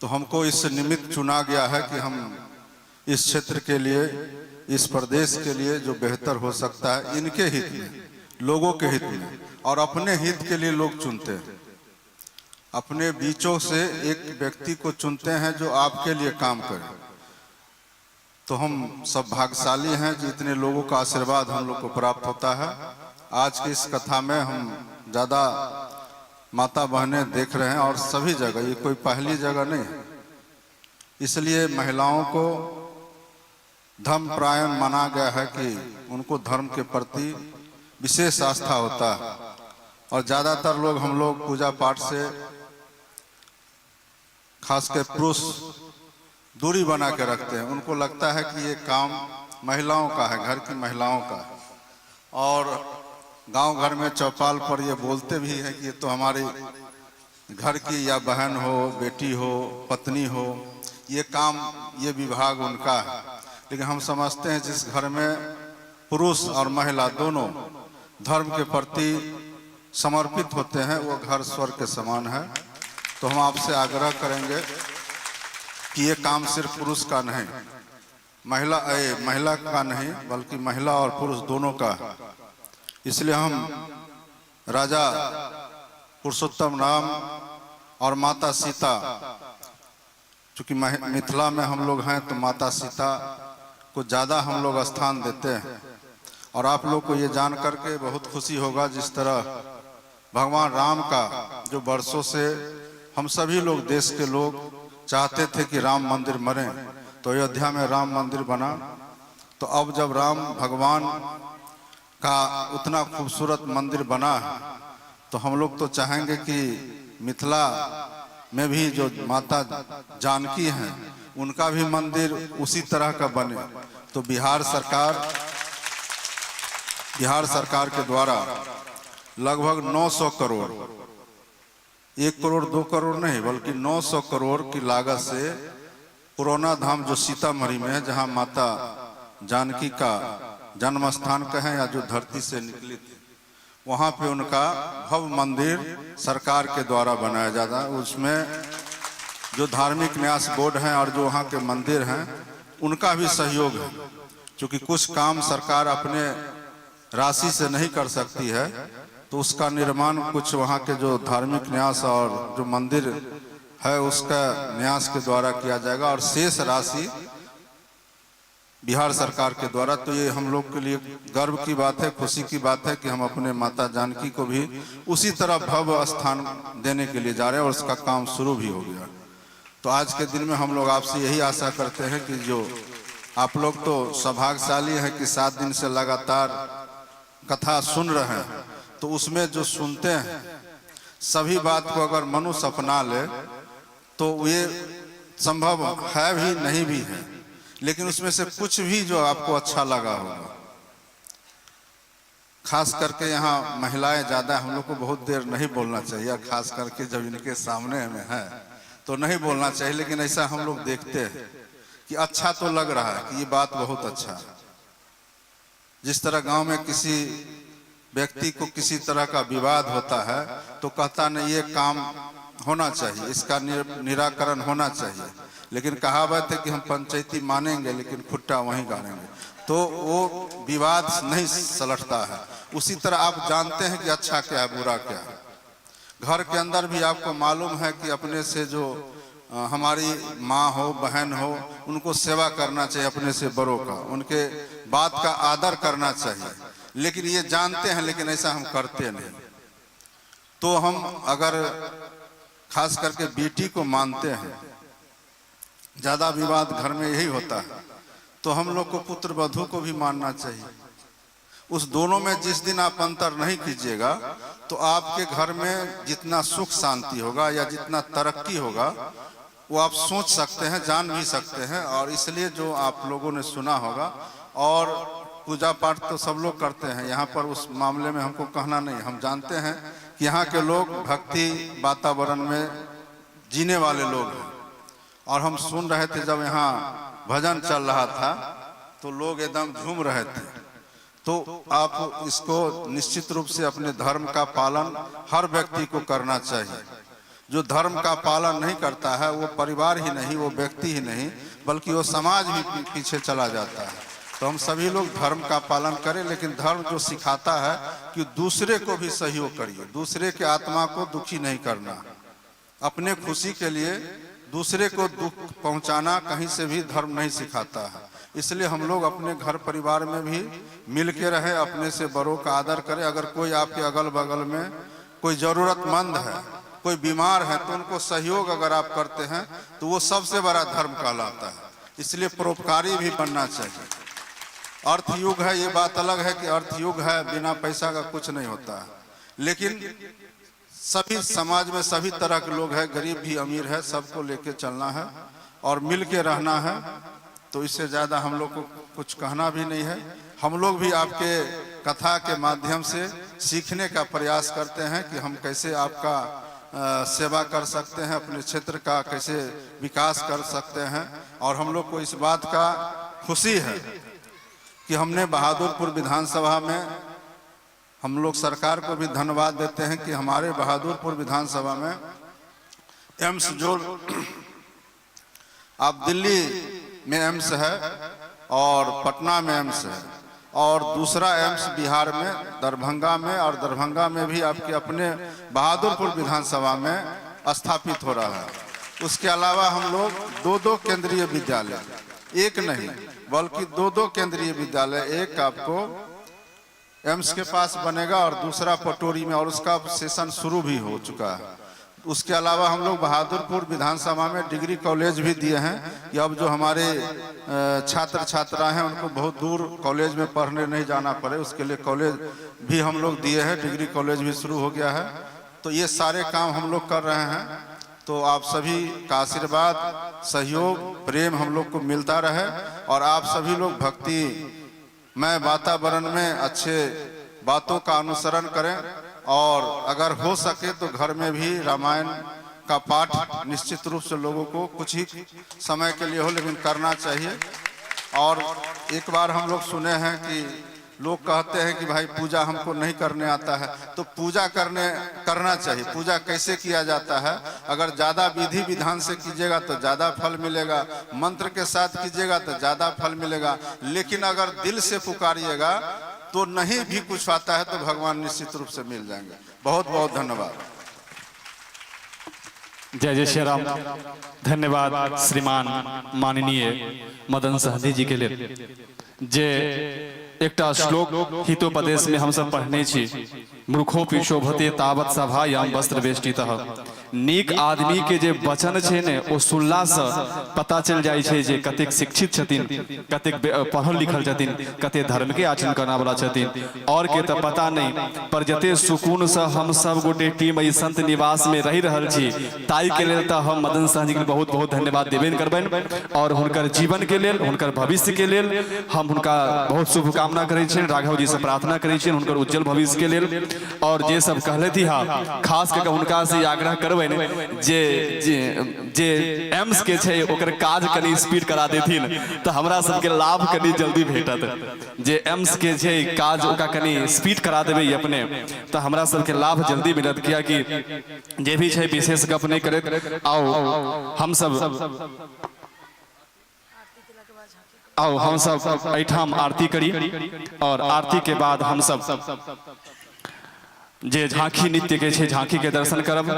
तो हमको इस निमित्त चुना गया है कि हम इस क्षेत्र के लिए, इस प्रदेश के लिए जो बेहतर हो सकता है, इनके हित में, लोगों के हित में और अपने हित के लिए लोग चुनते हैं। अपने बीचों से एक व्यक्ति को चुनते हैं जो आपके लिए काम करे। तो हम सब भाग्यशाली हैं जितने लोगों का आशीर्वाद हम लोग को प्राप्त होता है। आज की इस कथा में हम ज़्यादा माता बहनें देख रहे हैं और सभी जगह, ये कोई पहली जगह नहीं है। इसलिए महिलाओं को धर्मपरायण माना गया है कि उनको धर्म के प्रति विशेष आस्था होता है और ज़्यादातर लोग, हम लोग पूजा पाठ से खासकर पुरुष दूरी बना के रखते हैं। उनको लगता है कि ये काम महिलाओं का है, घर की महिलाओं का है। और गांव घर में चौपाल पर ये बोलते भी हैं कि ये तो हमारी घर की या बहन हो, बेटी हो, पत्नी हो, ये काम, ये विभाग उनका है। लेकिन हम समझते हैं जिस घर में पुरुष और महिला दोनों धर्म के प्रति समर्पित होते हैं वो घर स्वर्ग के समान है। तो हम आपसे आग्रह करेंगे कि ये काम सिर्फ पुरुष का नहीं, महिला का नहीं, बल्कि महिला और पुरुष दोनों का है। इसलिए हम राजा पुरुषोत्तम राम और माता सीता, चूँकि मिथिला में हम लोग हैं तो माता सीता को ज़्यादा हम लोग स्थान देते हैं। और आप लोग को ये जान करके बहुत खुशी होगा जिस तरह भगवान राम का जो वर्षों से हम सभी लोग, देश के लोग चाहते थे कि राम मंदिर बने, तो अयोध्या में राम मंदिर बना। तो अब जब राम भगवान का उतना खूबसूरत मंदिर बना है तो हम लोग तो चाहेंगे कि मिथिला में भी जो माता जानकी हैं उनका भी मंदिर उसी तरह का बने। तो बिहार सरकार के द्वारा लगभग 900 करोड़, 1 करोड़ 2 करोड़ नहीं बल्कि 900 करोड़ की लागत से पुराना धाम जो सीतामढ़ी में है, जहां माता जानकी का जन्म स्थान कहें या जो धरती से निकली थी, वहां पे उनका भव्य मंदिर सरकार के द्वारा बनाया जाता है। उसमें जो धार्मिक न्यास बोर्ड हैं और जो वहाँ के मंदिर हैं उनका भी सहयोग है। क्योंकि कुछ काम सरकार अपने राशि से नहीं कर सकती है, तो उसका निर्माण कुछ वहाँ के जो धार्मिक न्यास और जो मंदिर है उसका न्यास के द्वारा किया जाएगा और शेष राशि बिहार सरकार के द्वारा। तो ये हम लोग के लिए गर्व की बात है, खुशी की बात है कि हम अपने माता जानकी को भी उसी तरह भव्य स्थान देने के लिए जा रहे हैं और उसका काम शुरू भी हो गया। तो आज के दिन में हम लोग आपसे यही आशा करते हैं कि जो आप लोग तो सौभाग्यशाली हैं कि 7 दिन से लगातार कथा सुन रहे हैं, तो उसमें जो सुनते हैं सभी बात को अगर मनुष्य अपना ले तो ये संभव है भी नहीं भी है, लेकिन उसमें से कुछ भी जो आपको अच्छा लगा होगा। खास करके यहाँ महिलाएं ज़्यादा, हम लोग को बहुत देर नहीं बोलना चाहिए, खास करके जब इनके सामने में है तो नहीं बोलना चाहिए, लेकिन ऐसा हम लोग देखते हैं कि अच्छा तो लग रहा है कि ये बात बहुत अच्छा है। जिस तरह गांव में किसी व्यक्ति को किसी तरह का विवाद होता है तो कहता नहीं ये काम होना चाहिए, इसका निराकरण होना चाहिए, लेकिन कहावत है कि हम पंचायती मानेंगे लेकिन खुट्टा वहीं गाड़ेंगे, तो वो विवाद नहीं सलटता है। उसी तरह आप जानते हैं कि अच्छा क्या है, बुरा क्या है। घर के अंदर भी आपको मालूम है कि अपने से जो हमारी माँ हो, बहन हो, उनको सेवा करना चाहिए, अपने से बड़ों का, उनके बात का आदर करना चाहिए, लेकिन ये जानते हैं लेकिन ऐसा हम करते नहीं। तो हम अगर खास करके बेटी को मानते हैं, ज़्यादा विवाद घर में यही होता है, तो हम लोग को पुत्र वधू को भी मानना चाहिए। उस दोनों में जिस दिन आप अंतर नहीं कीजिएगा तो आपके घर में जितना सुख शांति होगा या जितना तरक्की होगा वो आप सोच सकते हैं, जान भी सकते हैं। और इसलिए जो आप लोगों ने सुना होगा, और पूजा पाठ तो सब लोग करते हैं, यहाँ पर उस मामले में हमको कहना नहीं, हम जानते हैं कि यहाँ के लोग भक्ति वातावरण में जीने वाले लोग हैं। और हम सुन रहे थे जब यहाँ भजन चल रहा था तो लोग एकदम झूम रहे थे। तो आप इसको निश्चित रूप से अपने धर्म का पालन हर व्यक्ति को करना चाहिए। जो धर्म का पालन नहीं करता है वो परिवार ही नहीं, वो व्यक्ति ही नहीं बल्कि वो समाज भी पीछे चला जाता है। तो हम सभी लोग धर्म का पालन करें, लेकिन धर्म जो सिखाता है कि दूसरे को भी सहयोग करिए, दूसरे के आत्मा को दुखी नहीं करना, अपने खुशी के लिए दूसरे को दुख पहुंचाना कहीं से भी धर्म नहीं सिखाता है। इसलिए हम लोग अपने घर परिवार में भी मिल के रहें, अपने से बड़ों का आदर करें। अगर कोई आपके अगल बगल में कोई ज़रूरतमंद है, कोई बीमार है, तो उनको सहयोग अगर आप करते हैं तो वो सबसे बड़ा धर्म कहलाता है। इसलिए परोपकारी भी बनना चाहिए। अर्थ युग है, ये बात अलग है कि अर्थ युग है, बिना पैसा का कुछ नहीं होता है, लेकिन सभी समाज में सभी तरह के लोग हैं, गरीब भी अमीर है, सबको लेके चलना है और मिल के रहना है। तो इससे ज़्यादा हम लोग को कुछ कहना भी नहीं है। हम लोग भी आपके कथा के माध्यम से सीखने का प्रयास करते हैं कि हम कैसे आपका सेवा कर सकते हैं, अपने क्षेत्र का कैसे विकास कर सकते हैं। और हम लोग को इस बात का खुशी है कि हमने बहादुरपुर विधानसभा में, हम लोग सरकार को भी धन्यवाद देते हैं कि हमारे बहादुरपुर विधानसभा में एम्स, जो आप दिल्ली में एम्स है और पटना में एम्स है, और दूसरा एम्स बिहार में दरभंगा में, और दरभंगा में भी आपके अपने बहादुरपुर विधानसभा में स्थापित हो रहा है। उसके अलावा हम लोग दो केंद्रीय विद्यालय, एक नहीं बल्कि दो केंद्रीय विद्यालय, एक आपको एम्स के पास बनेगा और दूसरा पटोरी में, और उसका सेशन शुरू भी हो चुका है। उसके अलावा हम लोग बहादुरपुर विधानसभा में डिग्री कॉलेज भी दिए हैं कि अब जो हमारे छात्र छात्रा हैं उनको बहुत दूर कॉलेज में पढ़ने नहीं जाना पड़े, उसके लिए कॉलेज भी हम लोग दिए हैं, डिग्री कॉलेज भी शुरू हो गया है। तो ये सारे काम हम लोग कर रहे हैं। तो आप सभी का आशीर्वाद, सहयोग, प्रेम हम लोग को मिलता रहे, और आप सभी लोग भक्ति में वातावरण में अच्छे बातों का अनुसरण करें, और अगर हो सके तो घर में भी रामायण का पाठ निश्चित रूप से लोगों को कुछ ही समय के लिए हो, लेकिन करना चाहिए। और एक बार हम लोग सुने हैं कि लोग कहते हैं कि भाई पूजा हमको नहीं करने आता है, तो पूजा करना चाहिए। पूजा कैसे किया जाता है? अगर ज़्यादा विधि विधान से कीजिएगा तो ज़्यादा फल मिलेगा, मंत्र के साथ कीजिएगा तो ज़्यादा फल मिलेगा, लेकिन अगर दिल से पुकारिएगा तो नहीं भी कुछ आता है तो भगवान निश्चित रूप से मिल जाएंगे। बहुत बहुत धन्यवाद। जय जय श्री राम। धन्यवाद श्रीमान माननीय मदन सहनी जी के लिए जे एकटा श्लोक हितोपदेश में हम सब पढ़ने छी, मूर्खोपि शोभते तावत सभायाम वस्त्र वेष्टितः। नीक आदमी के जे वचन छे ने ओ सुनला से पता चल जाय छे जे कतेक शिक्षित छथिन, कतेक पढ़ल लिखल छथिन, कते धर्म के आचरण करना वाला छथिन, और के तो पता नहीं। पर जते सुकून से हम सब गोटे टीम ई संत निवास में रही रहल छी, ताई के लेल तो हम मदन सहनी के बहुत बहुत धन्यवाद देबेन करबेन, और हुनकर जीवन के लेल, हुनकर भविष्य के लेल हम हुनका बहुत शुभकामना करै छियनि। राघव जी से प्रार्थना करै छियनि हुनकर उज्जवल भविष्य के लेल। और जे सब कहले थी हा, खास करके हुनका से आग्रह करबै जे एम्स के छै ओकर काज कनी स्पीड करा देथिन तो हमरा सबके लाभ कनी जल्दी भेटत। जे एम्स के छै काज ओका कनी स्पीड करा देबै अपने तो हमरा सबके लाभ जल्दी मिलत। कियाकि जे भी छै विशेष गप नहीं करत, आओ हम सब एठाम आरती करी, और आरती के बाद हम सब जे झांकी नृत्य के छे झांकी के दर्शन करब,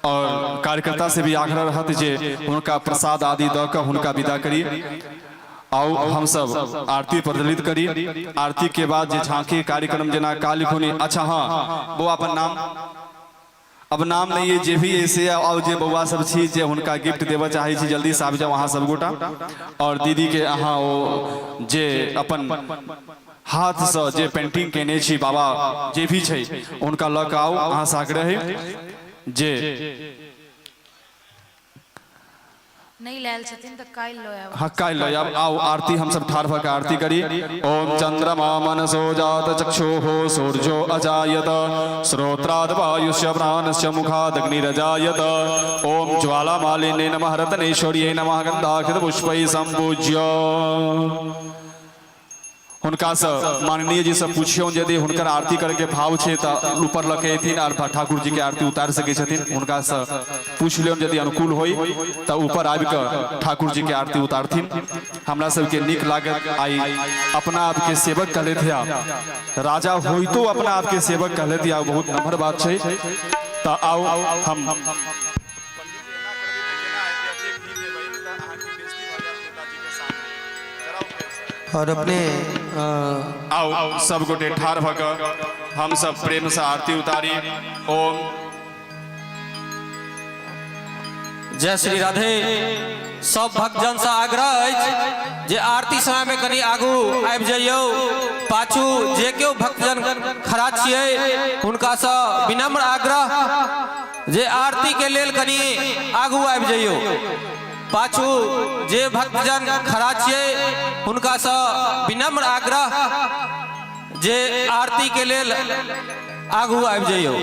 और कार्यकर्ता से भी आग्रह रहत जे उनका प्रसाद आदि द के हुनका विदा करी। आओ हम सब आरती प्रज्वलित करी। आरती के बाद जे झांकी कार्यक्रम जेना काली खुनी, अच्छा हाँ वो अपन नाम, अब नाम नहीं है, जे भी ऐसे और जे बउआ सब छी जे हुनका गिफ्ट देव चाहे छी, जल्दी से आबि जाओ अहाँ सब गोटा। और दीदी के अहाँ ओ जे अपन हाथ से जे पेंटिंग केने छी बाबा जे भी छै उनका लऽ कऽ आउ। अहाँ से आग्रह है जे नहीं लायल छथिन तो काल लो आब। हाँ काल लो आब। आओ आरती हम सब ठाड़ भऽ आरती करी। ओम चंद्रमा मनसो जात चक्षुः सूर्यो अजायत श्रोत्राद वायुष्य प्राणस्य मुखाद अग्निरजायत। ओम ज्वालामालिने नमः रत्नेश्वर्यै नमः गंधाक्षत पुष्पैः संपूज्य। हुनका से माननीय जी से पूछियो यदि हुनकर आरती करके भाव छे त ऊपर लखेथिन और ठाकुर जी के आरती उतार सके छथिन। हुनका से पूछ लियो यदि अनुकूल होई त ऊपर आबि के ठाकुर जी के आरती उतारथिन। हमरा सबके नीक लागत। आई अपना आप के सेवक कहले थिया, राजा होई तो अपना आप के सेवक कहले थिया, बहुत नम्र बात छे। त आओ हम और अपने आओ सब गोटे ठार भक हम सब प्रेम से आरती उतारी। ओम जय श्री राधे। सब भक्तजन से आग्रह है जे आरती समय में कनी आगू आबि जाइयो। पाछू जे केओ भक्तजन खड़ा छिए हुनका से विनम्र आग्रह जे आरती के लेल कनी आगू आबि जाइयो। पाछू जे भक्तजन खड़ा छिए हुनका से विनम्र आग्रह जे आरती के लेल आगू आबि जाइयो।